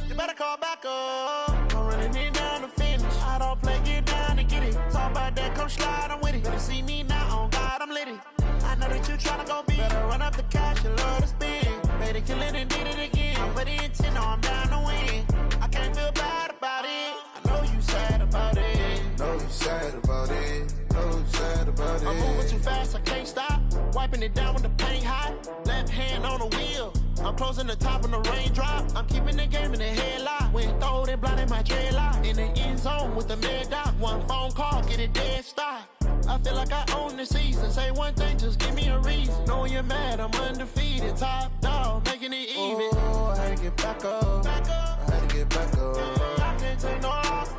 You better call back up. I'm running it down to finish. I don't play, get down to get it. Talk about that, come slide, I'm with it. Better see me now, on God, I'm litty. I know that you tryna go big. Better run up the cash, you love to spend. Better kill it and did it again. I'm with the intent, no, I'm down to win. I can't feel bad about it. I know you sad about it. Know you sad about it. Know you sad about it. I'm moving too fast, I can't stop. Wiping it down with the paint hot. Left hand on the wheel. I'm closing the top on the raindrop. I'm keeping the game in the headlock. When throwed and blinded my dreadlock. In the end zone with the mad dot. One phone call, get it dead stop. I feel like I own the season. Say one thing, just give me a reason. Knowing you're mad, I'm undefeated. Top dog, making it even. Oh, I had to get back up. I had to get back up. I can't take no loss.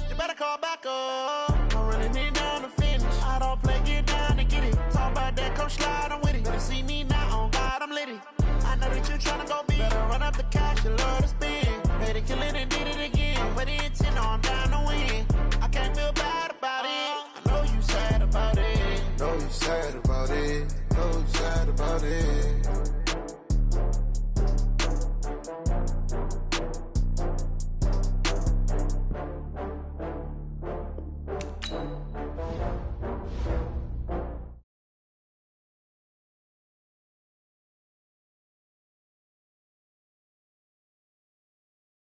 You better call back up. I'm running it down to finish. I don't play, get down to get it. Talk about that, come slide, I'm with it. Better see me now, on God, I'm litty. I know that you tryna go big. Better run up the cash, you love to spend. Better kill it and did it again. I'm with the intent, no, I'm down to win. I can't feel bad about it. I know you sad about it. Know you sad about it. Know you sad about it.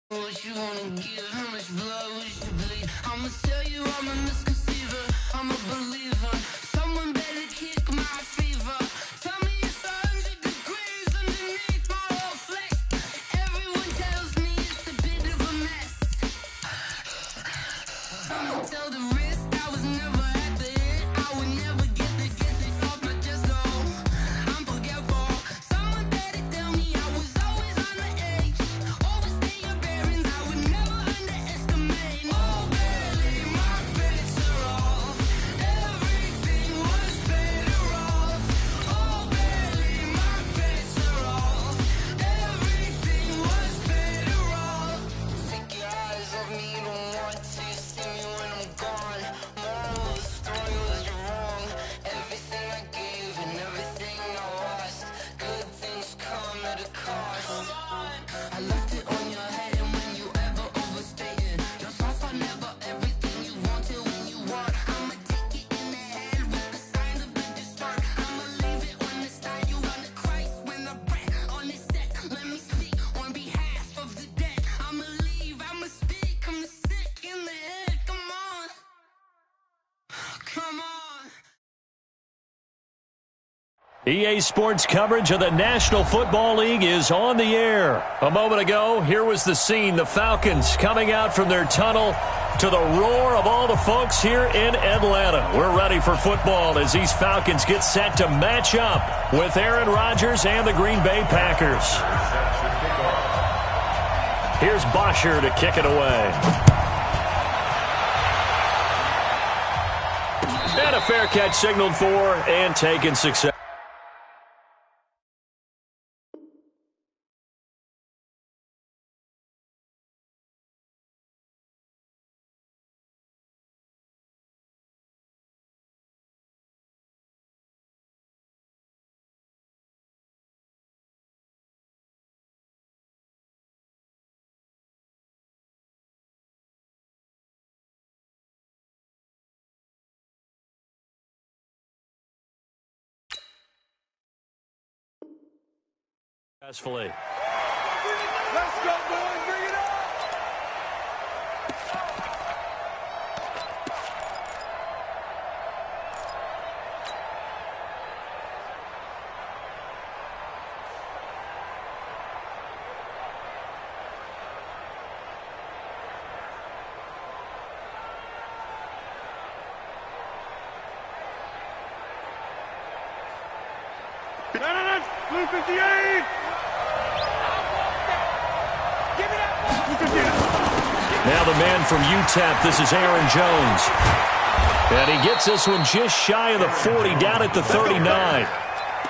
What you wanna give, how much blood would you bleed? I'ma tell you I'm a misconceiver, I'm a believer. Someone better kick my fever. Tell me it's 100 degrees underneath my whole flesh. Everyone tells me it's a bit of a mess. I'ma tell the risk, I was never at the end. I would never get this off my chest, though. I'm forgetful. Someone better tell me I was always on the edge. Overstay your bearings, I would never underestimate. Oh, barely, my bets are off. Everything was better off. Oh, barely, my bets are off. Everything was better off. Take your eyes off me, don't want to see me when I'm gone. Morals EA Sports coverage of the National Football League is on the air. A moment ago, here was the scene. The Falcons coming out from their tunnel to the roar of all the folks here in Atlanta. We're ready for football as these Falcons get set to match up with Aaron Rodgers and the Green Bay Packers. Here's Bosher to kick it away. And a fair catch signaled for and taken success. Successfully. Let's go, boys. Bring it up. Blue 58. Now the man from UTEP, this is Aaron Jones. And he gets this one just shy of the 40, down at the 39.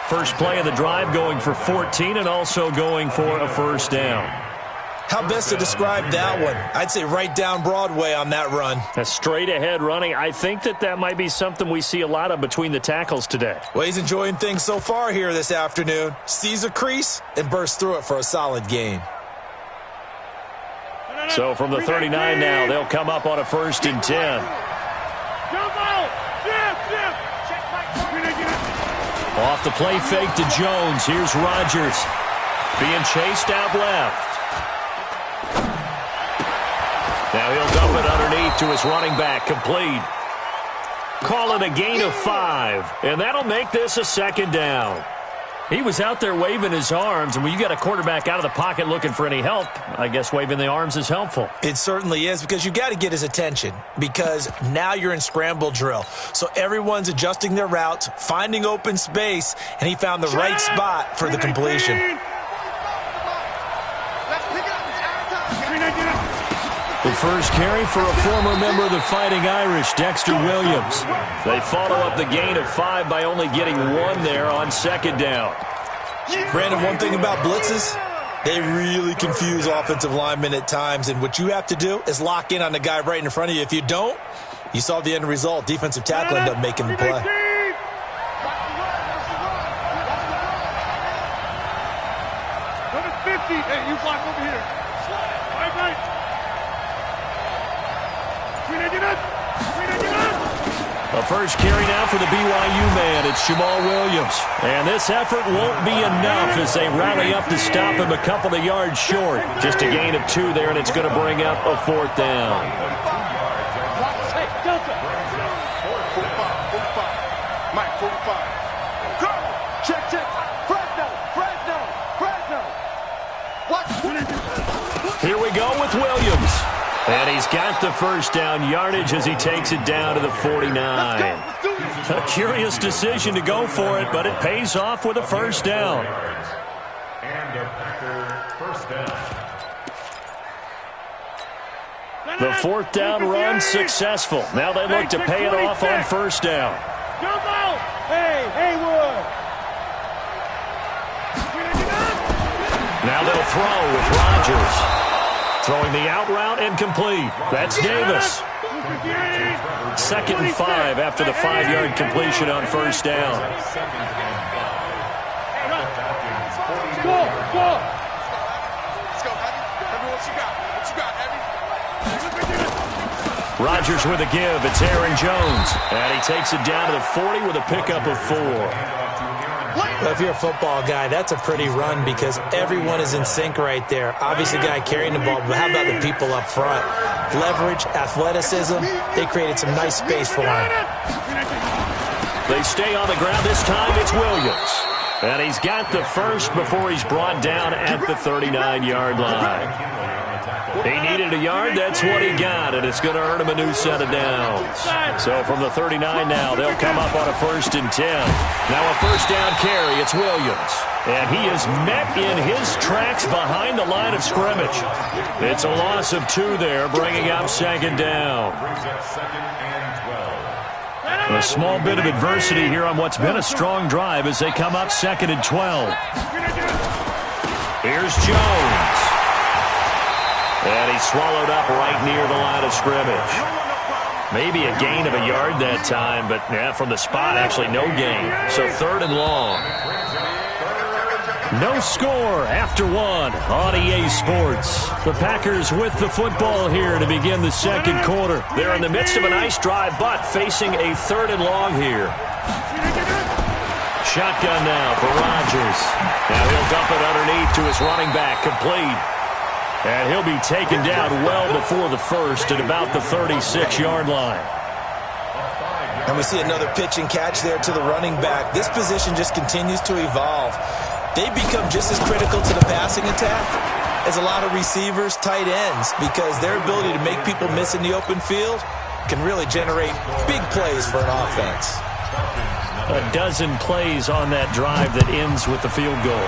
First play of the drive going for 14 and also going for a first down. How best to describe that one? I'd say right down Broadway on that run. A straight ahead running. I think that might be something we see a lot of between the tackles today. Well, he's enjoying things so far here this afternoon. Sees a crease and bursts through it for a solid gain. So from the 39 now, they'll come up on a 1st and 10. Off the play fake to Jones. Here's Rodgers being chased out left. Now he'll dump it underneath to his running back, complete. Call it a gain of 5, and that'll make this a 2nd down. He was out there waving his arms, and when you got a quarterback out of the pocket looking for any help, I guess waving the arms is helpful. It certainly is, because you got to get his attention, because now you're in scramble drill. So everyone's adjusting their routes, finding open space, and he found the right spot for the completion. The first carry for a former member of the Fighting Irish, Dexter Williams. They follow up the gain of 5 by only getting 1 there on 2nd down. Brandon, one thing about blitzes, they really confuse offensive linemen at times, and what you have to do is lock in on the guy right in front of you. If you don't, you saw the end result. Defensive tackle ended up making the play. Number 50. Hey, you block over here. Right. The first carry now for the BYU man. It's Jamal Williams. And this effort won't be enough as they rally up to stop him a couple of yards short. Just a gain of 2 there, and it's going to bring up a 4th down. Here we go with Williams. And he's got the first down yardage as he takes it down to the 49. A curious decision to go for it, but it pays off with a first down. And a Packer first down. The 4th down run successful. Now they look to pay it off on first down. Hey, Haywood. Now they'll throw with Rodgers. Throwing the out route and complete. That's Davis. 2nd and 5 after the 5-yard completion on first down. Go. Rodgers with a give. It's Aaron Jones. And he takes it down to the 40 with a pickup of 4. Well, if you're a football guy, that's a pretty run because everyone is in sync right there. Obviously, the guy carrying the ball, but how about the people up front? Leverage, athleticism, they created some nice space for him. They stay on the ground. This time it's Williams. And he's got the first before he's brought down at the 39-yard line. He needed a yard. That's what he got, and it's going to earn him a new set of downs. So from the 39 now, they'll come up on a 1st and 10. Now a first down carry. It's Williams. And he is met in his tracks behind the line of scrimmage. It's a loss of 2 there, bringing up 2nd down. A small bit of adversity here on what's been a strong drive as they come up 2nd and 12. Here's Jones. And he's swallowed up right near the line of scrimmage. Maybe a gain of a yard that time, but from the spot, actually no gain. So 3rd and long. No score after 1 on EA Sports. The Packers with the football here to begin the 2nd quarter. They're in the midst of a nice drive, but facing a 3rd and long here. Shotgun now for Rodgers. Now he'll dump it underneath to his running back, complete. And he'll be taken down well before the first at about the 36-yard line. And we see another pitch and catch there to the running back. This position just continues to evolve. They become just as critical to the passing attack as a lot of receivers, tight ends, because their ability to make people miss in the open field can really generate big plays for an offense. A dozen plays on that drive that ends with the field goal.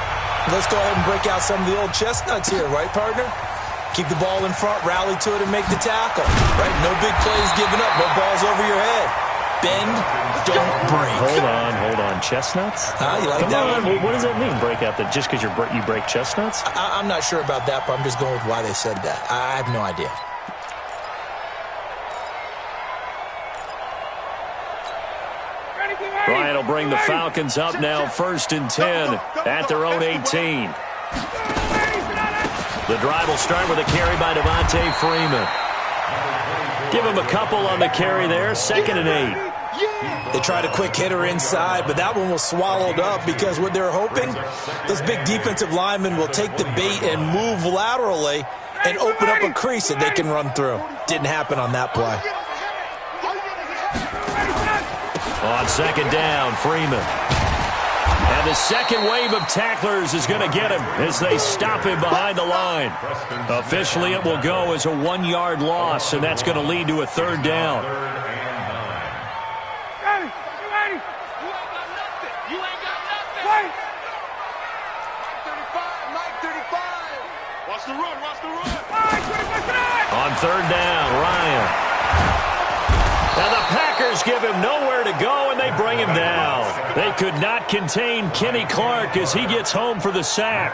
Let's go ahead and break out some of the old chestnuts here, right, partner? Keep the ball in front, rally to it, and make the tackle. Right? No big plays given up, no balls over your head. Bend, don't break. Hold on. Chestnuts? You like Come that on. one? What does that mean, break out? That just because you break chestnuts? I'm not sure about that, but I'm just going with why they said that. I have no idea. Bryant will bring the Falcons up now 1st and 10 at their own 18. The drive will start with a carry by Devontae Freeman. Give him a couple on the carry there, 2nd and 8. They tried a quick hitter inside, but that one was swallowed up because what they're hoping, those big defensive linemen will take the bait and move laterally and open up a crease that they can run through. Didn't happen on that play. On 2nd down, Freeman. And the second wave of tacklers is going to get him as they stop him behind the line. Officially, it will go as a 1-yard loss, and that's going to lead to a 3rd down. On 3rd down, Ryan. Now the Packers give him nowhere to go, and they bring him down. They could not contain Kenny Clark as he gets home for the sack.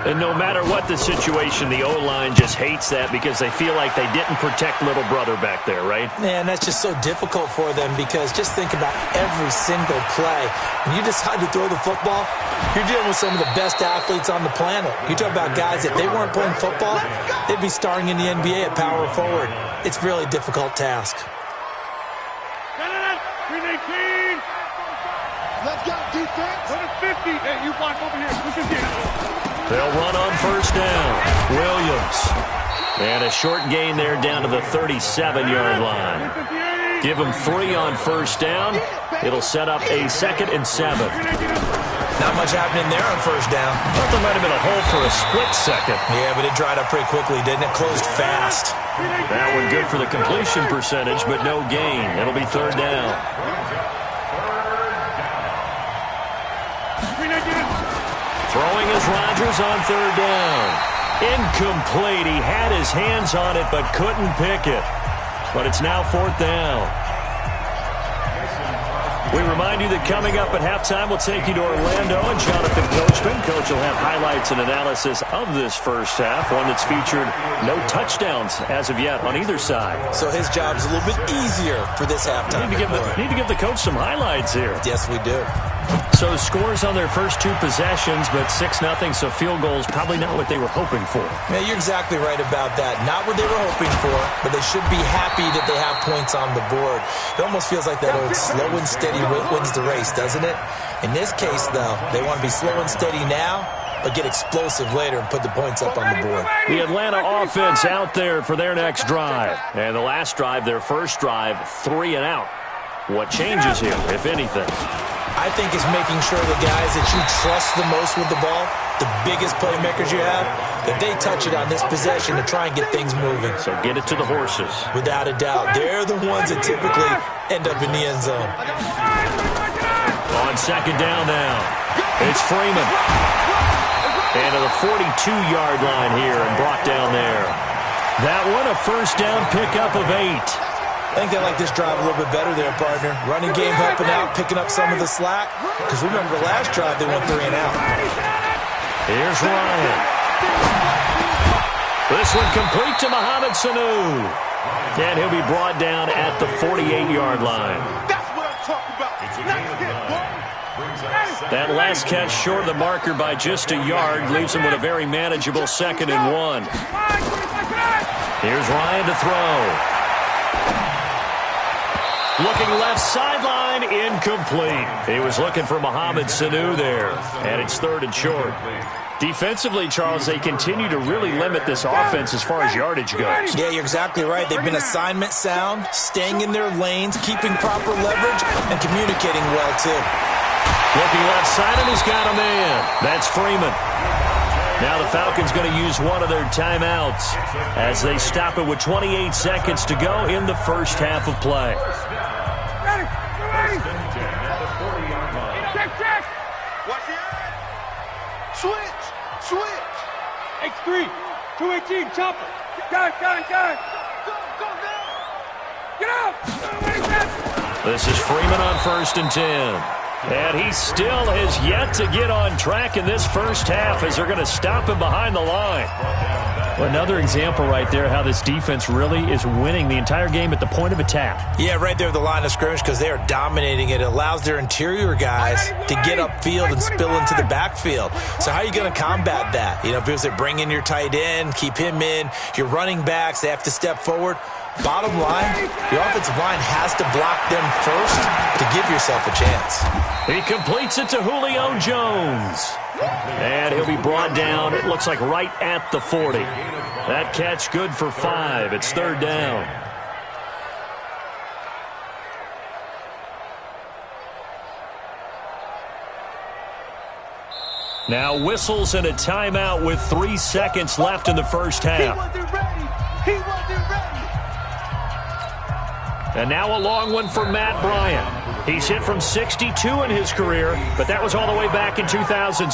And no matter what the situation, the O-line just hates that because they feel like they didn't protect little brother back there, right? Man, that's just so difficult for them because just think about every single play. When you decide to throw the football, you're dealing with some of the best athletes on the planet. You talk about guys, if they weren't playing football, they'd be starring in the NBA at power forward. It's a really difficult task. Let's go, defense. Put a 50. Hey, you block over here. Look at this. They'll run on 1st down. Williams. And a short gain there down to the 37-yard line. Give them 3 on 1st down. It'll set up a 2nd and 7. Not much happening there on 1st down. Thought there might have been a hole for a split second. Yeah, but it dried up pretty quickly, didn't it? Closed fast. That one good for the completion percentage, but no gain. It'll be 3rd down. Throwing is Rodgers on 3rd down. Incomplete. He had his hands on it but couldn't pick it. But it's now 4th down. We remind you that coming up at halftime, we'll take you to Orlando and Jonathan Coachman. Coach will have highlights and analysis of this first half, one that's featured no touchdowns as of yet on either side. So his job's a little bit easier for this halftime. Need to give the coach some highlights here. Yes, we do. So scores on their first 2 possessions, but 6-0, so field goals probably not what they were hoping for. Yeah, you're exactly right about that. Not what they were hoping for, but they should be happy that they have points on the board. It almost feels like that old slow and steady wins the race, doesn't it? In this case, though, they want to be slow and steady now, but get explosive later and put the points up on the board. The Atlanta offense out there for their next drive. And the last drive, their first drive, 3 and out. What changes here, if anything? I think it's making sure the guys that you trust the most with the ball, the biggest playmakers you have, that they touch it on this possession to try and get things moving. So get it to the horses. Without a doubt. They're the ones that typically end up in the end zone. On second down now, it's Freeman. And to the 42-yard line here and brought down there. That one a first down pickup of 8. I think they like this drive a little bit better there, partner. Running game helping out, picking up some of the slack. Because remember, the last drive they went 3 and out. Here's Ryan. This one complete to Mohamed Sanu. And he'll be brought down at the 48-yard line. That's what I'm talking about. That last catch short of the marker by just a yard leaves him with a very manageable 2nd and 1. Here's Ryan to throw. Looking left sideline, incomplete. He was looking for Mohamed Sanu there, and it's 3rd and short. Defensively, Charles, they continue to really limit this offense as far as yardage goes. Yeah, you're exactly right. They've been assignment sound, staying in their lanes, keeping proper leverage, and communicating well, too. Looking left side, and he's got a man. That's Freeman. Now the Falcons going to use one of their timeouts as they stop it with 28 seconds to go in the first half of play. Switch. X3, 218, chopper. Got it. Go now. Get out. This is Freeman on 1st and 10. And he still has yet to get on track in this first half as they're going to stop him behind the line. Another example right there how this defense really is winning the entire game at the point of attack. Yeah, right there at the line of scrimmage because they are dominating it. It allows their interior guys to get upfield and spill into the backfield. So how are you going to combat that? You know, because they bring in your tight end, keep him in, your running backs, they have to step forward. Bottom line, your offensive line has to block them first to give yourself a chance. He completes it to Julio Jones. And he'll be brought down, it looks like right at the 40. That catch good for 5. It's 3rd down. Now whistles and a timeout with 3 seconds left in the first half. He wasn't ready. And now a long one for Matt Bryant. He's hit from 62 in his career, but that was all the way back in 2006.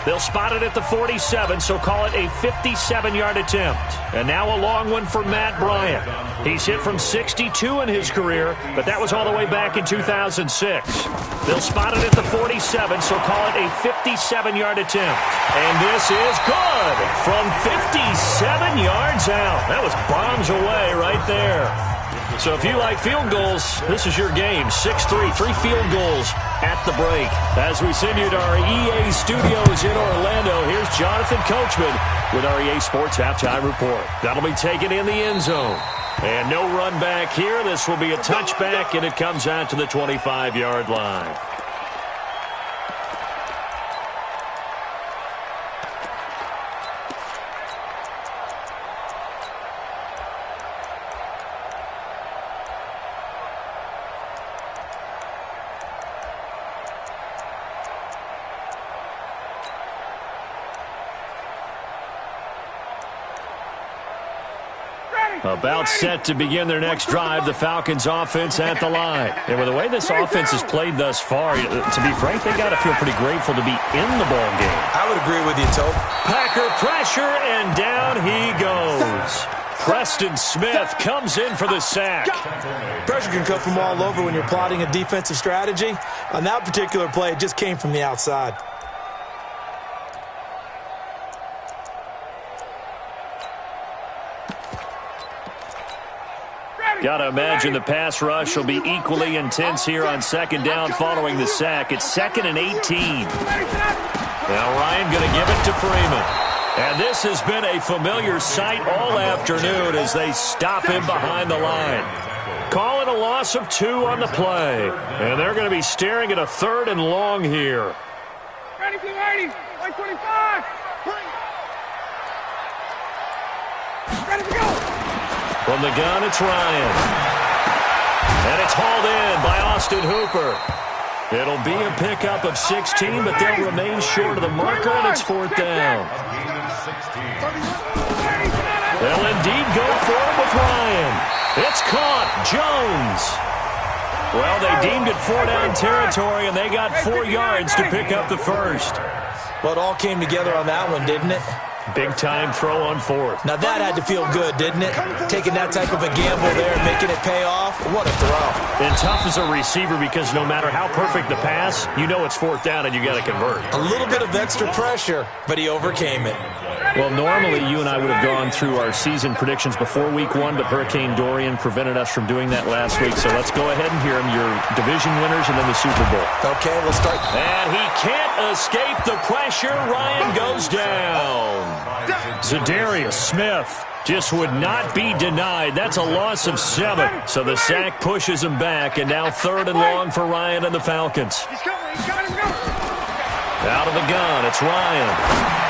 They'll spot it at the 47, so call it a 57-yard attempt. And now a long one for Matt Bryant. He's hit from 62 in his career, but that was all the way back in 2006. They'll spot it at the 47, so call it a 57-yard attempt. And this is good from 57 yards out. That was bombs away right there. So if you like field goals, this is your game. 6-3, 3 field goals at the break. As we send you to our EA studios in Orlando, here's Jonathan Coachman with our EA Sports Halftime Report. That'll be taken in the end zone. And no run back here. This will be a touchback, and it comes out to the 25-yard line. About set to begin their next drive, the Falcons offense at the line. And with the way this offense has played thus far, to be frank, they got to feel pretty grateful to be in the ball game. I would agree with you, Tope. Packer pressure, and down he goes. Preston Smith comes in for the sack. Pressure can come from all over when you're plotting a defensive strategy. On that particular play, it just came from the outside. Got to imagine the pass rush will be equally intense here on second down following the sack. It's 2nd and 18. Now Ryan going to give it to Freeman. And this has been a familiar sight all afternoon as they stop him behind the line. Call it a loss of 2 on the play. And they're going to be staring at a 3rd and long here. Ready, 280, 125. Ready to go. From the gun, it's Ryan. And it's hauled in by Austin Hooper. It'll be a pickup of 16, but they'll remain short of the marker, and it's 4th down. They'll indeed go for it with Ryan. It's caught. Jones. Well, they deemed it 4-down territory, and they got 4 yards to pick up the first. Well, it all came together on that one, didn't it? Big-time throw on 4th. Now, that had to feel good, didn't it? Taking that type of a gamble there and making it pay off. What a throw. And tough as a receiver because no matter how perfect the pass, you know it's 4th down and you got to convert. A little bit of extra pressure, but he overcame it. Well, normally you and I would have gone through our season predictions before Week 1, but Hurricane Dorian prevented us from doing that last week. So let's go ahead and hear them, your division winners and then the Super Bowl. Okay, we'll start. And he can't escape the pressure. Ryan goes down. Zadarius Smith just would not be denied. That's a loss of 7. So the sack pushes him back, and now 3rd and long for Ryan and the Falcons. Out of the gun, it's Ryan.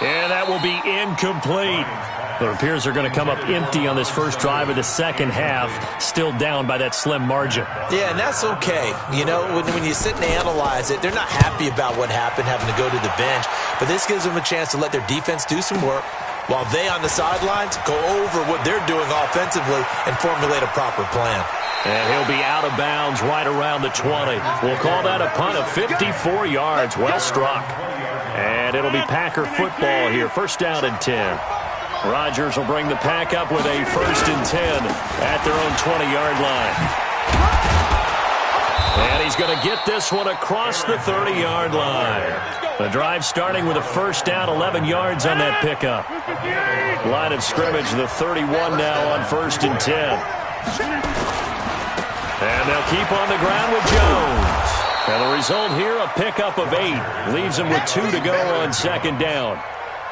And that will be incomplete. It appears they're going to come up empty on this first drive of the second half, still down by that slim margin. Yeah, and that's okay. You know, when you sit and analyze it, they're not happy about what happened, having to go to the bench. But this gives them a chance to let their defense do some work while they on the sidelines go over what they're doing offensively and formulate a proper plan. And he'll be out of bounds right around the 20. We'll call that a punt of 54 yards. Well struck. And it'll be Packer football here. 1st down and 10. Rodgers will bring the pack up with a 1st and 10 at their own 20-yard line. And he's going to get this one across the 30-yard line. The drive starting with a 1st down, 11 yards on that pickup. Line of scrimmage, the 31 now on 1st and 10. And they'll keep on the ground with Jones. And the result here, a pickup of 8. Leaves him with 2 to go on 2nd down.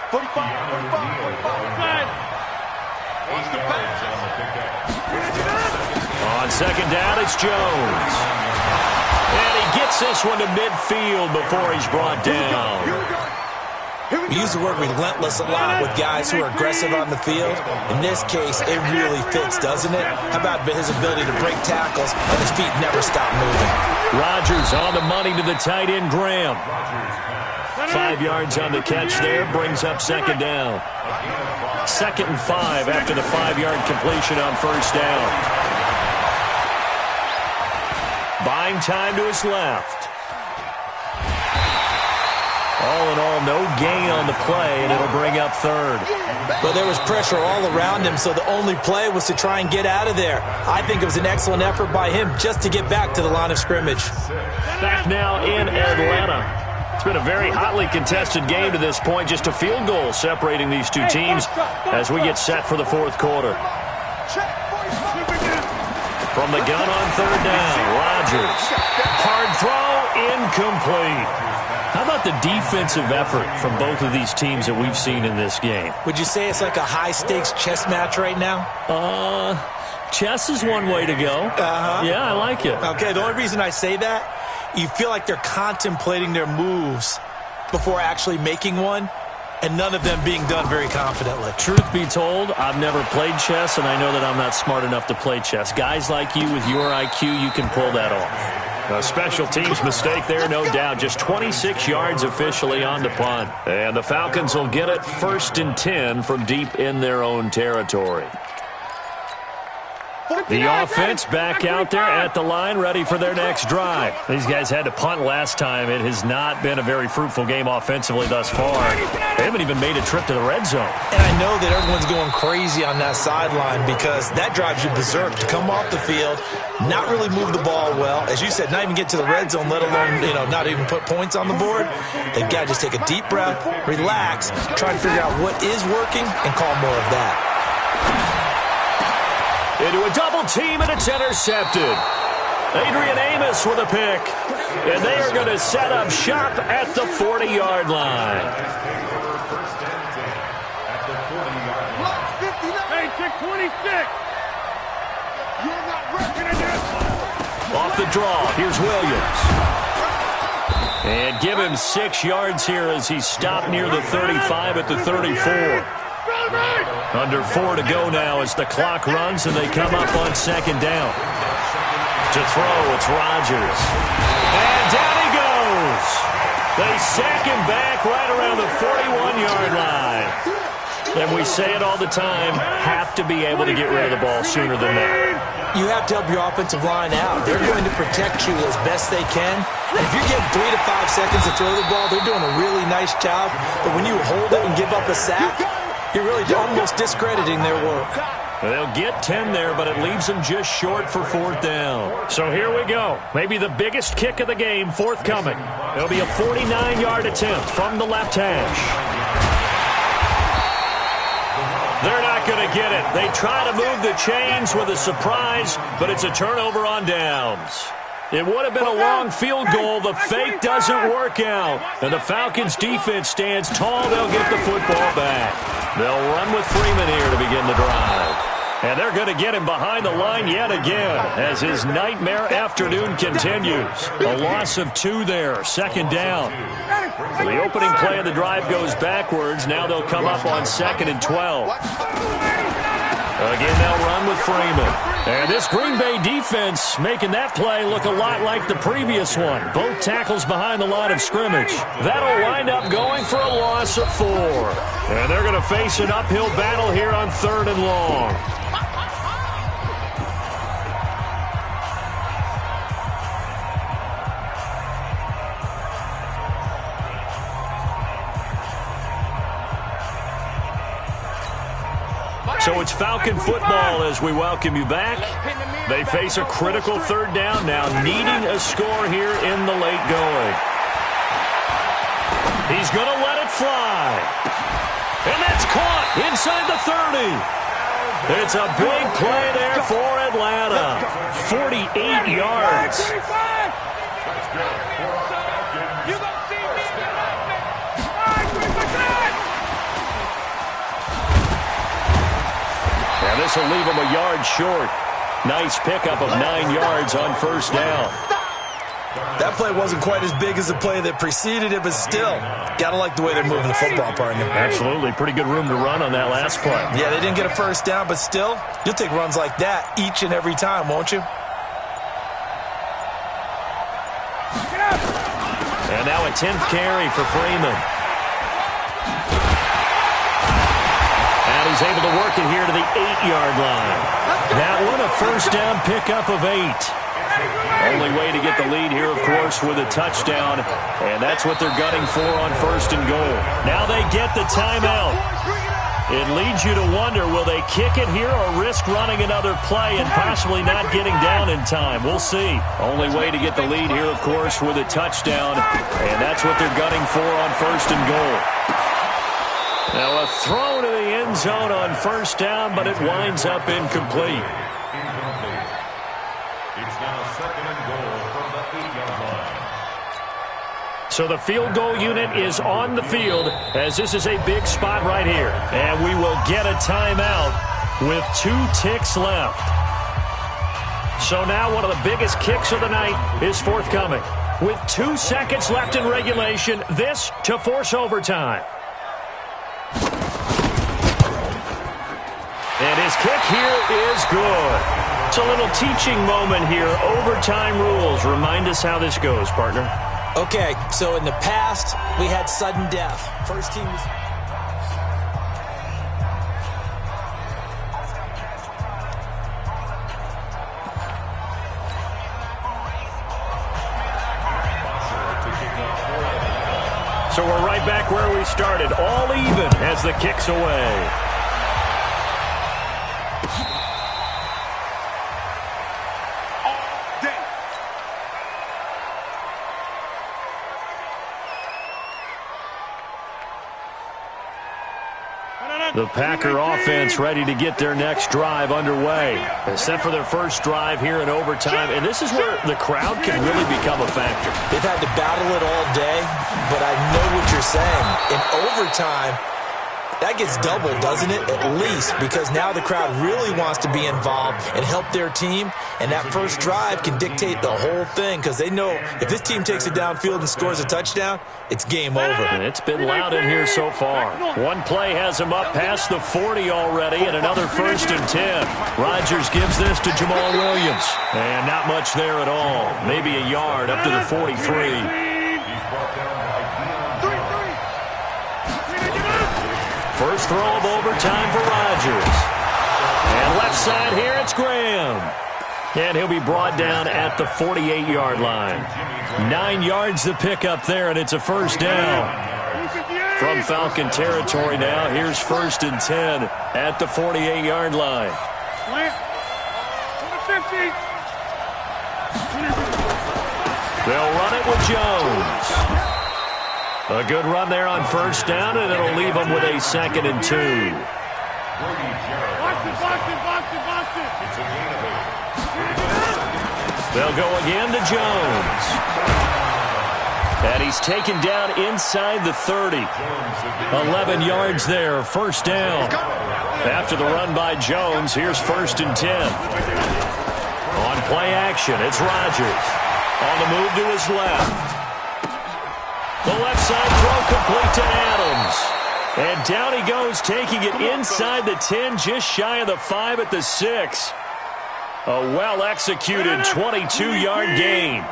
45. On 2nd down, it's Jones. And he gets this one to midfield before he's brought down. We use the word relentless a lot with guys who are aggressive on the field. In this case, it really fits, doesn't it? How about his ability to break tackles and his feet never stop moving? Rodgers on the money to the tight end, Graham. 5 yards on the catch there, brings up 2nd down. 2nd and 5 after the 5-yard completion on 1st down. Buying time to his left. All in all, no gain on the play, and it'll bring up 3rd. But there was pressure all around him, so the only play was to try and get out of there. I think it was an excellent effort by him just to get back to the line of scrimmage. Back now in Atlanta. It's been a very hotly contested game to this point. Just a field goal separating these two teams as we get set for the 4th quarter. From the gun on 3rd down, Rodgers. Hard throw, incomplete. How about the defensive effort from both of these teams that we've seen in this game? Would you say it's like a high-stakes chess match right now? Chess is one way to go. Yeah, I like it. Okay, the only reason I say that, you feel like they're contemplating their moves before actually making one, and none of them being done very confidently. Truth be told, I've never played chess, and I know that I'm not smart enough to play chess. Guys like you with your IQ, you can pull that off. A special teams mistake there, no doubt. Just 26 yards officially on the punt. And the Falcons will get it 1st and 10 from deep in their own territory. The offense back out there at the line, ready for their next drive. These guys had to punt last time. It has not been a very fruitful game offensively thus far. They haven't even made a trip to the red zone. And I know that everyone's going crazy on that sideline because that drives you berserk to come off the field, not really move the ball well. As you said, not even get to the red zone, let alone, not even put points on the board. They've got to just take a deep breath, relax, try and figure out what is working and call more of that. Into a double team, and it's intercepted. Adrian Amos with a pick. And they are going to set up shop at the 40-yard line. Hey, check 26. You're not reckoning this. Off the draw, here's Williams. And give him 6 yards here as he stopped near the 35 at the 34. Under 4 to go now as the clock runs and they come up on second down. To throw, it's Rodgers. And down he goes. They sack him back right around the 41-yard line. And we say it all the time, have to be able to get rid of the ball sooner than that. You have to help your offensive line out. They're going to protect you as best they can. And if you're getting 3 to 5 seconds to throw the ball, they're doing a really nice job. But when you hold it and give up a sack, you're really almost discrediting their work. They'll get 10 there, but it leaves them just short for 4th down. So here we go. Maybe the biggest kick of the game forthcoming. It'll be a 49-yard attempt from the left hash. They're not going to get it. They try to move the chains with a surprise, but it's a turnover on downs. It would have been a long field goal. The fake doesn't work out. And the Falcons' defense stands tall. They'll get the football back. They'll run with Freeman here to begin the drive. And they're going to get him behind the line yet again as his nightmare afternoon continues. A loss of 2 there, 2nd down. So the opening play of the drive goes backwards. Now they'll come up on 2nd and 12. Again, they'll run with Freeman. And this Green Bay defense making that play look a lot like the previous one. Both tackles behind the line of scrimmage. That'll wind up going for a loss of 4. And they're going to face an uphill battle here on 3rd and long. So it's Falcon football as we welcome you back. They face a critical 3rd down now, needing a score here in the late going. He's going to let it fly. And that's caught inside the 30. It's a big play there for Atlanta. 48 yards. And this will leave him a yard short. Nice pickup of 9 yards on 1st down. That play wasn't quite as big as the play that preceded it, but still, got to like the way they're moving the football, partner. Absolutely. Pretty good room to run on that last play. Yeah, they didn't get a 1st down, but still, you'll take runs like that each and every time, won't you? And now a 10th carry for Freeman. And he's able to work it here to the 8-yard line. That one a 1st down pickup of 8. Only way to get the lead here, of course, with a touchdown. And that's what they're gunning for on 1st and goal. Now they get the timeout. It leads you to wonder, will they kick it here or risk running another play and possibly not getting down in time? We'll see. Only way to get the lead here, of course, with a touchdown. And that's what they're gunning for on 1st and goal. Now a throw to the end zone on 1st down, but it winds up incomplete. It's now 2nd and goal from the 8-yard line. So the field goal unit is on the field as this is a big spot right here. And we will get a timeout with 2 ticks left. So now one of the biggest kicks of the night is forthcoming. With 2 seconds left in regulation, this to force overtime. And his kick here is good. It's a little teaching moment here. Overtime rules. Remind us how this goes, partner. Okay, so in the past, we had sudden death. First team was... So we're right back where we started. All even as the kick's away. The Packer offense ready to get their next drive underway. They set for their first drive here in overtime, and this is where the crowd can really become a factor. They've had to battle it all day, but I know what you're saying. In overtime, that gets doubled, doesn't it? At least, because now the crowd really wants to be involved and help their team, and that first drive can dictate the whole thing because they know if this team takes it downfield and scores a touchdown, it's game over. And it's been loud in here so far. One play has him up past the 40 already, and another 1st and 10. Rodgers gives this to Jamal Williams, and not much there at all. Maybe a yard up to the 43. First throw of overtime for Rodgers. And left side here, it's Graham. And he'll be brought down at the 48-yard line. 9 yards to pick up there, and it's a first down. From Falcon territory now, here's 1st and 10 at the 48-yard line. They'll run it with Jones. A good run there on first down, and it'll leave them with a 2nd and 2. They'll go again to Jones. And he's taken down inside the 30. 11 yards there, first down. After the run by Jones, here's 1st and 10. On play action, it's Rodgers. On the move to his left. The left side throw complete to Adams. And down he goes, taking it inside the 10, just shy of the 5 at the 6. A well-executed 22-yard gain.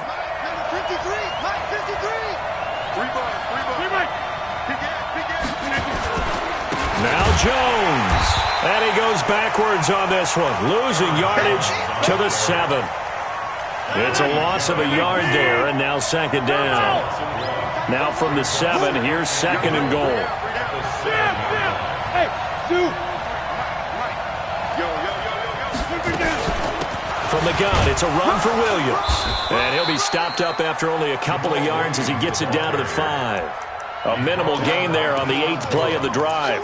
Now Jones. And he goes backwards on this one, losing yardage to the 7. It's a loss of a yard there, and now 2nd down. Now from the 7, here's 2nd and goal. From the gun, it's a run for Williams. And he'll be stopped up after only a couple of yards as he gets it down to the 5. A minimal gain there on the 8th play of the drive.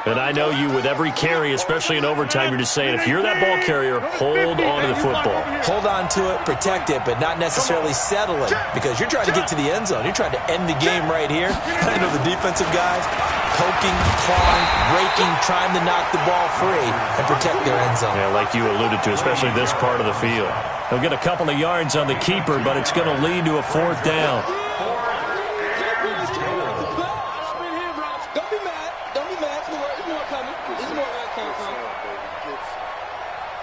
And I know you, with every carry, especially in overtime, you're just saying, if you're that ball carrier, hold on to the football. Hold on to it, protect it, but not necessarily settle it, because you're trying to get to the end zone. You're trying to end the game right here. I know the defensive guys poking, clawing, raking, trying to knock the ball free and protect their end zone. Yeah, like you alluded to, especially this part of the field. He'll get a couple of yards on the keeper, but it's going to lead to a 4th down.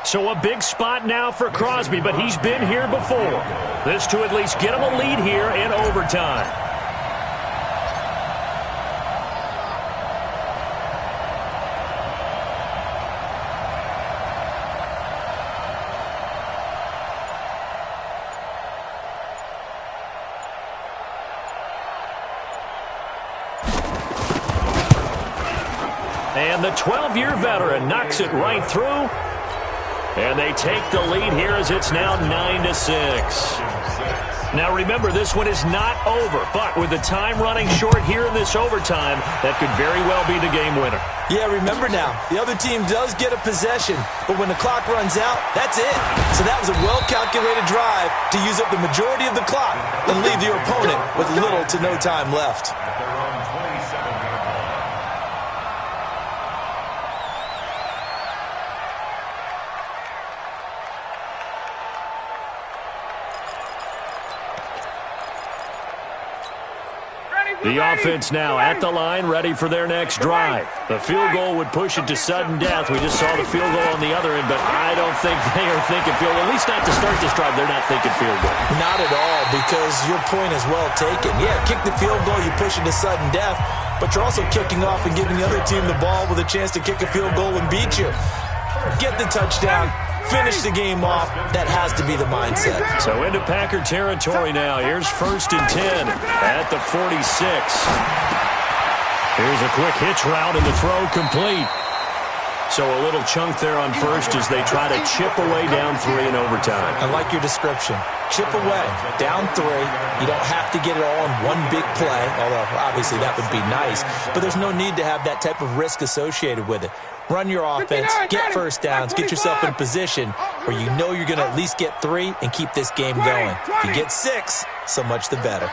So a big spot now for Crosby, but he's been here before. This to at least get him a lead here in overtime. And the 12-year veteran knocks it right through. And they take the lead here as it's now 9-6. Now remember, this one is not over, but with the time running short here in this overtime, that could very well be the game winner. Yeah, remember now, the other team does get a possession, but when the clock runs out, that's it. So that was a well-calculated drive to use up the majority of the clock and leave your opponent with little to no time left. The offense now at the line, ready for their next drive. The field goal would push it to sudden death. We just saw the field goal on the other end, but I don't think they are thinking field goal. At least not to start this drive. They're not thinking field goal. Not at all, because your point is well taken. Yeah, kick the field goal, you push it to sudden death, but you're also kicking off and giving the other team the ball with a chance to kick a field goal and beat you. Get the touchdown. Finish the game off. That has to be the mindset. So into Packer territory now. Here's 1st and 10 at the 46. Here's a quick hitch route and the throw complete. So a little chunk there on first as they try to chip away down 3 in overtime. I like your description. Chip away, down 3. You don't have to get it all in one big play, although obviously that would be nice. But there's no need to have that type of risk associated with it. Run your offense, get first downs, get yourself in a position where you know you're going to at least get 3 and keep this game going. If you get 6, so much the better.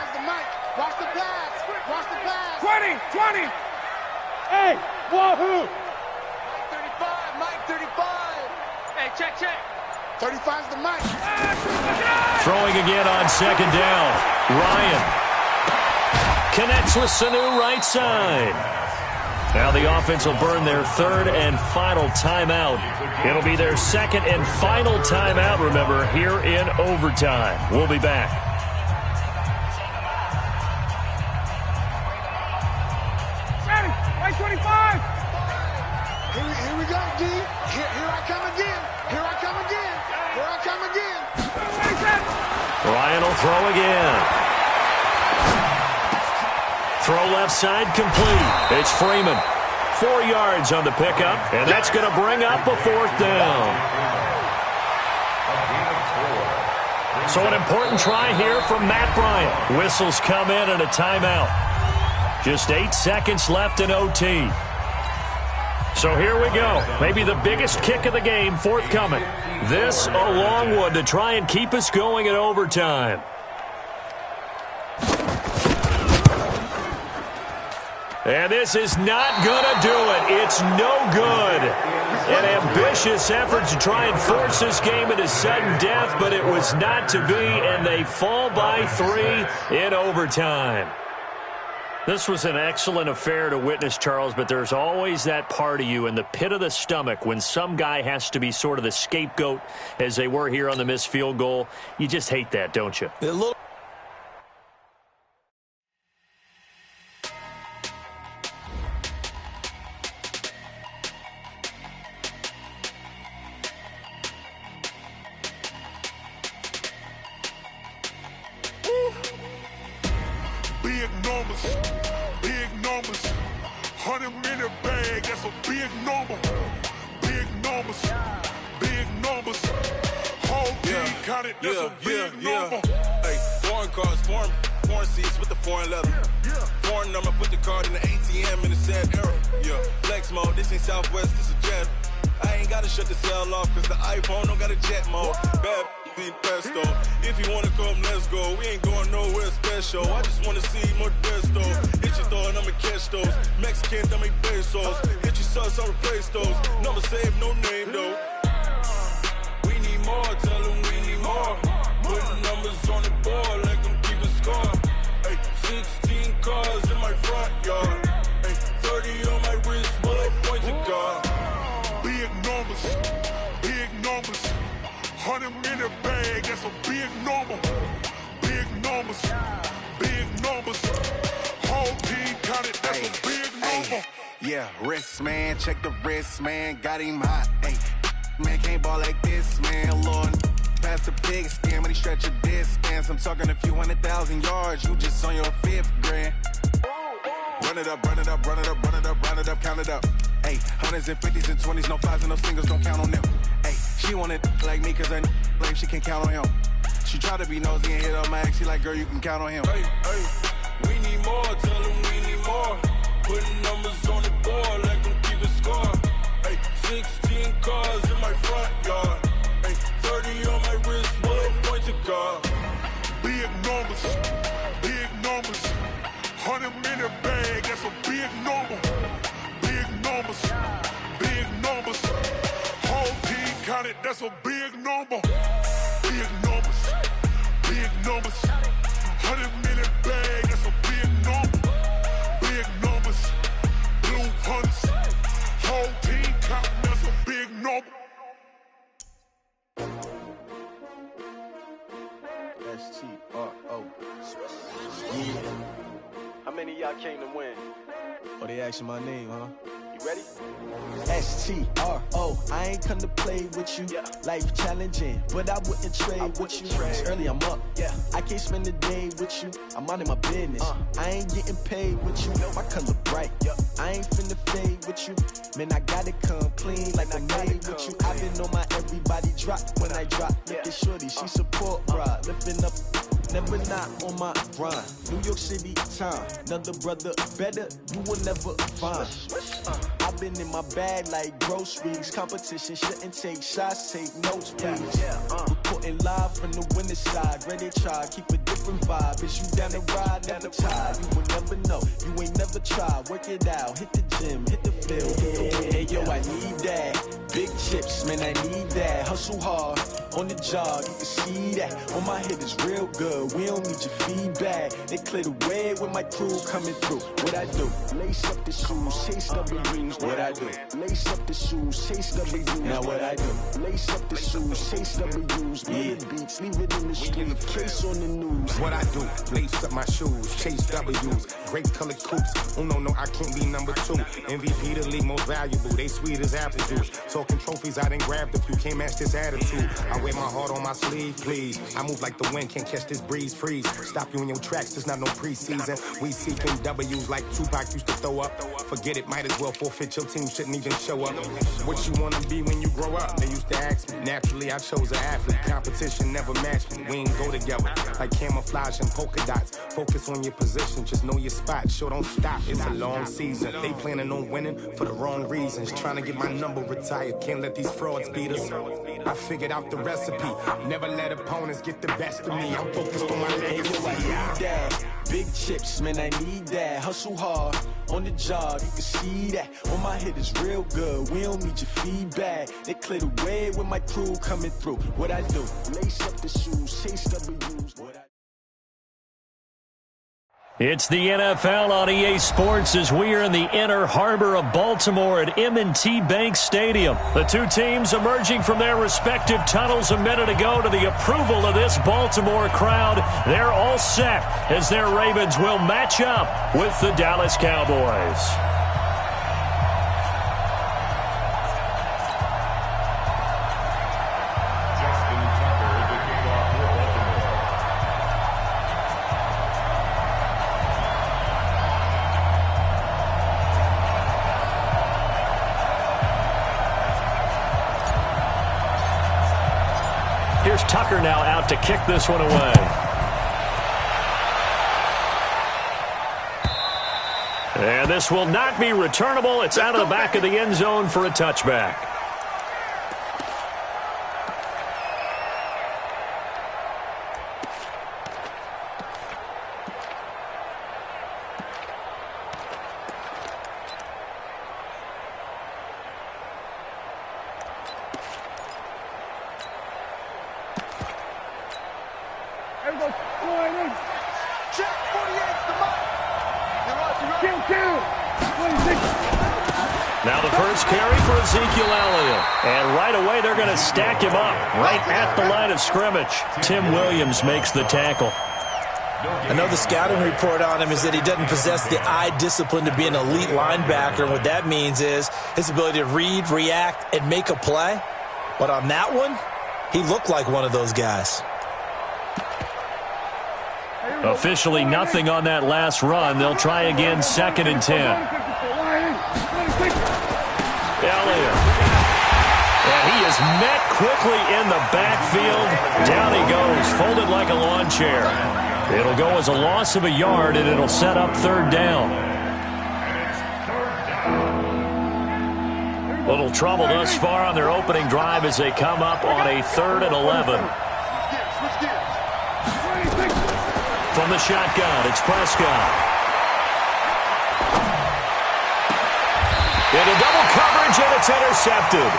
Watch the pass. Watch the pass. 20. Hey, wahoo. Mike 35. Hey, check. 35's the mic. Throwing again on second down. Ryan connects with Sanu right side. Now the offense will burn their 3rd and final timeout. It'll be their 2nd and final timeout, remember, here in overtime. We'll be back. Ready, right 25. Here we go, D. Here I come again. Here I come again. Ryan will throw again. Throw left side complete. It's Freeman. 4 yards on the pickup, and that's going to bring up a 4th down. So an important try here from Matt Bryant. Whistles come in and a timeout. Just 8 seconds left in OT. So here we go. Maybe the biggest kick of the game forthcoming. This a long one to try and keep us going in overtime. And this is not going to do it. It's no good. An ambitious effort to try and force this game into sudden death, but it was not to be, and they fall by 3 in overtime. This was an excellent affair to witness, Charles, but there's always that part of you in the pit of the stomach when some guy has to be sort of the scapegoat, as they were here on the missed field goal. You just hate that, don't you? Big numbers, 100-minute bag, that's a big number. Big numbers, whole team counted, that's a big number. Hey, foreign cars, foreign seats with the foreign leather. Foreign number, put the card in the ATM in the sad era. Yeah, flex mode, this ain't Southwest, this a jet. I ain't gotta shut the cell off, cause the iPhone don't got a jet mode. Bad pesto. If you wanna come, let's go. We ain't going nowhere special. I just wanna see more desto. Hit your thought, I'ma catch those. Mexican, dame pesos. Hit your sus, I'll replace those. Number saved, no name though. We need more, tell them we need more. Putting numbers on the board, like them keep a score. Hey, 16 cars in my front yard. Hey, 30 on my wrist, while I point to God. Big numbers, 100-minute bag, that's a big number. Big numbers, whole team counted, that's a big number. Yeah, wrist, man, check the wrist, man, got him hot. Hey, man, can't ball like this, man, Lord. Pass the pig skin, but he stretch a distance. I'm talking a few 100,000 yards, you just on your 5th grand. Run it up, count it up. Hey, hundreds and 50s and 20s, no 5s and no singles, don't count on them. Hey, she wanted like me, cause her like she can count on him. She tried to be nosy and hit on my ex, she like, girl, you can count on him. Hey, we need more, tell them we need more. Putting numbers on the board, like them keep a score. Hey, 16 cars in my front yard. Hey, 30 on my wrist, while I point to God. Big numbers, 100-minute bag, that's a big number. Big numbers, whole team counted, that's a big number. Big numbers, 100-minute bag, that's a big number. Big numbers, blue hunts, whole team counting, that's a big number. STRO. Yeah. How many of y'all came to win? Oh, they asking my name, huh? You ready? S-T-R-O, I ain't come to play with you. Life challenging, but I wouldn't trade with you. It's early, I'm up. I can't spend the day with you. I'm minding my business. I ain't getting paid with you. My color bright. I ain't finna fade with you. Man, I gotta come clean like I made with you. I've been on my everybody drop when I drop. Look at shorty, she support ride. Lifting up, never not on my grind. New York City time, another brother better, you will never find. I've been in my bag like groceries. Competition shouldn't take shots, take notes, please. Reporting live from the winning side. Ready to try, keep a different vibe. Is you down the ride, never tired. You will never know, you ain't never tried. Work it out, hit the gym, hit the field. Hey yo, I need that. Big chips, man, I need that. Hustle hard, on the job, you can see that. On my head is real good, we don't need your feedback. They clear the way when my crew coming through. What I do? Lace up the shoes, chase W's. What I do? Lace up the shoes, chase W's. Now what I do? Lace up the shoes, chase W's. Million beats, leave it in the street, case on the news. What I do? Lace up my shoes, chase W's. Great colored coops. Oh no, I can't be number 2. MVP the league most valuable. They sweet as apple juice. Talking trophies, I done grabbed a few. Can't match this attitude. I wear my heart on my sleeve, please. I move like the wind, can't catch this breeze, freeze. Stop you in your tracks, there's not no preseason. We seeking W's like Tupac used to throw up. Forget it, might as well forfeit. Your team shouldn't even show up. What you wanna be when you grow up? They used to ask me. Naturally, I chose an athlete. Competition never matched me. We ain't go together like camouflage and polka dots. Focus on your position, just know your spot. Sure, don't stop. It's a long season. They planning on winning for the wrong reasons. Trying to get my number retired. Can't let these frauds beat us. I figured out the recipe. Never let opponents get the best of me. I'm focused on my legacy. I need that. Big chips, man, I need that. Hustle hard, on the job, you can see that. On my head is real good, we don't need your feedback. They clear the way when my crew coming through. What I do? Lace up the shoes, chase W's. What I It's the NFL on EA Sports as we are in the inner harbor of Baltimore at M&T Bank Stadium. The two teams emerging from their respective tunnels a minute ago to the approval of this Baltimore crowd. They're all set as their Ravens will match up with the Dallas Cowboys. Here's Tucker now out to kick this one away. And this will not be returnable. It's out of the back of the end zone for a touchback. Now the first carry for Ezekiel Elliott. And right away they're going to stack him up right at the line of scrimmage. Tim Williams makes the tackle. I know the scouting report on him is that he doesn't possess the eye discipline to be an elite linebacker. And what that means is his ability to read, react, and make a play. But on that one, he looked like one of those guys. Officially nothing on that last run. They'll try again, 2nd and 10. Elliott. And he is met quickly in the backfield. Down he goes, folded like a lawn chair. It'll go as a loss of a yard, and it'll set up 3rd down. Little trouble thus far on their opening drive as they come up on a 3rd and 11. From the shotgun, it's Prescott. Into double coverage, and it's intercepted.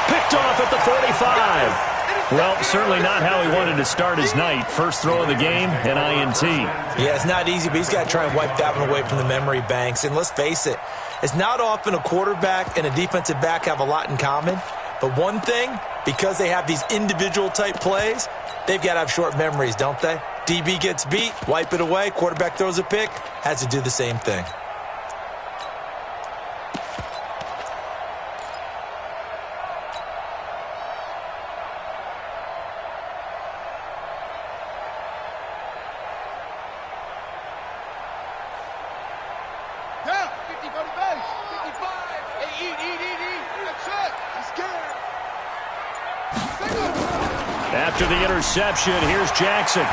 Picked off at the 45. Well, certainly not how he wanted to start his night. First throw of the game, an INT. Yeah, it's not easy, but he's got to try and wipe that one away from the memory banks. And let's face it, it's not often a quarterback and a defensive back have a lot in common. But one thing, because they have these individual type plays, they've got to have short memories, don't they? DB gets beat, wipe it away, quarterback throws a pick, has to do the same thing. After the interception, here's Jackson.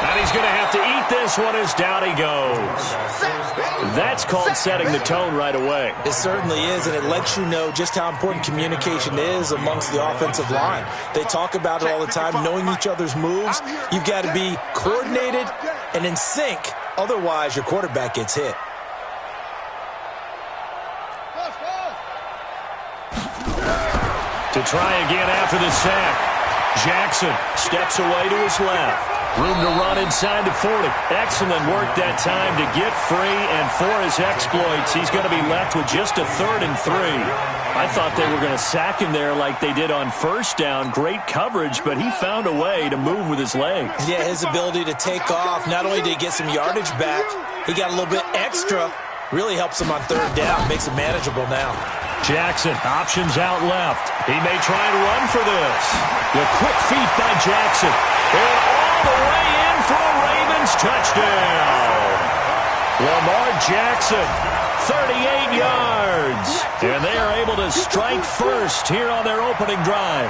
And he's going to have to eat this one as down he goes. That's called setting the tone right away. It certainly is, and it lets you know just how important communication is amongst the offensive line. They talk about it all the time, knowing each other's moves. You've got to be coordinated and in sync. Otherwise, your quarterback gets hit. To try again after the sack. Jackson steps away to his left. Room to run inside to 40. Excellent work that time to get free, and for his exploits, he's going to be left with just a 3rd and 3. I thought they were going to sack him there like they did on first down. Great coverage, but he found a way to move with his legs. Yeah, his ability to take off, not only did he get some yardage back, he got a little bit extra. Really helps him on 3rd down, makes it manageable now. Jackson, options out left. He may try and run for this. The quick feet by Jackson. And all the way in for a Ravens touchdown. Lamar Jackson, 38 yards. And they are able to strike first here on their opening drive.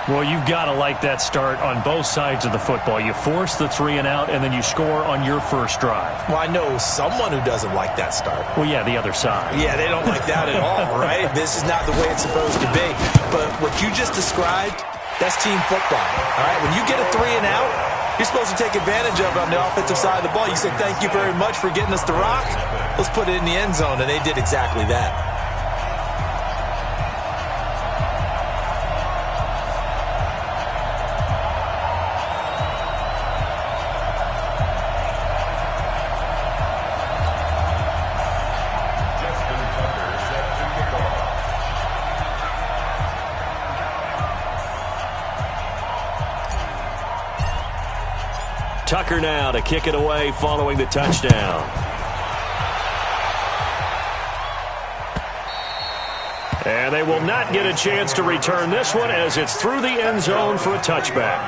Well, you've got to like that start on both sides of the football. You force the 3 and out, and then you score on your first drive. Well, I know someone who doesn't like that start. Well, yeah, the other side. Yeah, they don't like that at all, right? This is not the way it's supposed to be. But what you just described, that's team football, all right? When you get a 3 and out, you're supposed to take advantage of it on the offensive side of the ball. You say, thank you very much for getting us the rock. Let's put it in the end zone, and they did exactly that. Tucker now to kick it away following the touchdown. And they will not get a chance to return this one as it's through the end zone for a touchback.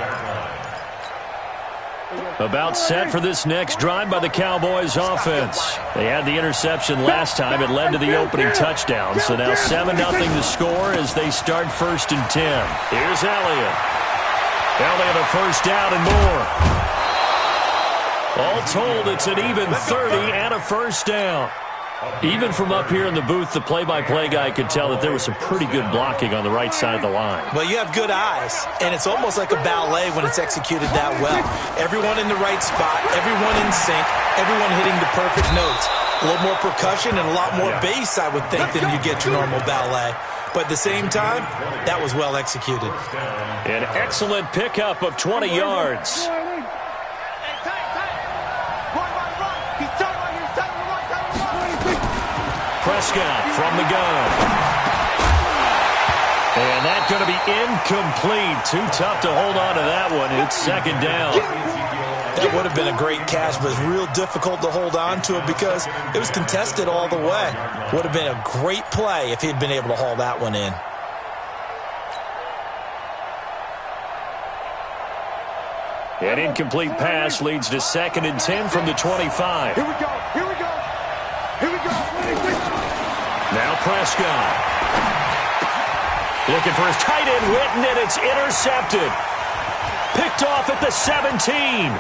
About set for this next drive by the Cowboys offense. They had the interception last time. It led to the opening touchdown. So now 7-0 to score as they start 1st and 10. Here's Elliott. Elliott a first down and more. All told, it's an even 30 and a first down. Even from up here in the booth, the play-by-play guy could tell that there was some pretty good blocking on the right side of the line. Well, you have good eyes, and it's almost like a ballet when it's executed that well. Everyone in the right spot, everyone in sync, everyone hitting the perfect notes. A little more percussion and a lot more bass, I would think, than you get your normal ballet. But at the same time, that was well executed. An excellent pickup of 20 yards. Prescott from the gun. And that's going to be incomplete. Too tough to hold on to that one. It's 2nd down. That would have been a great catch, but it's real difficult to hold on to it because it was contested all the way. Would have been a great play if he'd been able to haul that one in. An incomplete pass leads to 2nd and 10 from the 25. Here we go. Here we go. Here we go. Now Prescott. Looking for his tight end, Witten, and it's intercepted. Picked off at the 17.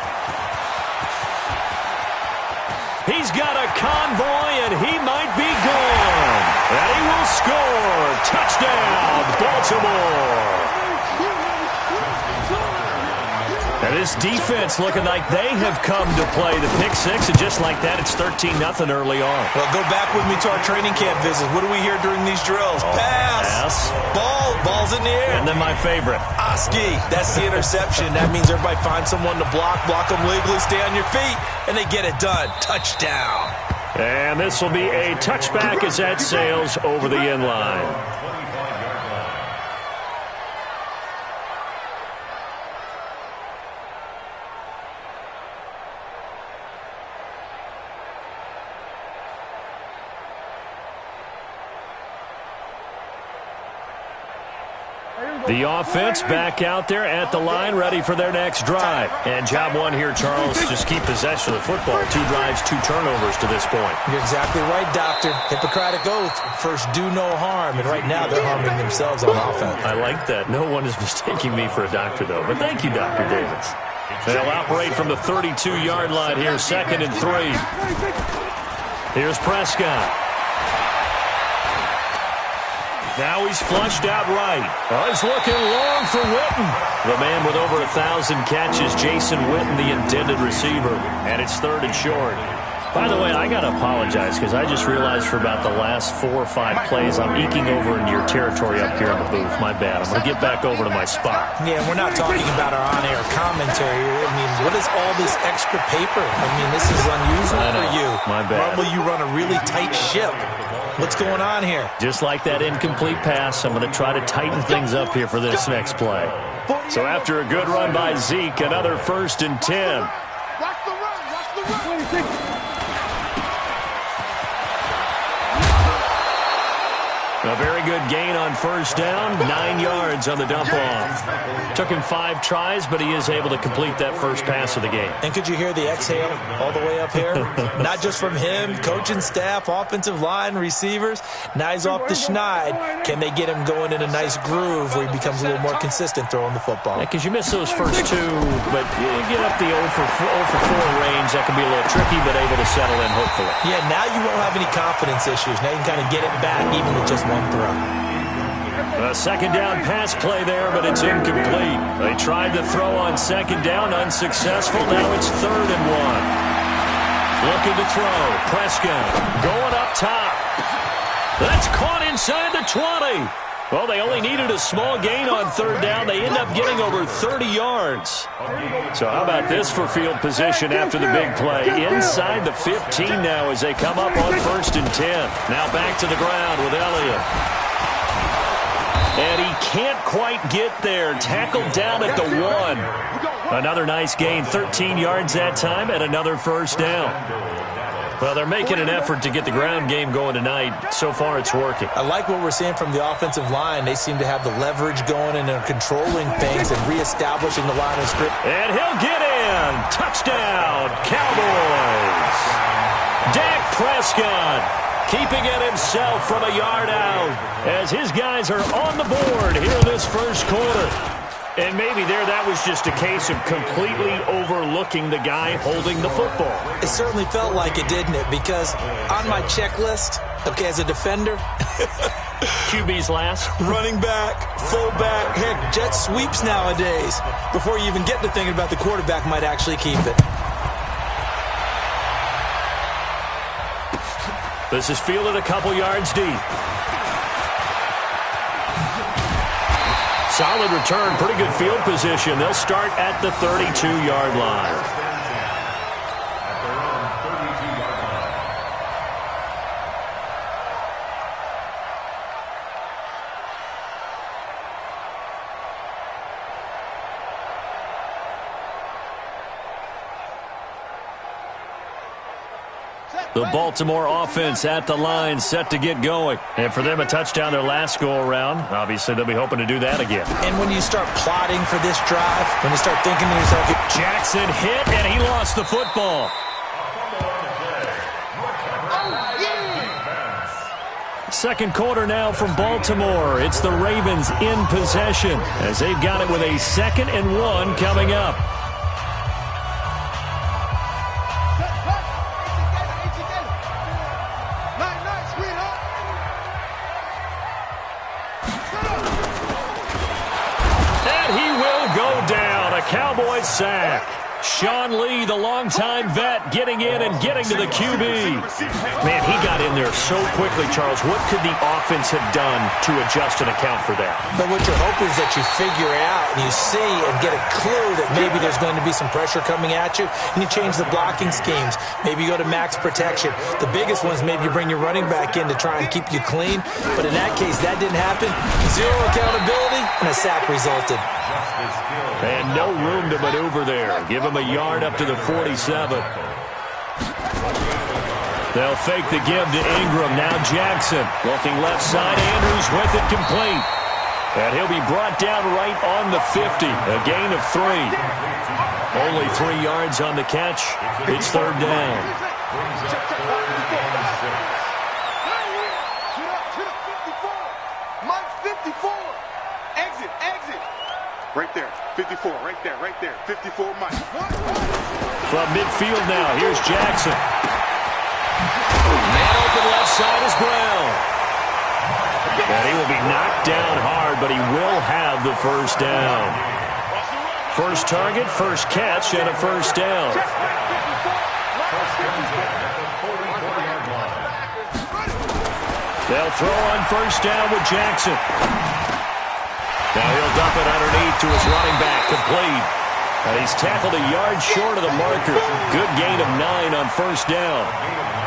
He's got a convoy, and he might be gone. And he will score. Touchdown, Baltimore. And this defense looking like they have come to play the pick six, and just like that, it's 13-0 early on. Well, go back with me to our training camp visit. What do we hear during these drills? Pass. Ball's in the air. And then my favorite. Oski. That's the interception. That means everybody finds someone to block them legally, stay on your feet, and they get it done. Touchdown. And this will be a touchback as that sails over the end line. Here we The offense back out there at the line, ready for their next drive. And job one here, Charles, just keep possession of the football. 2 drives, 2 turnovers to this point. You're exactly right, Doctor. Hippocratic oath. First, do no harm. And right now, they're harming themselves on offense. I like that. No one is mistaking me for a doctor, though. But thank you, Dr. Davis. They'll operate from the 32-yard line here, 2nd and 3. Here's Prescott. Now he's flushed out right. Oh, he's looking long for Witten. The man with over 1,000 catches, Jason Witten, the intended receiver. And it's 3rd and short. By the way, I got to apologize because I just realized for about the last 4 or 5 plays, I'm eking over into your territory up here in the booth. My bad. I'm going to get back over to my spot. Yeah, we're not talking about our on-air commentary. I mean, what is all this extra paper? I mean, this is unusual for you. My bad. Normally, you run a really tight ship. What's going on here? Just like that incomplete pass, I'm going to try to tighten things up here for this next play. So after a good run by Zeke, another 1st and 10. A very good gain on 1st down, 9 yards on the dump-off. Took him 5 tries, but he is able to complete that first pass of the game. And could you hear the exhale all the way up here? Not just from him, coaching staff, offensive line, receivers. Now he's off the schneid. Can they get him going in a nice groove where he becomes a little more consistent throwing the football? Yeah, because you miss those first 2, but you get up the 0 for 4 range. That can be a little tricky, but able to settle in, hopefully. Yeah, now you won't have any confidence issues. Now you can kind of get it back, even with just one throw. A 2nd down pass play there, but it's incomplete. They tried to throw on 2nd down, unsuccessful. Now it's 3rd and 1. Looking to throw. Prescott going up top. That's caught inside the 20. Well, they only needed a small gain on 3rd down. They end up getting over 30 yards. So how about this for field position after the big play? Inside the 15 now as they come up on 1st and 10. Now back to the ground with Elliott. And he can't quite get there. Tackled down at the 1. Another nice gain, 13 yards that time, and another 1st down. Well, they're making an effort to get the ground game going tonight. So far, it's working. I like what we're seeing from the offensive line. They seem to have the leverage going and they're controlling things and reestablishing the line of script. And he'll get in. Touchdown, Cowboys. Dak Prescott keeping it himself from a yard out as his guys are on the board here in this first quarter. And maybe that was just a case of completely overlooking the guy holding the football. It certainly felt like it, didn't it? Because on my checklist, okay, as a defender, QB's last. Running back, fullback, heck, jet sweeps nowadays. Before you even get to thinking about the quarterback might actually keep it. This is fielded a couple yards deep. Solid return, pretty good field position. They'll start at the 32-yard line. The Baltimore offense at the line, set to get going. And for them, a touchdown their last go-around. Obviously, they'll be hoping to do that again. And when you start plotting for this drive, when you start thinking to yourself... Jackson hit, and he lost the football. Second quarter now from Baltimore. It's the Ravens in possession as they've got it with a 2nd and 1 coming up. Cowboys sack. Sean Lee, the longtime vet, getting in and getting to the QB. Man, he got in there so quickly, Charles. What could the offense have done to adjust and account for that? But what you're hoping is that you figure out and you see and get a clue that maybe there's going to be some pressure coming at you, and you change the blocking schemes. Maybe you go to max protection. The biggest one is maybe you bring your running back in to try and keep you clean. But in that case, that didn't happen. Zero accountability, and a sack resulted. And no room to maneuver there. Give him a yard up to the 47. They'll fake the give to Ingram. Now Jackson looking left side. Andrews with it complete. And he'll be brought down right on the 50. A gain of 3. Only 3 yards on the catch. It's third down. Mike 54. Exit. Right there. 54. Right there. 54 Mike. From midfield now, here's Jackson. Man open left side is Brown. And he will be knocked down hard, but he will have the first down. First target, first catch, and a first down. They'll throw on first down with Jackson. Now he'll dump it underneath to his running back, complete. And he's tackled a yard short of the marker. Good gain of 9 on first down.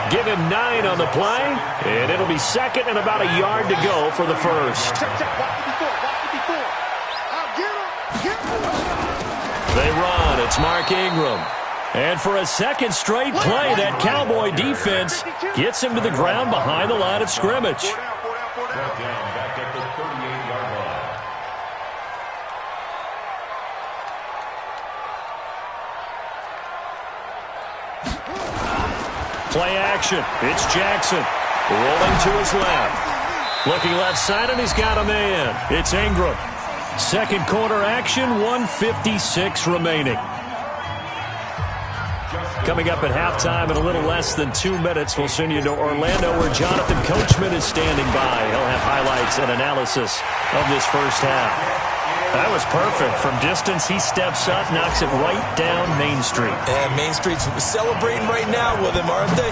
Give him 9 on the play, and it'll be second and about a yard to go for the first. They run. It's Mark Ingram. And for a second straight play, that Cowboy defense gets him to the ground behind the line of scrimmage. Play action. It's Jackson. Rolling to his left. Looking left side, and he's got a man. It's Ingram. Second quarter action, 1:56 remaining. Coming up at halftime in a little less than 2 minutes, we'll send you to Orlando where Jonathan Coachman is standing by. He'll have highlights and analysis of this first half. That was perfect. From distance, he steps up, knocks it right down Main Street. And Main Street's celebrating right now with him, aren't they?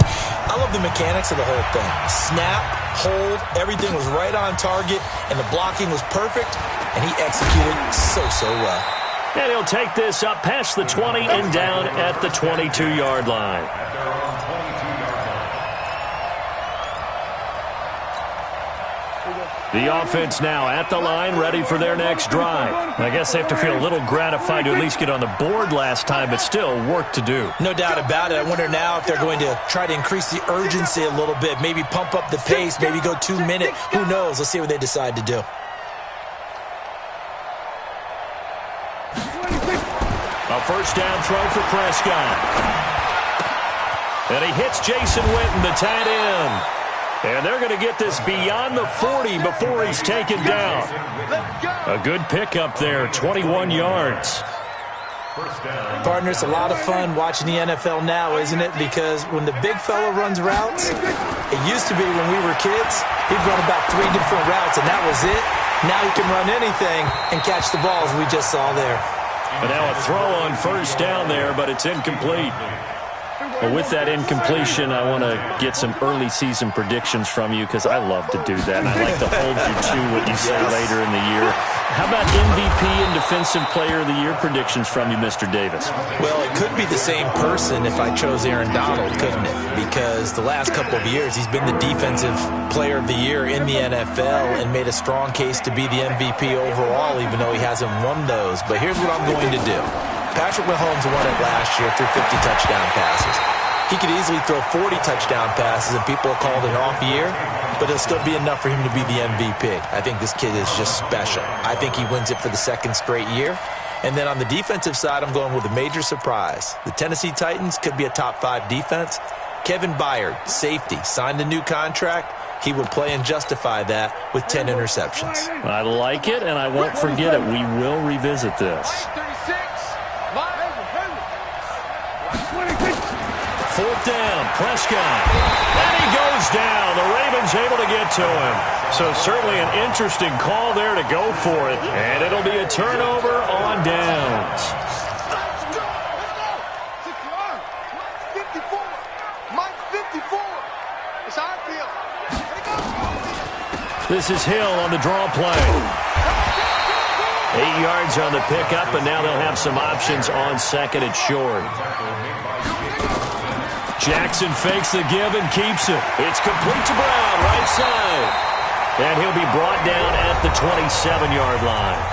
I love the mechanics of the whole thing. Snap, hold, everything was right on target, and the blocking was perfect, and he executed so well. And he'll take this up past the 20 and down at the 22-yard line. The offense now at the line, ready for their next drive. I guess they have to feel a little gratified to at least get on the board last time, but still work to do. No doubt about it. I wonder now if they're going to try to increase the urgency a little bit, maybe pump up the pace, maybe go 2 minute. Who knows? Let's see what they decide to do. A first down throw for Prescott. And he hits Jason Witten, the tight end. And they're going to get this beyond the 40 before he's taken down. A good pickup there, 21 yards. Partner, it's a lot of fun watching the NFL now, isn't it? Because when the big fella runs routes, it used to be when we were kids, he'd run about 3 different routes, and that was it. Now he can run anything and catch the balls we just saw there. And now a throw on first down there, but it's incomplete. Well, with that incompletion, I want to get some early season predictions from you because I love to do that. And I like to hold you to what you say later in the year. How about MVP and Defensive Player of the Year predictions from you, Mr. Davis? Well, it could be the same person if I chose Aaron Donald, couldn't it? Because the last couple of years, he's been the Defensive Player of the Year in the NFL and made a strong case to be the MVP overall, even though he hasn't won those. But here's what I'm going to do. Patrick Mahomes won it last year through 50 touchdown passes. He could easily throw 40 touchdown passes, and people will call it an off year, but it'll still be enough for him to be the MVP. I think this kid is just special. I think he wins it for the second straight year. And then on the defensive side, I'm going with a major surprise. The Tennessee Titans could be a top 5 defense. Kevin Byard, safety, signed a new contract. He will play and justify that with 10 interceptions. I like it, and I won't forget it. We will revisit this. Fourth down, Prescott. And he goes down. The Ravens able to get to him. So certainly an interesting call there to go for it. And it'll be a turnover on downs. Mike 54. It's our field. This is Hill on the draw play. 8 yards on the pickup, and now they'll have some options on second and short. Jackson fakes the give and keeps it. It's complete to Brown, right side. And he'll be brought down at the 27-yard line.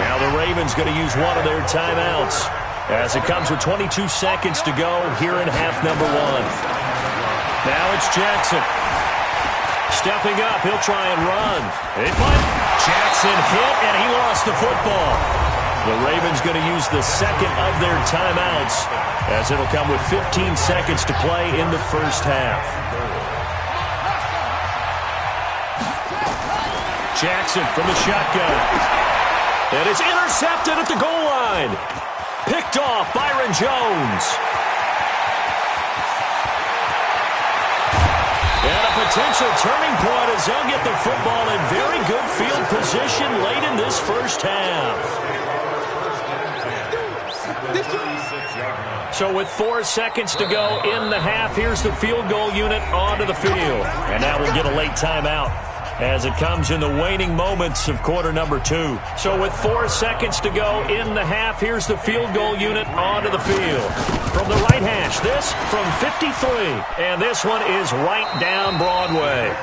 Now the Ravens going to use one of their timeouts as it comes with 22 seconds to go here in half number 1. Now it's Jackson. Stepping up, he'll try and run. It might Jackson hit, and he lost the football. The Ravens going to use the second of their timeouts, as it'll come with 15 seconds to play in the first half. Jackson from the shotgun. And it's intercepted at the goal line. Picked off Byron Jones. And a potential turning point as they'll get the football in very good field position late in this first half. So with 4 seconds to go in the half, here's the field goal unit onto the field. And now we'll get a late timeout as it comes in the waning moments of quarter number 2. So with 4 seconds to go in the half, here's the field goal unit onto the field. From the right hash, this from 53. And this one is right down Broadway.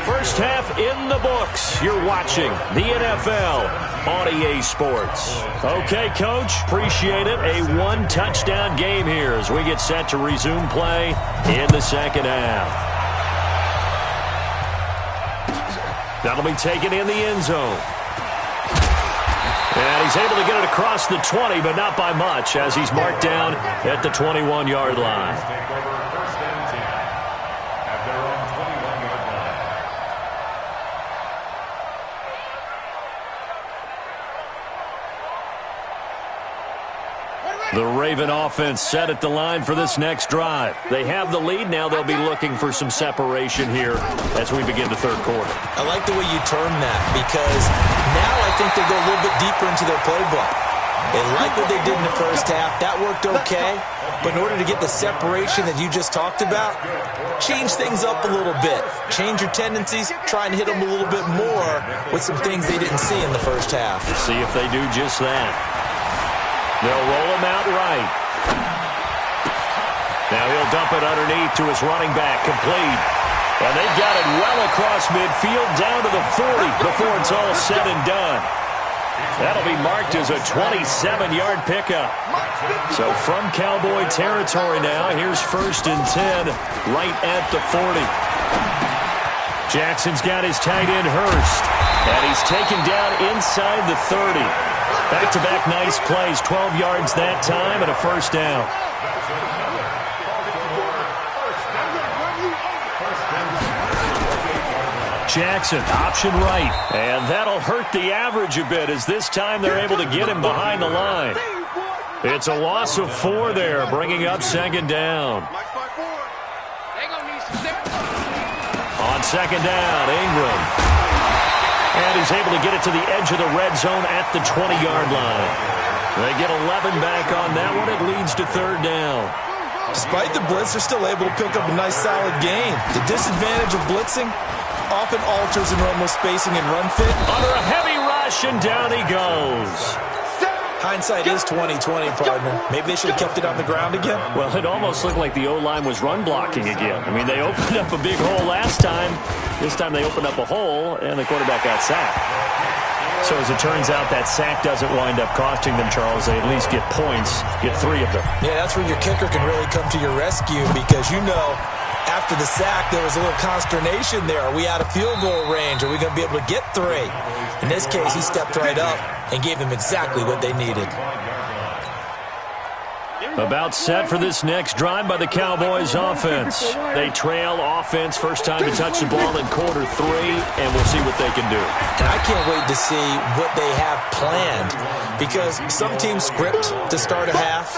First half in the books. You're watching the NFL on EA Sports. Okay, Coach, appreciate it. A 1-touchdown game here as we get set to resume play in the second half. That'll be taken in the end zone. And he's able to get it across the 20, but not by much, as he's marked down at the 21-yard line. The Raven offense set at the line for this next drive. They have the lead. Now they'll be looking for some separation here as we begin the third quarter. I like the way you term that, because now I think they go a little bit deeper into their playbook. They like what they did in the first half. That worked okay. But in order to get the separation that you just talked about, change things up a little bit. Change your tendencies. Try and hit them a little bit more with some things they didn't see in the first half. See if they do just that. They'll roll him out right. Now he'll dump it underneath to his running back, complete. And they've got it well across midfield down to the 40 before it's all said and done. That'll be marked as a 27-yard pickup. So from Cowboy territory now, here's 1st and 10 right at the 40. Jackson's got his tight end Hurst, and he's taken down inside the 30. Back-to-back nice plays, 12 yards that time and a first down. Jackson, option right, and that'll hurt the average a bit as this time they're able to get him behind the line. It's a loss of 4 there, bringing up second down. On second down, Ingram. And he's able to get it to the edge of the red zone at the 20-yard line. They get 11 back on that one. It leads to third down. Despite the blitz, they're still able to pick up a nice, solid gain. The disadvantage of blitzing often alters in normal spacing and run fit. Under a heavy rush, and down he goes. Hindsight is 20/20, partner. Maybe they should have kept it on the ground again. Well, it almost looked like the O-line was run blocking again. I mean, they opened up a big hole last time. This time they opened up a hole, and the quarterback got sacked. So as it turns out, that sack doesn't wind up costing them, Charles. They at least get points, get 3 of them. Yeah, that's where your kicker can really come to your rescue, because you know after the sack there was a little consternation there. Are we out of field goal range? Are we going to be able to get 3? In this case, he stepped right up and gave them exactly what they needed. About set for this next drive by the Cowboys offense. They trail offense, first time to touch the ball in quarter 3, and we'll see what they can do. And I can't wait to see what they have planned, because some teams script to start a half.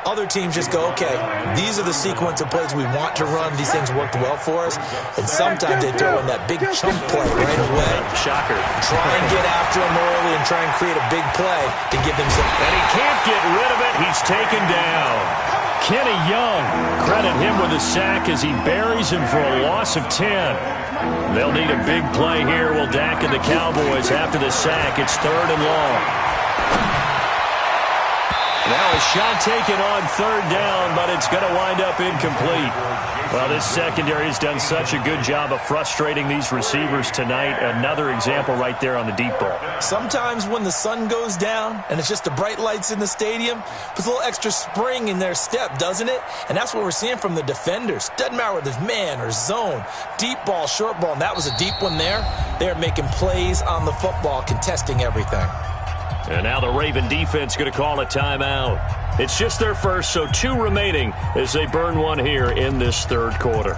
Other teams just go, okay, these are the sequence of plays we want to run. These things worked well for us. And sometimes they throw in that big chunk play right away. Shocker. Try and get after him early and try and create a big play to give them some. And he can't get rid of it. He's taken down. Kenny Young, credit him with a sack as he buries him for a loss of 10. They'll need a big play here. Will Dak and the Cowboys after the sack. It's 3rd and long. Now a shot taken on third down, but it's going to wind up incomplete. Well, this secondary has done such a good job of frustrating these receivers tonight. Another example right there on the deep ball. Sometimes when the sun goes down and it's just the bright lights in the stadium, puts a little extra spring in their step, doesn't it? And that's what we're seeing from the defenders. Doesn't matter whether it's man or zone, deep ball, short ball, and that was a deep one there. They're making plays on the football, contesting everything. And now the Raven defense going to call a timeout. It's just their first, so 2 remaining as they burn one here in this third quarter.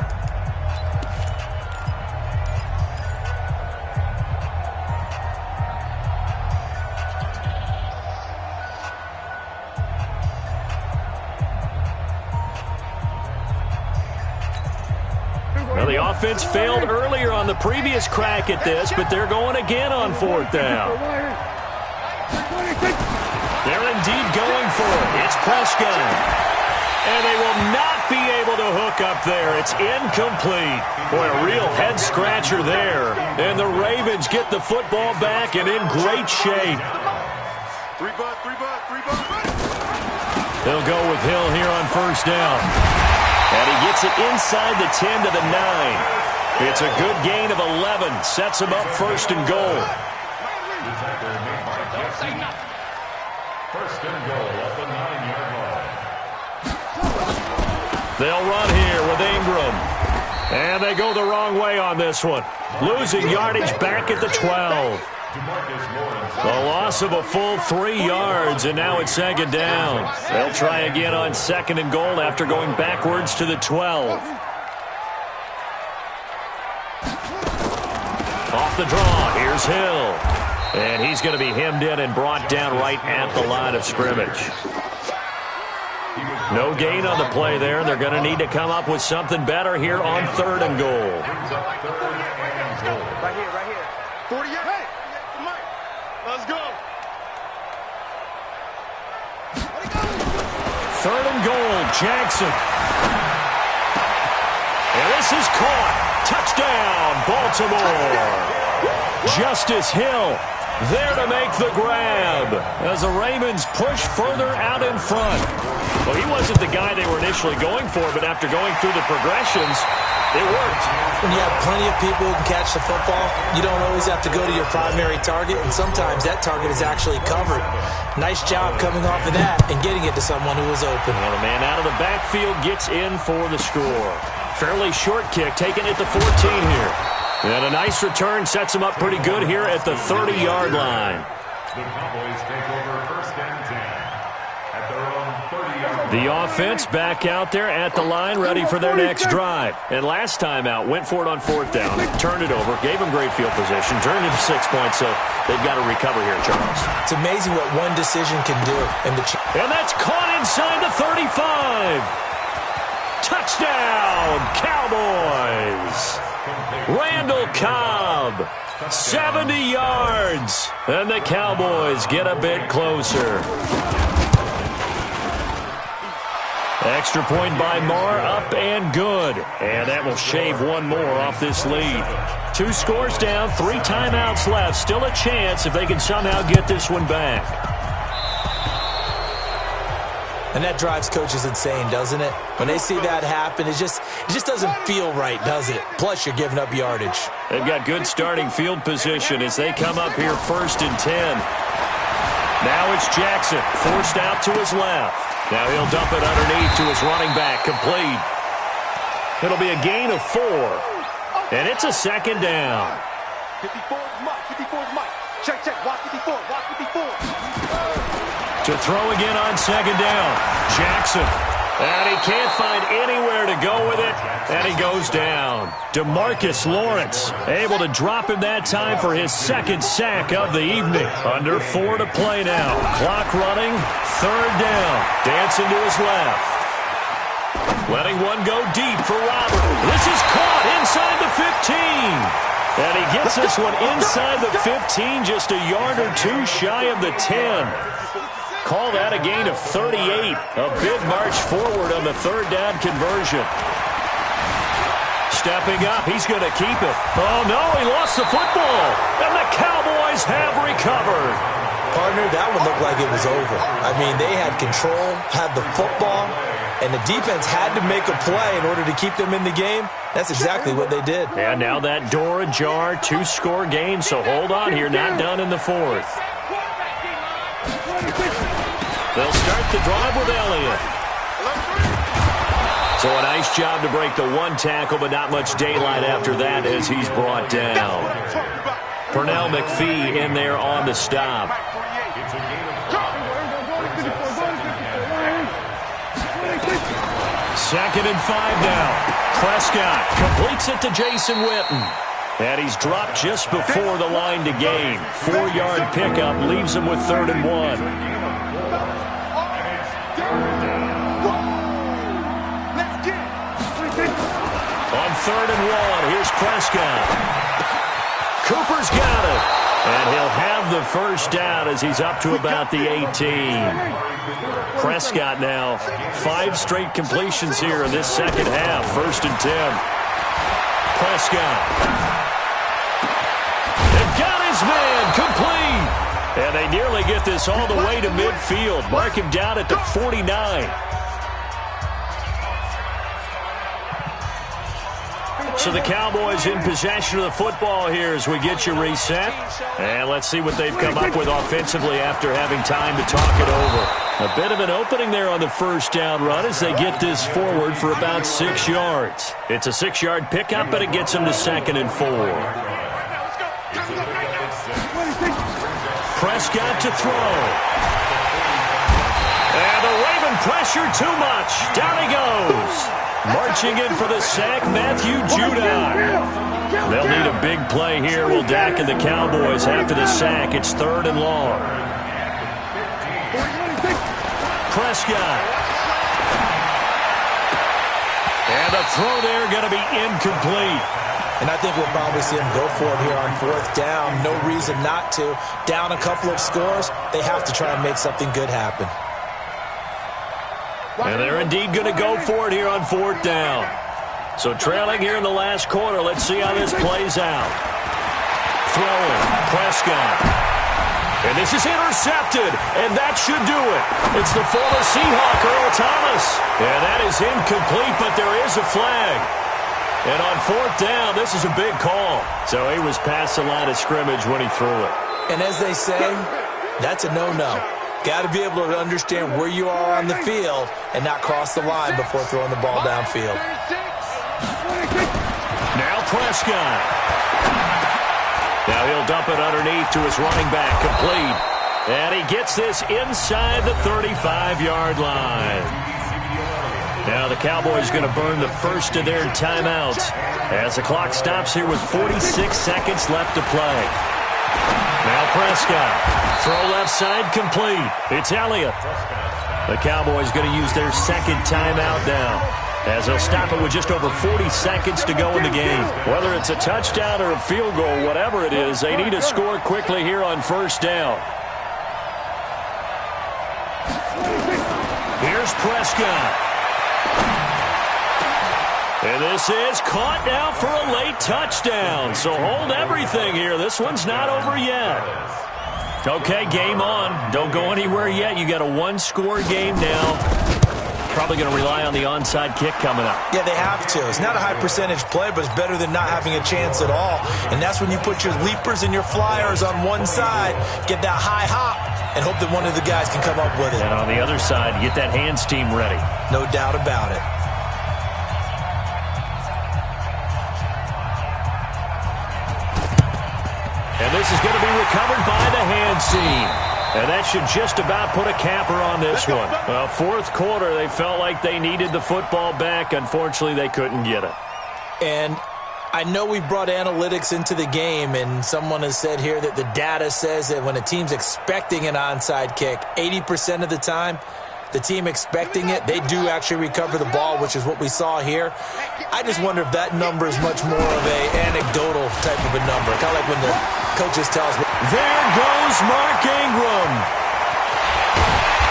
Well, the offense failed earlier on the previous crack at this, but they're going again on fourth down. They're indeed going for it. It's Prescott. And they will not be able to hook up there. It's incomplete. Boy, a real head-scratcher there. And the Ravens get the football back and in great shape. They'll go with Hill here on first down. And he gets it inside the 10 to the 9. It's a good gain of 11. Sets him up first and goal. First and goal at the 9-yard line. They'll run here with Ingram. And they go the wrong way on this one. Losing yardage back at the 12. A loss of a full 3 yards, and now it's second down. They'll try again on second and goal after going backwards to the 12. Off the draw, here's Hill. And he's going to be hemmed in and brought down right at the line of scrimmage. No gain on the play there. They're going to need to come up with something better here on third and goal. Right here. 48. Hey, Mike, let's go. Third and goal, Jackson. And this is caught. Touchdown, Baltimore. Justice Hill there to make the grab as the Ravens push further out in front. Well, he wasn't the guy they were initially going for, but after going through the progressions, it worked. When you have plenty of people who can catch the football, you don't always have to go to your primary target, and sometimes that target is actually covered. Nice job coming off of that and getting it to someone who was open. Well, the man out of the backfield gets in for the score. Fairly short kick, taken at the 14 here. And a nice return sets him up pretty good here at the 30-yard line. The Cowboys take over first and 10 at their own 30-yard line. The offense back out there at the line, ready for their next drive. And last time out, went for it on fourth down, turned it over, gave them great field position, turned it to 6 points, so they've got to recover here, Charles. It's amazing what one decision can do. And that's caught inside the 35. Touchdown, Cowboys. Randall Cobb, 70 yards, and the Cowboys get a bit closer. Extra point by Marr, up and good. And that will shave one more off this lead. 2 scores down, 3 timeouts left. Still a chance if they can somehow get this one back. And that drives coaches insane, doesn't it? When they see that happen, it just doesn't feel right, does it? Plus, you're giving up yardage. They've got good starting field position as they come up here first and 10. Now it's Jackson, forced out to his left. Now he'll dump it underneath to his running back, complete. It'll be a gain of 4. And it's a second down. 54 is Mike. 54 is Mike. Check. Watch 54. Watch 54. To throw again on second down. Jackson. And he can't find anywhere to go with it. And he goes down. DeMarcus Lawrence able to drop him that time for his second sack of the evening. Under 4 to play now. Clock running. Third down. Dancing to his left. Letting one go deep for Robert. This is caught inside the 15. And he gets this one inside the 15, just a yard or 2 shy of the 10. Call that a gain of 38. A big march forward on the third down conversion. Stepping up, he's going to keep it. Oh, no, he lost the football. And the Cowboys have recovered. Partner, that one looked like it was over. I mean, they had control, had the football, and the defense had to make a play in order to keep them in the game. That's exactly what they did. And now that door ajar, 2-score game, so hold on here, not done in the fourth. They'll start the drive with Elliott. So a nice job to break the one tackle, but not much daylight after that as he's brought down. Pernell McPhee in there on the stop. Second and 5 now. Prescott completes it to Jason Witten. And he's dropped just before the line to gain. 4-yard pickup leaves him with 3rd and 1. On 3rd and 1, here's Prescott. Cooper's got it. And he'll have the first down as he's up to about the 18. Prescott now, 5 straight completions here in this second half. 1st and 10. Prescott. They've got his man complete. And they nearly get this all the way to midfield. Mark him down at the 49. So the Cowboys in possession of the football here as we get you reset. And let's see what they've come up with offensively after having time to talk it over. A bit of an opening there on the first down run as they get this forward for about 6 yards. It's a 6-yard pickup, but it gets them to 2nd and 4. Prescott to throw. And the Raven pressure too much. Down he goes. Marching in for the sack, Matthew Judon. They'll need a big play here. Will Dak and the Cowboys after the sack. It's 3rd and long. Prescott. And a throw there going to be incomplete. And I think we'll probably see him go for it here on 4th down. No reason not to. Down a couple of scores, they have to try and make something good happen. And they're indeed going to go for it here on 4th down. So trailing here in the last quarter. Let's see how this plays out. Throwing. Prescott. And this is intercepted. And that should do it. It's the former Seahawk, Earl Thomas. And that is incomplete, but there is a flag. And on 4th down, this is a big call. So he was past the line of scrimmage when he threw it. And as they say, that's a no-no. Got to be able to understand where you are on the field and not cross the line before throwing the ball downfield. Now Prescott. Now he'll dump it underneath to his running back, complete. And he gets this inside the 35-yard line. Now the Cowboys going to burn the first of their timeouts as the clock stops here with 46 seconds left to play. Now Prescott. Throw left side complete. It's Elliott. The Cowboys going to use their second timeout now as they'll stop it with just over 40 seconds to go in the game. Whether it's a touchdown or a field goal, whatever it is, they need to score quickly here on 1st down. Here's Prescott. And this is caught now for a late touchdown. So hold everything here. This one's not over yet. Okay, game on. Don't go anywhere yet. You got a 1-score game now. Probably going to rely on the onside kick coming up. Yeah, they have to. It's not a high percentage play, but it's better than not having a chance at all. And that's when you put your leapers and your flyers on one side, get that high hop, and hope that one of the guys can come up with it. And on the other side, get that hands team ready. No doubt about it. And this is going to be recovered by the hands team. And that should just about put a capper on this one. Well, 4th quarter, they felt like they needed the football back. Unfortunately, they couldn't get it. And I know we brought analytics into the game, and someone has said here that the data says that when a team's expecting an onside kick, 80% of the time, the team expecting it, they do actually recover the ball, which is what we saw here. I just wonder if that number is much more of a anecdotal type of a number, kind of like when the coaches tell us. There goes Mark Ingram.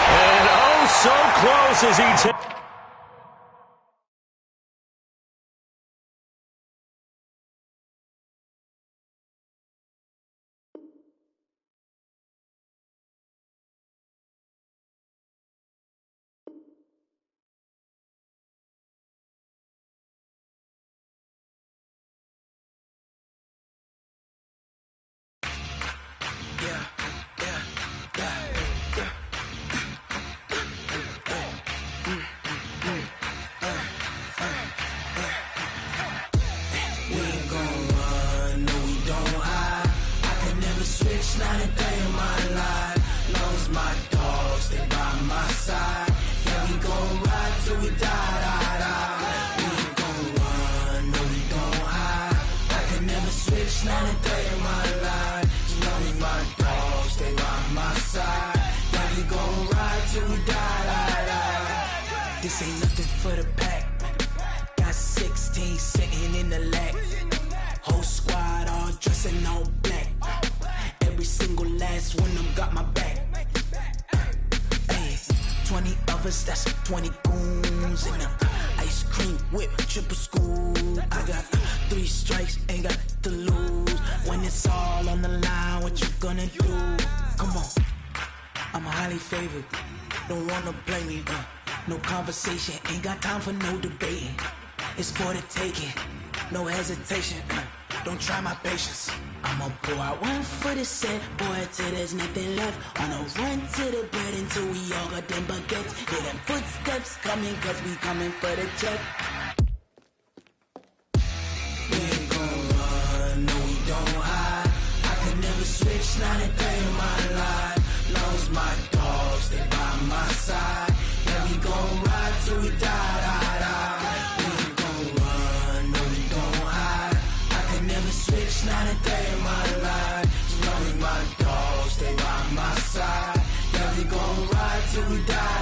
And oh, so close as he takes. We ain't gon' run, no we don't hide. I can never switch, not a day in my life. Long as my dogs, they by my side. Yeah, we gon' ride till we die. We ain't gon' run, no we don't hide. I can never switch, not a day in my life. As long as my dogs, they by my side. Yeah, we gon' ride till we die. This ain't nothing for the pack. Got 16 sitting in the lap. Whole squad all dressed in all black. Every single last one of them got my back. Hey, 20 of us, that's 20 goons. And ice cream whip, triple school. I got 3 strikes, ain't got to lose. When it's all on the line, what you gonna do? Come on, I'm highly favored. Don't wanna blame me, no conversation, ain't got time for no debating. It's for the taking, no hesitation. Don't try my patience. I'ma pour out one for the set, boy, till there's nothing left. On a run to the bed until we all got them baguettes. Hear them footsteps coming, cause we coming for the check. We ain't gon' run, no we don't hide. I could never switch, not a day in my life. Long as my dogs, they by my side. Yeah, we gon' ride till we die. We ain't gon' run, no we don't hide. I could never switch, not a day in my life. As long as my dogs, they by my side. Yeah, we gon' ride till we die.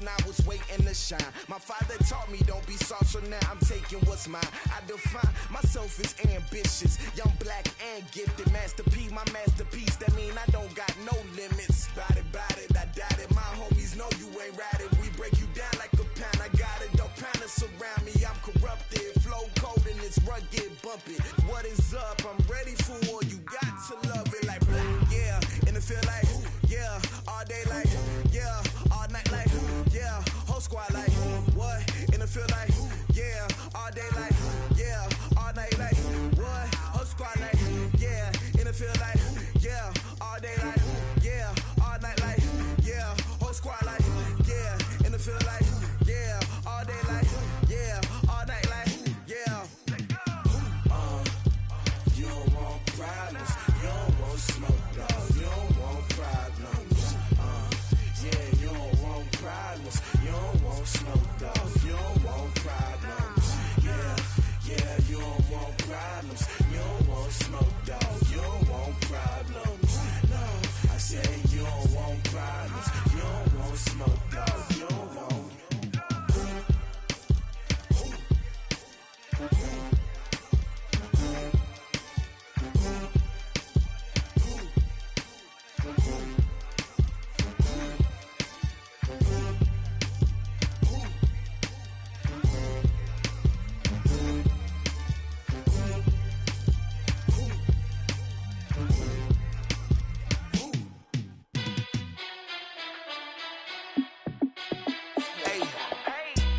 I was waiting to shine. My father taught me don't be soft, so now I'm taking what's mine. I define myself as ambitious, young, black, and gifted. Master P, my masterpiece. That mean I don't got no limits. Bout it, I doubt it. My homies know you ain't ratted. We break you down like a pound. I got it, don't pound us around me. I'm corrupted, flow cold and it's rugged, bumpy. What is up? I'm ready for war. You got to love it like black, yeah. And it feel like, yeah, all day like, yeah, all night like, yeah, whole squad like, what? And it feel like, yeah, all day like, yeah, all night like, what? Whole squad like, yeah, and it feel like, yeah, all day like, yeah, all night like, yeah, whole squad like, yeah, and it feel like, yeah, all day like,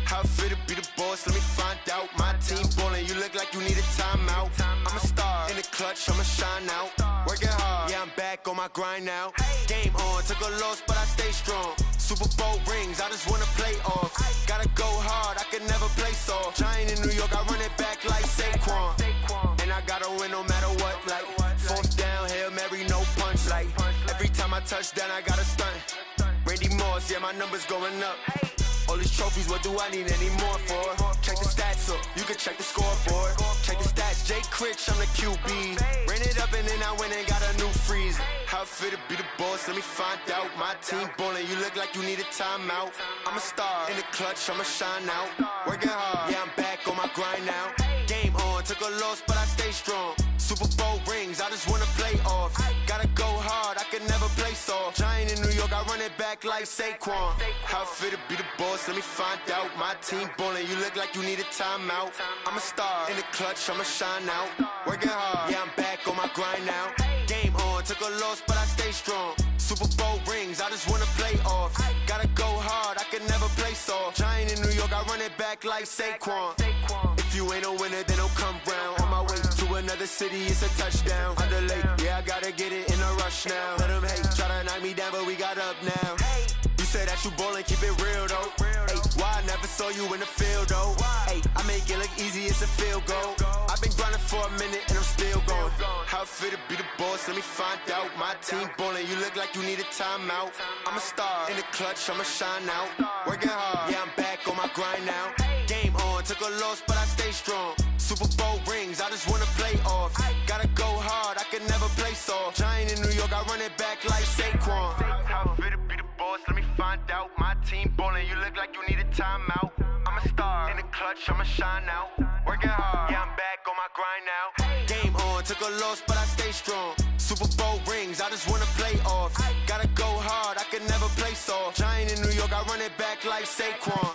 How fit to be the boss? Let me find out. My team ballin', you look like you need a timeout. I'm a star in the clutch, I'ma shine out. Working hard, yeah, I'm back on my grind now. Game on, took a loss, but I stay strong. Super Bowl rings, I just wanna play off. Gotta go hard, I can never play soft. Giant in New York, I run it back like Saquon. And I gotta win no matter what, like fourth down, Hail Mary, no punch. Like every time I touch down, I gotta stunt. Randy Moss, yeah, my numbers going up. All these trophies, what do I need any more for? Check the stats up, you can check the scoreboard. Check the stats, Jake Critch, I'm the QB. Ran it up and then I went and got a new freeze. How fit to be the boss, let me find out. My team ballin', you look like you need a timeout. I'm a star in the clutch, I'ma shine out. Working hard, yeah, I'm back on my grind now. Game on, took a loss, but I stay strong. Super Bowl rings, I just wanna play off. Gotta go hard, I can never play soft. Giant in New York, I run it back like Saquon. How fit to be the boss, let me find out. My team ballin', you look like you need a timeout. I'm a star in the clutch, I'ma shine out. Working hard, yeah, I'm back on my grind now. Game on, took a loss, but I stay strong. Super Bowl rings, I just wanna play off. Gotta go hard, I can never play soft. Giant in New York, I run it back like Saquon. If you ain't a winner, then don't come round. On my way to another city, it's a touchdown. Underlay, yeah, I gotta get it in a rush now. Let them hate, try to knock me down, but we got up now. You say that you ballin', keep it real though. Hey, why I never saw you in the field though? Hey, I make it look easy, it's a field goal. I've been grinding for a minute and I'm still going. How fit to be the boss, let me find out. My team ballin', you look like you need a timeout. I'm a star in the clutch, I'ma shine out. Working hard, yeah, I'm back on my grind now. Game on, took a loss, but I stay strong. Super Bowl rings, I just wanna play off. Gotta go hard, I can never play soft. Giant in New York, I run it back like Saquon. How fit to be the boss, let me find out. My team ballin', you look like you need a timeout. I'm a star in the clutch, I'ma shine out. Working hard, yeah, I'm back on my grind now. Game on, took a loss, but I stay strong. Super Bowl rings, I just wanna play off. Gotta go hard, I can never play soft. Giant in New York, I run it back like Saquon.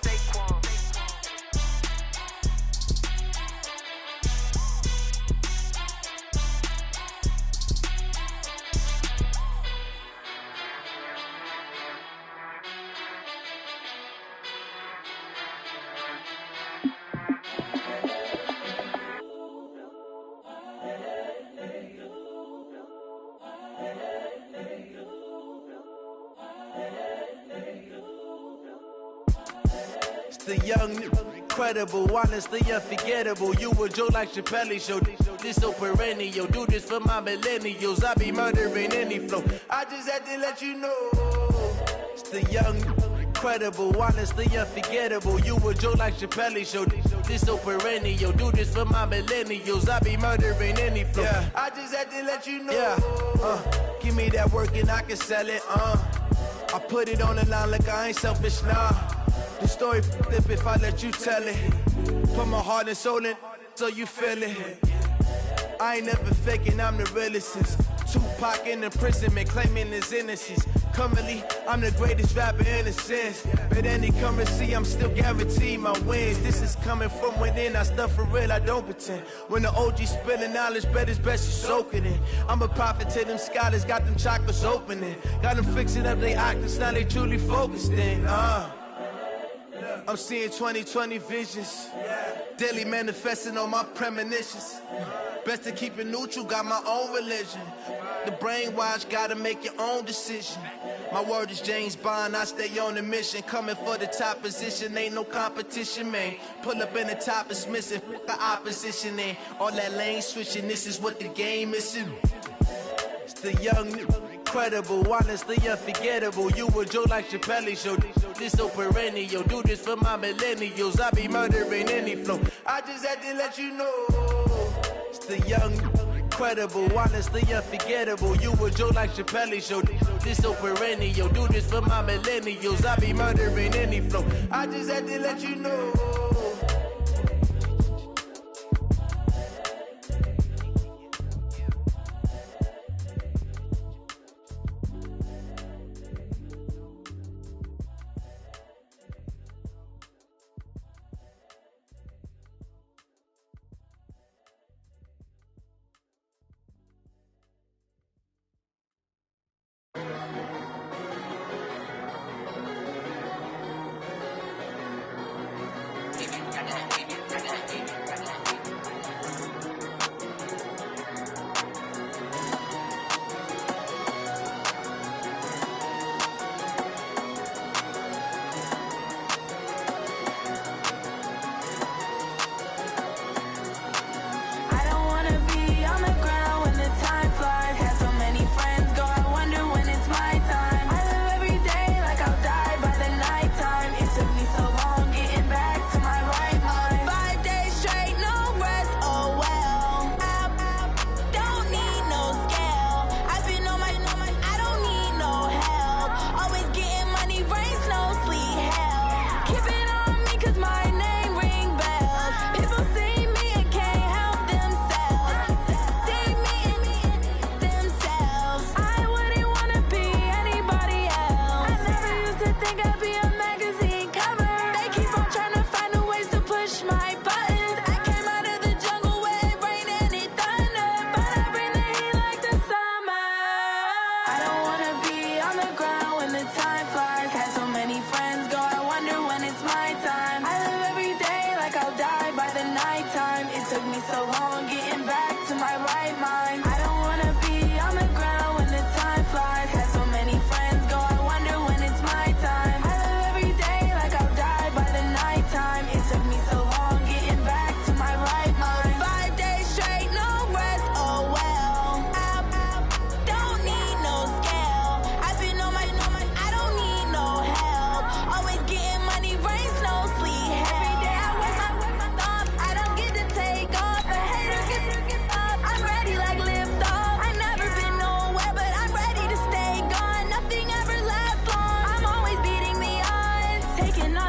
The young, incredible, honestly unforgettable. You a joke like Chappelle show. This so perennial. Do this for my millennials. I be murdering any flow. I just had to let you know. It's the young, incredible, honestly unforgettable. You a joke like Chappelle show. This so perennial. Do this for my millennials. I be murdering any flow. Yeah. I just had to let you know. Yeah. Give me that work and I can sell it. I put it on the line like I ain't selfish, nah. The story flip if I let you tell it. Put my heart and soul in so you feel it. I ain't never faking, I'm the realest since Tupac in imprisonment, claiming his innocence. Currently, I'm the greatest rapper in a sense. But any currency, I'm still guaranteed my wins. This is coming from within, I stuff for real, I don't pretend. When the OG spilling knowledge, bet it's best you soak it in. I'm a prophet to them scholars, got them chakras opening. Got them fixing up they octaves, now they truly focused in. I'm seeing 2020 visions, daily manifesting on my premonitions. Best to keep it neutral, got my own religion. The brainwash, gotta make your own decision. My word is James Bond, I stay on the mission. Coming for the top position, ain't no competition, man. Pull up in the top, it's missing, the opposition ain't. All that lane switching, this is what the game is. It's the young, incredible, honestly unforgettable. You a joke like Chappelle show. This so perennial. Do this for my millennials. I be murdering any flow. I just had to let you know. It's the young, incredible, honestly unforgettable. You a joke like Chappelle show. This so perennial. Do this for my millennials. I be murdering any flow. I just had to let you know.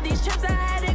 these trips I had